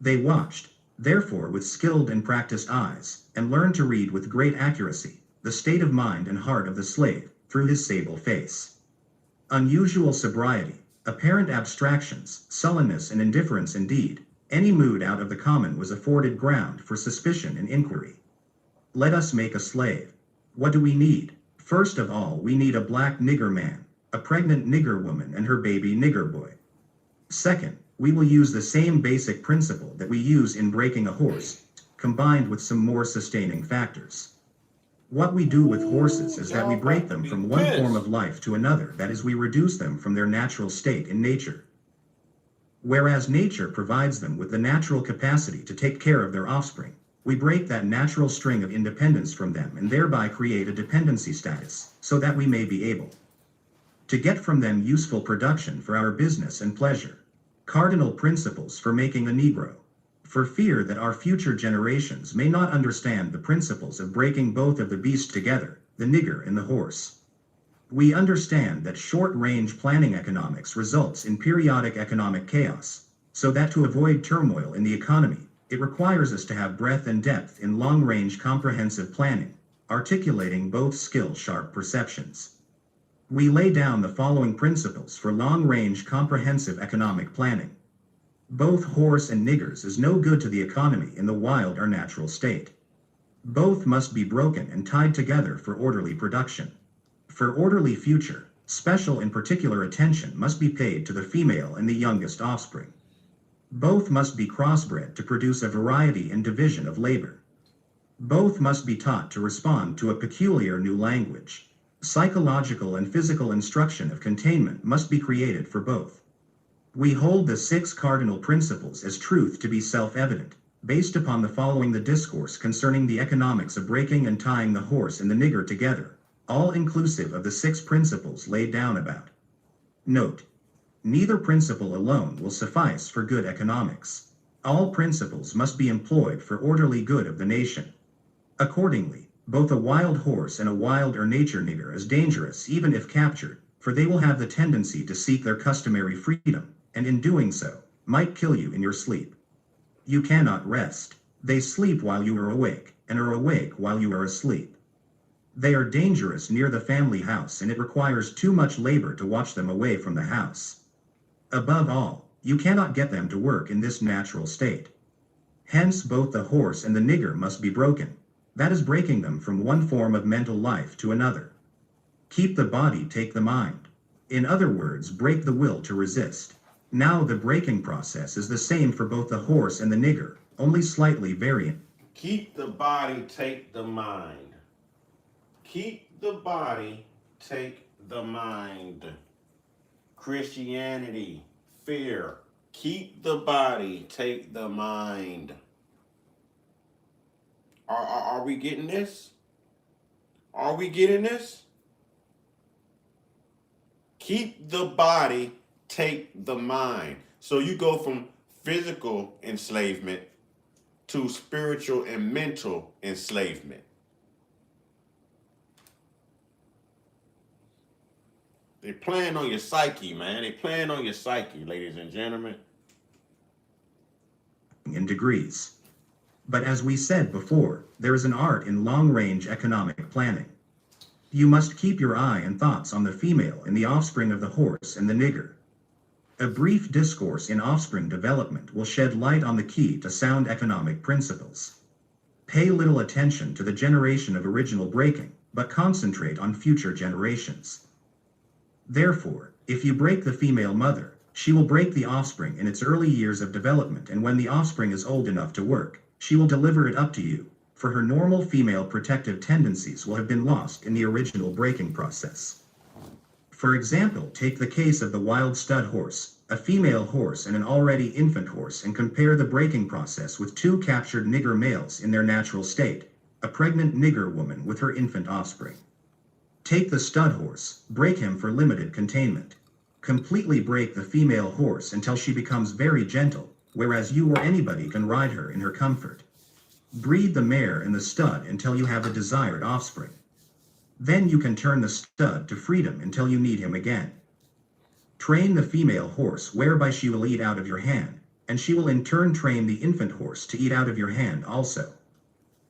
They watched, therefore, with skilled and practiced eyes, and learned to read with great accuracy the state of mind and heart of the slave through his sable face. Unusual sobriety, apparent abstractions, sullenness, and indifference indeed, any mood out of the common was afforded ground for suspicion and inquiry. Let us make a slave. What do we need? First of all, we need a black nigger man, a pregnant nigger woman, and her baby nigger boy. Second, we will use the same basic principle that we use in breaking a horse, combined with some more sustaining factors. What we do with horses is that we break them from one form of life to another, that is, we reduce them from their natural state in nature. Whereas nature provides them with the natural capacity to take care of their offspring, we break that natural string of independence from them and thereby create a dependency status, so that we may be able to get from them useful production for our business and pleasure. Cardinal principles for making a Negro. For fear that our future generations may not understand the principles of breaking both of the beasts together, the nigger and the horse. We understand that short-range planning economics results in periodic economic chaos, so that to avoid turmoil in the economy, it requires us to have breadth and depth in long-range comprehensive planning, articulating both skill-sharp perceptions. We lay down the following principles for long-range comprehensive economic planning. Both horse and niggers is no good to the economy in the wild or natural state. Both must be broken and tied together for orderly production. For orderly future, special and particular attention must be paid to the female and the youngest offspring. Both must be crossbred to produce a variety and division of labor. Both must be taught to respond to a peculiar new language. Psychological and physical instruction of containment must be created for both. We hold the 6 cardinal principles as truth to be self-evident, based upon the following: the discourse concerning the economics of breaking and tying the horse and the nigger together, all inclusive of the 6 principles laid down about. Note: neither principle alone will suffice for good economics. All principles must be employed for orderly good of the nation. Accordingly, both a wild horse and a wild or nature nigger is dangerous even if captured, for they will have the tendency to seek their customary freedom, and in doing so, might kill you in your sleep. You cannot rest. They sleep while you are awake, and are awake while you are asleep. They are dangerous near the family house, and it requires too much labor to watch them away from the house. Above all, you cannot get them to work in this natural state. Hence both the horse and the nigger must be broken. That is breaking them from one form of mental life to another. Keep the body, take the mind. In other words, break the will to resist. Now the breaking process is the same for both the horse and the nigger, only slightly variant. Keep the body, take the mind. Keep the body, take the mind. Christianity, fear. Keep the body, take the mind. Are we getting this? Are we getting this? Keep the body, take the mind. So you go from physical enslavement to spiritual and mental enslavement. They're playing on your psyche, man. They're playing on your psyche, ladies and gentlemen. In degrees. But as we said before, there is an art in long-range economic planning. You must keep your eye and thoughts on the female and the offspring of the horse and the nigger. A brief discourse in offspring development will shed light on the key to sound economic principles. Pay little attention to the generation of original breaking, but concentrate on future generations. Therefore, if you break the female mother, she will break the offspring in its early years of development, and when the offspring is old enough to work, she will deliver it up to you, for her normal female protective tendencies will have been lost in the original breaking process. For example, take the case of the wild stud horse, a female horse and an already infant horse, and compare the breaking process with 2 captured nigger males in their natural state, a pregnant nigger woman with her infant offspring. Take the stud horse, break him for limited containment. Completely break the female horse until she becomes very gentle, whereas you or anybody can ride her in her comfort. Breed the mare and the stud until you have the desired offspring. Then you can turn the stud to freedom until you need him again. Train the female horse whereby she will eat out of your hand, and she will in turn train the infant horse to eat out of your hand also.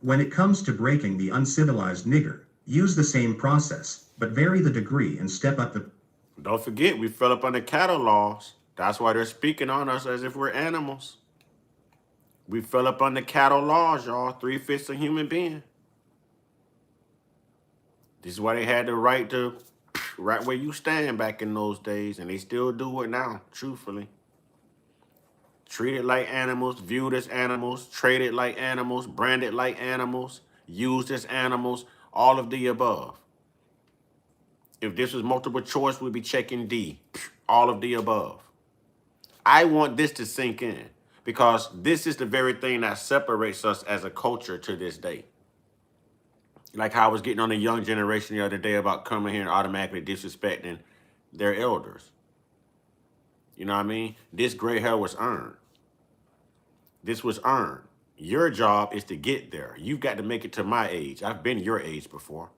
When it comes to breaking the uncivilized nigger, use the same process, but vary the degree and step up the... Don't forget, we fell up under cattle laws. That's why they're speaking on us as if we're animals. We fell up under cattle laws, y'all. 3/5 a human being. This is why they had the right to right where you stand back in those days, and they still do it now, truthfully. Treated like animals, viewed as animals, traded like animals, branded like animals, used as animals, all of the above. If this was multiple choice, we'd be checking D, all of the above. I want this to sink in because this is the very thing that separates us as a culture to this day. Like how I was getting on the young generation the other day about coming here and automatically disrespecting their elders. You know what I mean? This gray hair was earned. This was earned. Your job is to get there. You've got to make it to my age. I've been your age before.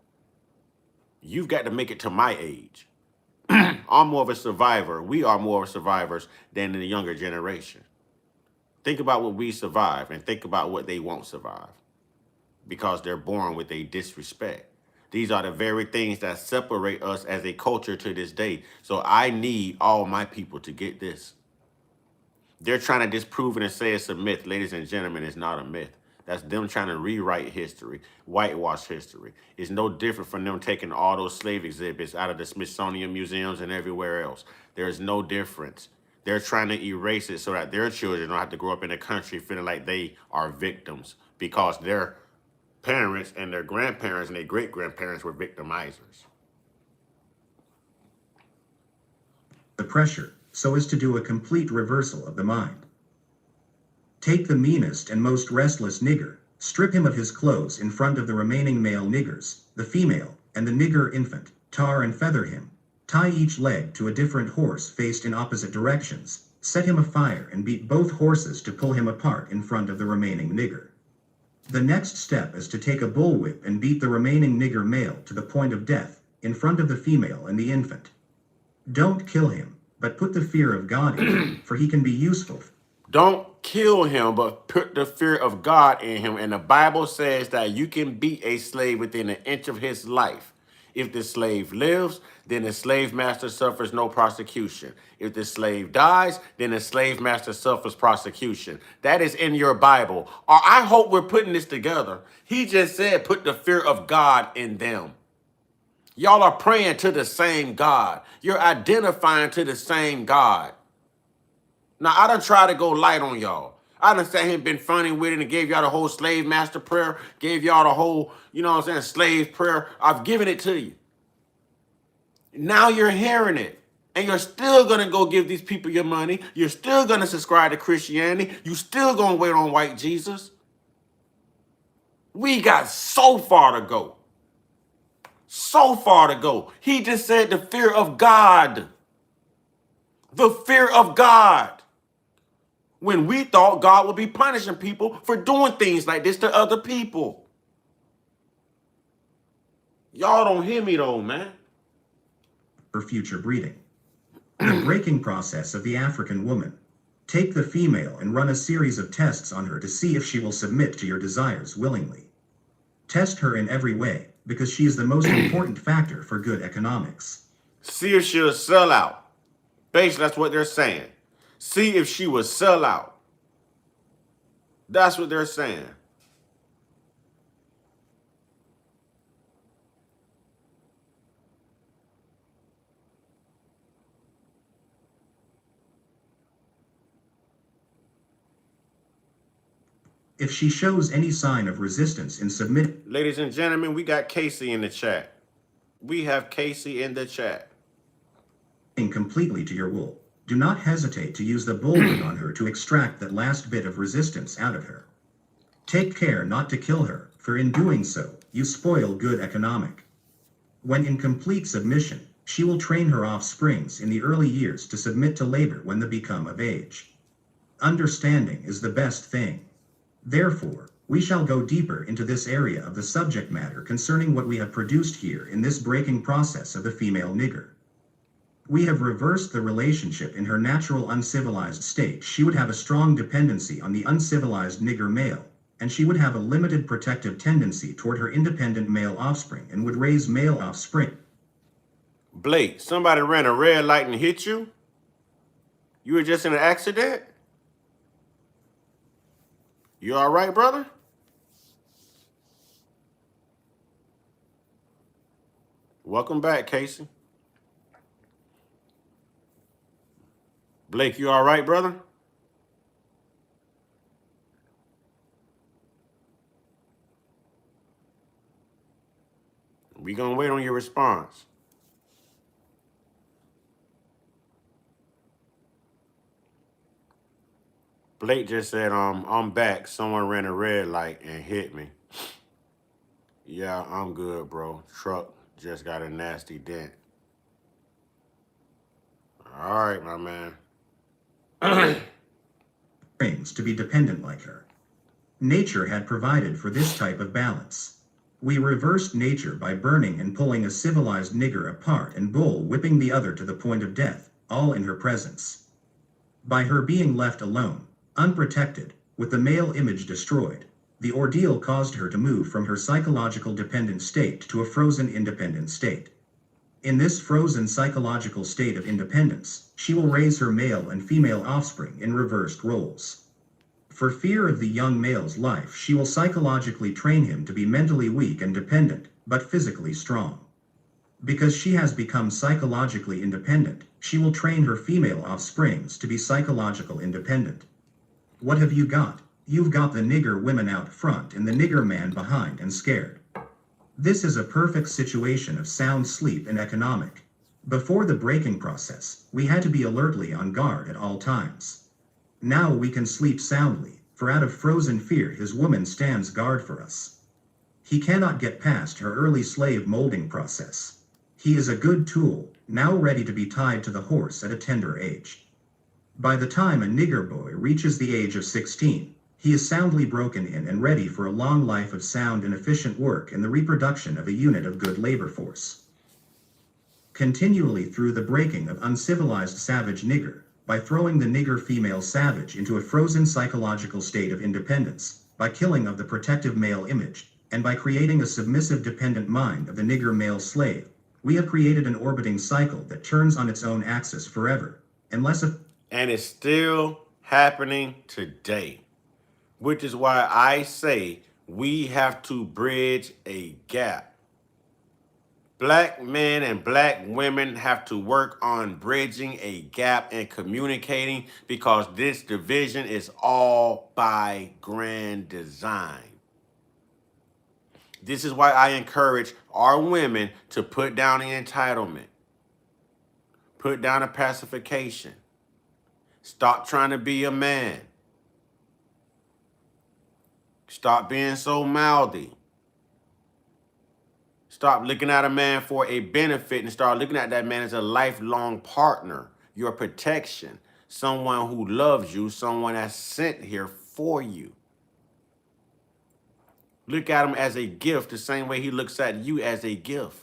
You've got to make it to my age. I'm more of a survivor. We are more survivors than the younger generation. Think about what we survive and think about what they won't survive because they're born with a disrespect. These are the very things that separate us as a culture to this day. So I need all my people to get this. They're trying to disprove it and say it's a myth. Ladies and gentlemen, it's not a myth. That's them trying to rewrite history, whitewash history. It's no different from them taking all those slave exhibits out of the Smithsonian museums and everywhere else. There is no difference. They're trying to erase it so that their children don't have to grow up in a country feeling like they are victims because their parents and their grandparents and their great-grandparents were victimizers. The pressure, so as to do a complete reversal of the mind. Take the meanest and most restless nigger, strip him of his clothes in front of the remaining male niggers, the female, and the nigger infant, tar and feather him, tie each leg to a different horse faced in opposite directions, set him afire and beat both horses to pull him apart in front of the remaining nigger. The next step is to take a bullwhip and beat the remaining nigger male to the point of death, in front of the female and the infant. Don't kill him, but put the fear of God in him, for he can be useful. Don't kill him, but put the fear of God in him. And the Bible says that you can beat a slave within an inch of his life. If the slave lives, then the slave master suffers no prosecution. If the slave dies, then the slave master suffers prosecution. That is in your Bible. Or I hope we're putting this together. He just said, put the fear of God in them. Y'all are praying to the same God. You're identifying to the same God. Now, I done tried to go light on y'all. I done sat here and been funny with it and gave y'all the whole slave master prayer, gave y'all the whole, you know what I'm saying, slave prayer. I've given it to you. Now you're hearing it. And you're still going to go give these people your money. You're still going to subscribe to Christianity. You still going to wait on white Jesus. We got so far to go. So far to go. He just said the fear of God. The fear of God. When we thought God would be punishing people for doing things like this to other people. Y'all don't hear me though, man. For future breeding. The breaking process of the African woman. Take the female and run a series of tests on her to see if she will submit to your desires willingly. Test her in every way, because she is the most important factor for good economics. See if she'll sell out. Basically, that's what they're saying. See if she will sell out. That's what they're saying. If she shows any sign of resistance in submitting... Ladies and gentlemen, we got Casey in the chat. We have Casey in the chat. ...completely to your wool. Do not hesitate to use the bullwhip on her to extract that last bit of resistance out of her. Take care not to kill her, for in doing so, you spoil good economic. When in complete submission, she will train her offsprings in the early years to submit to labor when they become of age. Understanding is the best thing. Therefore, we shall go deeper into this area of the subject matter concerning what we have produced here in this breaking process of the female nigger. We have reversed the relationship in her natural uncivilized state. She would have a strong dependency on the uncivilized nigger male, and she would have a limited protective tendency toward her independent male offspring and would raise male offspring. Blake, somebody ran a red light and hit you? You were just in an accident? You all right, brother? Welcome back, Casey. Blake, you all right, brother? We gonna wait on your response. Blake just said, I'm back. Someone ran a red light and hit me. Yeah, I'm good, bro. Truck just got a nasty dent. All right, my man. To be dependent like her. Nature had provided for this type of balance. We reversed nature by burning and pulling a civilized nigger apart and bull whipping the other to the point of death, all in her presence. By her being left alone, unprotected, with the male image destroyed, the ordeal caused her to move from her psychological dependent state to a frozen independent state. In this frozen psychological state of independence, she will raise her male and female offspring in reversed roles. For fear of the young male's life, she will psychologically train him to be mentally weak and dependent, but physically strong. Because she has become psychologically independent, she will train her female offsprings to be psychological independent. What have you got? You've got the nigger women out front and the nigger man behind and scared. This is a perfect situation of sound sleep and economic. Before the breaking process, we had to be alertly on guard at all times. Now we can sleep soundly, for out of frozen fear his woman stands guard for us. He cannot get past her early slave molding process. He is a good tool, now ready to be tied to the horse at a tender age. By the time a nigger boy reaches the age of 16, he is soundly broken in and ready for a long life of sound and efficient work in the reproduction of a unit of good labor force. Continually through the breaking of uncivilized savage nigger, by throwing the nigger female savage into a frozen psychological state of independence, by killing of the protective male image, and by creating a submissive dependent mind of the nigger male slave, we have created an orbiting cycle that turns on its own axis forever, unless a... And it's still happening today, which is why I say we have to bridge a gap. Black men and black women have to work on bridging a gap and communicating, because this division is all by grand design. This is why I encourage our women to put down the entitlement. Put down the pacification. Stop trying to be a man. Stop being so mouthy. Stop looking at a man for a benefit and start looking at that man as a lifelong partner, your protection, someone who loves you, someone that's sent here for you. Look at him as a gift the same way he looks at you as a gift.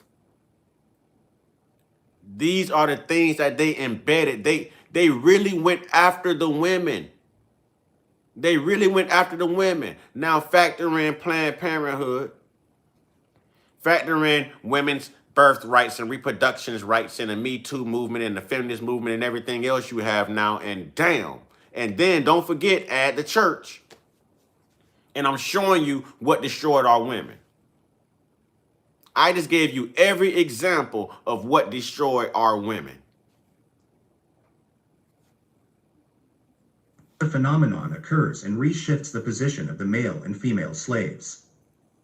These are the things that they embedded. They really went after the women. They really went after the women. Now factor in Planned Parenthood. Factor in women's birthrights and reproduction rights and the Me Too movement and the feminist movement and everything else you have now, and damn. And then don't forget, add the church. And I'm showing you what destroyed our women. I just gave you every example of what destroyed our women. The phenomenon occurs and reshifts the position of the male and female slaves.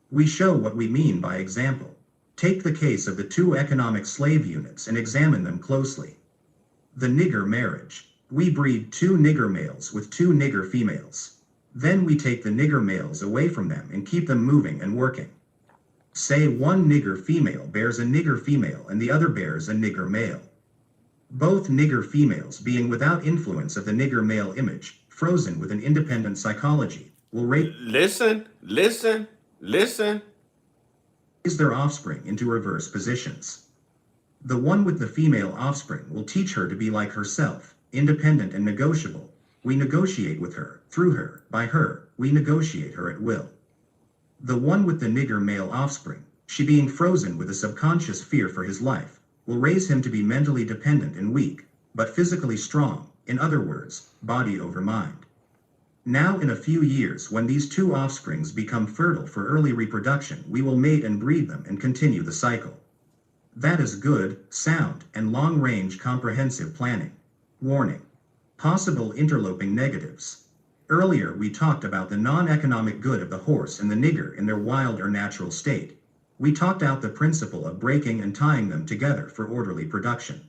We show what we mean by example. Take the case of the two economic slave units and examine them closely. The nigger marriage. We breed two nigger males with two nigger females. Then we take the nigger males away from them and keep them moving and working. Say one nigger female bears a nigger female and the other bears a nigger male. Both nigger females, being without influence of the nigger male image, frozen with an independent psychology, will raise their offspring into reverse positions. The one with the female offspring will teach her to be like herself, independent and negotiable. We negotiate with her, through her, by her, we negotiate her at will. The one with the nigger male offspring, she being frozen with a subconscious fear for his life, will raise him to be mentally dependent and weak, but physically strong, in other words, body over mind. Now in a few years, when these two offsprings become fertile for early reproduction, we will mate and breed them and continue the cycle. That is good, sound, and long-range comprehensive planning. Warning. Possible interloping negatives. Earlier we talked about the non-economic good of the horse and the nigger in their wild or natural state. We talked out the principle of breaking and tying them together for orderly production.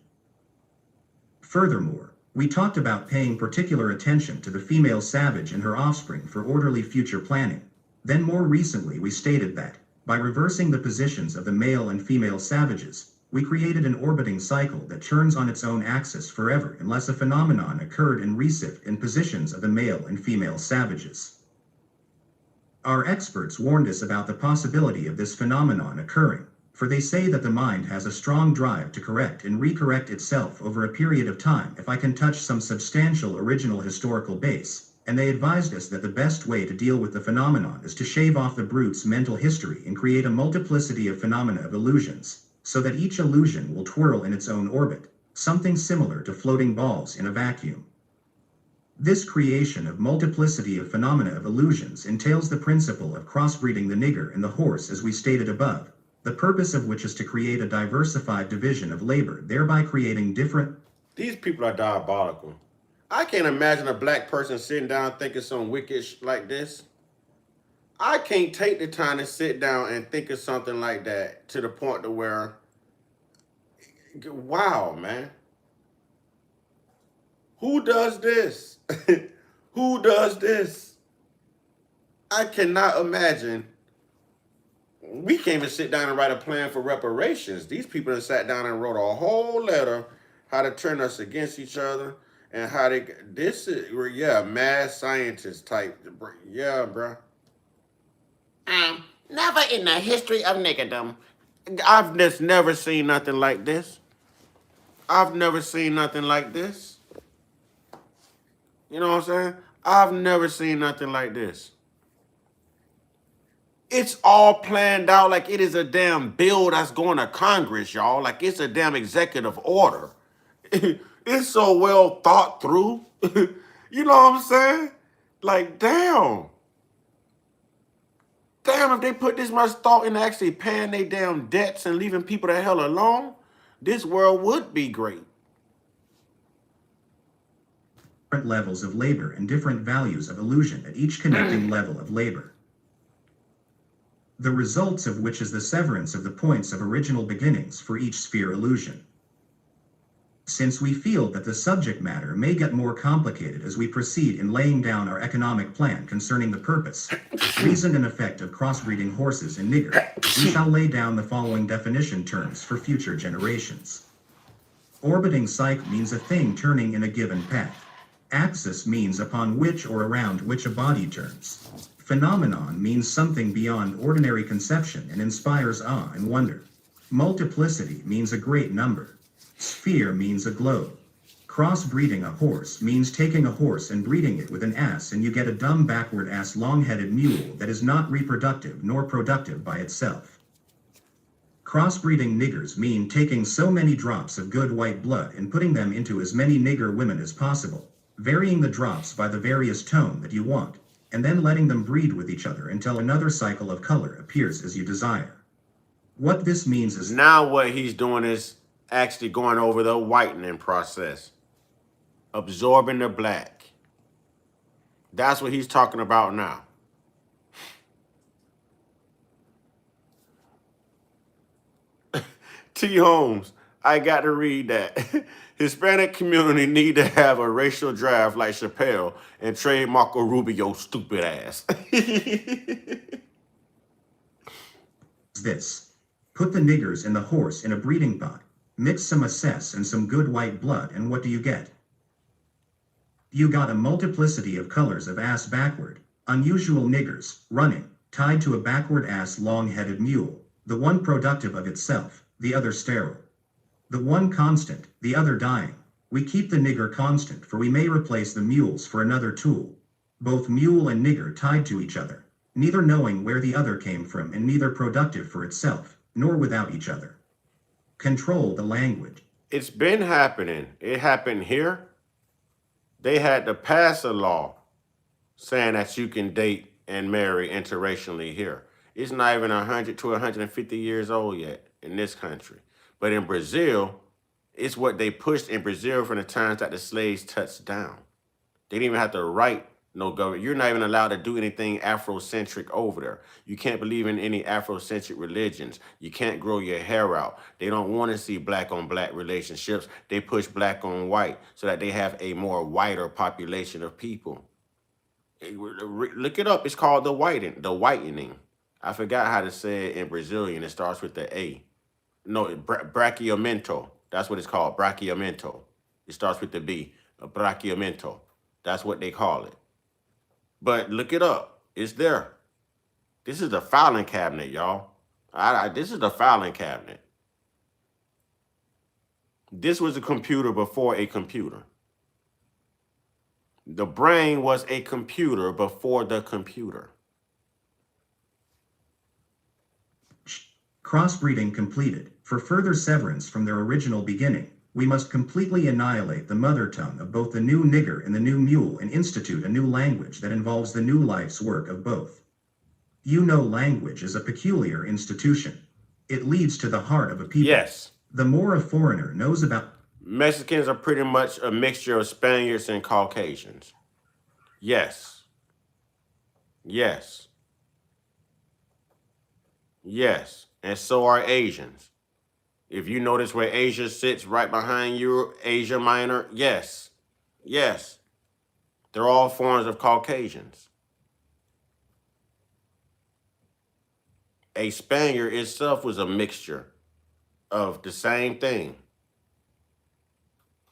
Furthermore, we talked about paying particular attention to the female savage and her offspring for orderly future planning. Then more recently we stated that, by reversing the positions of the male and female savages, we created an orbiting cycle that turns on its own axis forever unless a phenomenon occurred in reshift in positions of the male and female savages. Our experts warned us about the possibility of this phenomenon occurring, for they say that the mind has a strong drive to correct and recorrect itself over a period of time if I can touch some substantial original historical base, and they advised us that the best way to deal with the phenomenon is to shave off the brute's mental history and create a multiplicity of phenomena of illusions, so that each illusion will twirl in its own orbit, something similar to floating balls in a vacuum. This creation of multiplicity of phenomena of illusions entails the principle of crossbreeding the nigger and the horse as we stated above, the purpose of which is to create a diversified division of labor, thereby creating different... These people are diabolical. I can't imagine a black person sitting down thinking some wicked like this. I can't take the time to sit down and think of something like that to the point to where, wow, man. Who does this? Who does this? I cannot imagine. We can't even sit down and write a plan for reparations. These people have sat down and wrote a whole letter how to turn us against each other and how they, this is, yeah, mad scientist type. Yeah, bro. Never in the history of niggerdom. I've just never seen nothing like this. I've never seen nothing like this. You know what I'm saying? I've never seen nothing like this. It's all planned out like it is a damn bill that's going to Congress, y'all. Like it's a damn executive order. It's so well thought through. You know what I'm saying? Like, damn. Damn, if they put this much thought into actually paying their damn debts and leaving people the hell alone, this world would be great. Different levels of labor and different values of illusion at each connecting level of labor. The results of which is the severance of the points of original beginnings for each sphere illusion. Since we feel that the subject matter may get more complicated as we proceed in laying down our economic plan concerning the purpose, reason and effect of crossbreeding horses and nigger, we shall lay down the following definition terms for future generations. Orbiting cycle means a thing turning in a given path. Axis means upon which or around which a body turns. Phenomenon means something beyond ordinary conception and inspires awe and wonder. Multiplicity means a great number. Sphere means a globe. Crossbreeding a horse means taking a horse and breeding it with an ass, and you get a dumb backward ass long-headed mule that is not reproductive nor productive by itself. Crossbreeding niggers mean taking so many drops of good white blood and putting them into as many nigger women as possible, varying the drops by the various tone that you want, and then letting them breed with each other until another cycle of color appears as you desire. What this means is... Now what he's doing is actually going over the whitening process. Absorbing the black. That's what he's talking about now. T. Holmes, I got to read that. Hispanic community need to have a racial draft like Chappelle and trade Marco Rubio's stupid ass. This. Put the niggers and the horse in a breeding pot. Mix some assess and some good white blood, and what do you get? You got a multiplicity of colors of ass backward, unusual niggers, running, tied to a backward ass long-headed mule, the one productive of itself, the other sterile. The one constant, the other dying. We keep the nigger constant, for we may replace the mules for another tool. Both mule and nigger tied to each other, neither knowing where the other came from and neither productive for itself, nor without each other. Control the language. It's been happening. It happened here. They had to pass a law saying that you can date and marry interracially here. It's not even 100 to 150 years old yet in this country. But in Brazil, it's what they pushed in Brazil from the times that the slaves touched down. They didn't even have to write no government. You're not even allowed to do anything Afrocentric over there. You can't believe in any Afrocentric religions. You can't grow your hair out. They don't want to see black on black relationships. They push black on white so that they have a more whiter population of people. Look it up. It's called the whitening. I forgot how to say it in Brazilian. It starts with the A. No, brachiamento. That's what it's called, brachiamento. It starts with the B, brachiamento. That's what they call it. But look it up. It's there. This is the filing cabinet, y'all. This is the filing cabinet. This was a computer before a computer. The brain was a computer before the computer. Crossbreeding completed. For further severance from their original beginning, we must completely annihilate the mother tongue of both the new nigger and the new mule and institute a new language that involves the new life's work of both. You know, language is a peculiar institution. It leads to the heart of a people. Yes. The more a foreigner knows about Mexicans are pretty much a mixture of Spaniards and Caucasians. Yes. Yes. Yes. And so are Asians. If you notice where Asia sits right behind you, Asia Minor, yes. Yes. They're all forms of Caucasians. A Spaniard itself was a mixture of the same thing.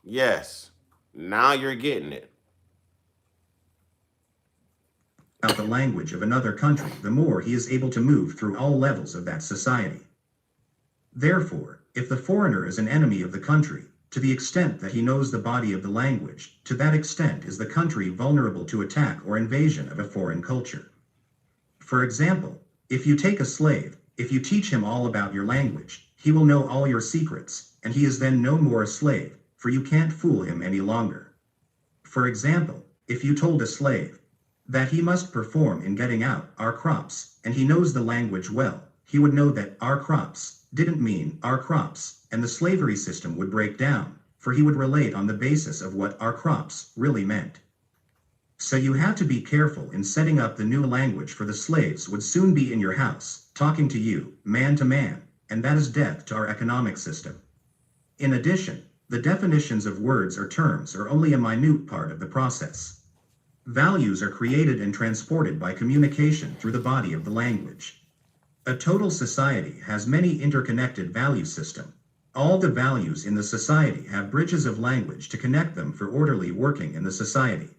Yes. Now you're getting it. the language of another country, the more he is able to move through all levels of that society. Therefore, if the foreigner is an enemy of the country, to the extent that he knows the body of the language, to that extent is the country vulnerable to attack or invasion of a foreign culture. For example, if you take a slave, if you teach him all about your language, he will know all your secrets, and he is then no more a slave, for you can't fool him any longer. For example, if you told a slave that he must perform in getting out our crops, and he knows the language well, he would know that our crops didn't mean our crops, and the slavery system would break down, for he would relate on the basis of what our crops really meant. So you have to be careful in setting up the new language, for the slaves would soon be in your house, talking to you, man to man, and that is death to our economic system. In addition, the definitions of words or terms are only a minute part of the process. Values are created and transported by communication through the body of the language. A total society has many interconnected value systems. All the values in the society have bridges of language to connect them for orderly working in the society.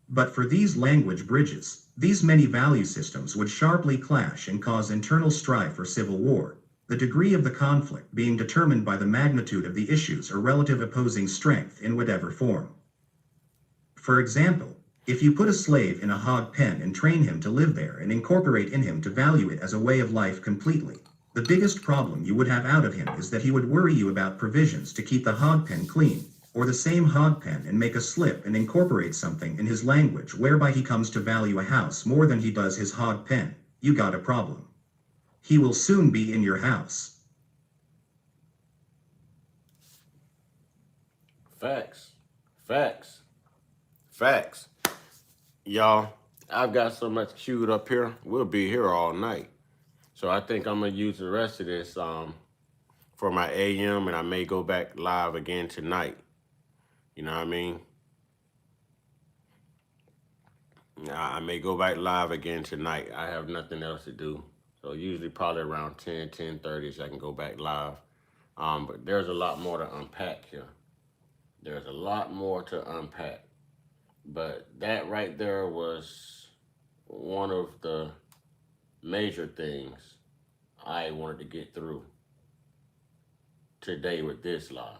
But for these language bridges, these many value systems would sharply clash and cause internal strife or civil war, the degree of the conflict being determined by the magnitude of the issues or relative opposing strength in whatever form. For example, if you put a slave in a hog pen and train him to live there and incorporate in him to value it as a way of life completely, the biggest problem you would have out of him is that he would worry you about provisions to keep the hog pen clean, or the same hog pen and make a slip and incorporate something in his language whereby he comes to value a house more than he does his hog pen. You got a problem. He will soon be in your house. Facts. Facts. Facts. Y'all, I've got so much queued up here. We'll be here all night. So I think I'm going to use the rest of this for my AM, and I may go back live again tonight. You know what I mean? I may go back live again tonight. I have nothing else to do. So usually probably around 10:30 I can go back live. But there's a lot more to unpack here. There's a lot more to unpack. But that right there was one of the major things I wanted to get through today with this live.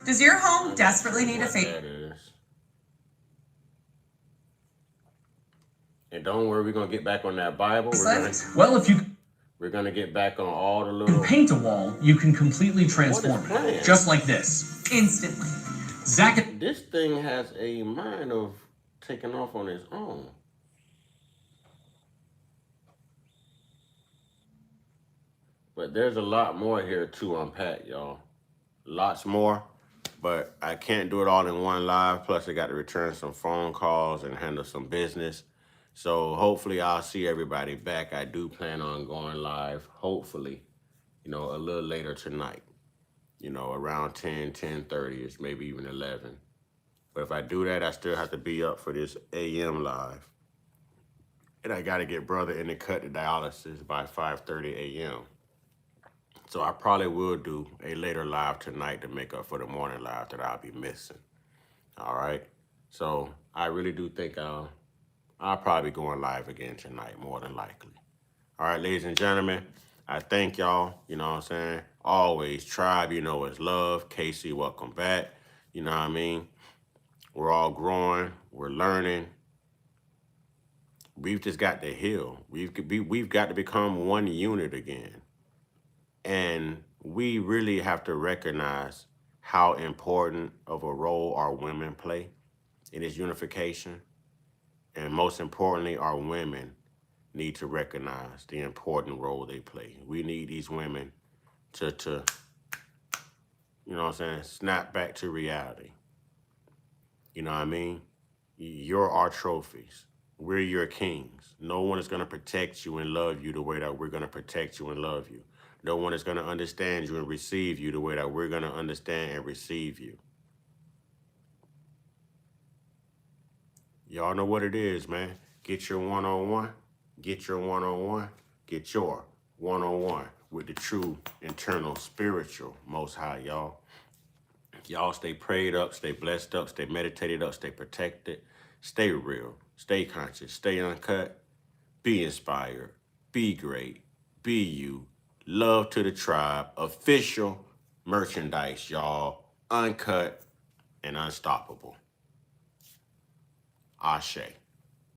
Does your home desperately need a favor? That is. And don't worry, we're gonna get back on that Bible. Well, if you We're gonna get back on all the little. paint a wall, you can completely transform it. Just like this. Instantly. This thing has a mind of taking off on its own. But there's a lot more here to unpack, y'all. Lots more. But I can't do it all in one live. Plus, I got to return some phone calls and handle some business. So hopefully I'll see everybody back. I do plan on going live, hopefully, a little later tonight. Around 10:30, maybe even 11. But if I do that, I still have to be up for this AM live. And I got to get brother in the cut to dialysis by 5:30 a.m. So I probably will do a later live tonight to make up for the morning live that I'll be missing. All right? So I really do think I'll probably be going live again tonight, more than likely. All right, ladies and gentlemen, I thank y'all, you know what I'm saying? Always, tribe, it's love. Casey, welcome back. You know what I mean? We're all growing. We're learning. We've just got to heal. We've got to become one unit again. And we really have to recognize how important of a role our women play in this unification. And most importantly, our women need to recognize the important role they play. We need these women to you know what I'm saying, snap back to reality. You know what I mean? You're our trophies. We're your kings. No one is going to protect you and love you the way that we're going to protect you and love you. No one is going to understand you and receive you the way that we're going to understand and receive you. Y'all know what it is, man. Get your one-on-one. Get your one-on-one. Get your one-on-one with the true, internal, spiritual Most High, y'all. Y'all stay prayed up, stay blessed up, stay meditated up, stay protected, stay real, stay conscious, stay uncut, be inspired, be great, be you. Love to the tribe. Official merchandise, y'all. Uncut and unstoppable. Ashe.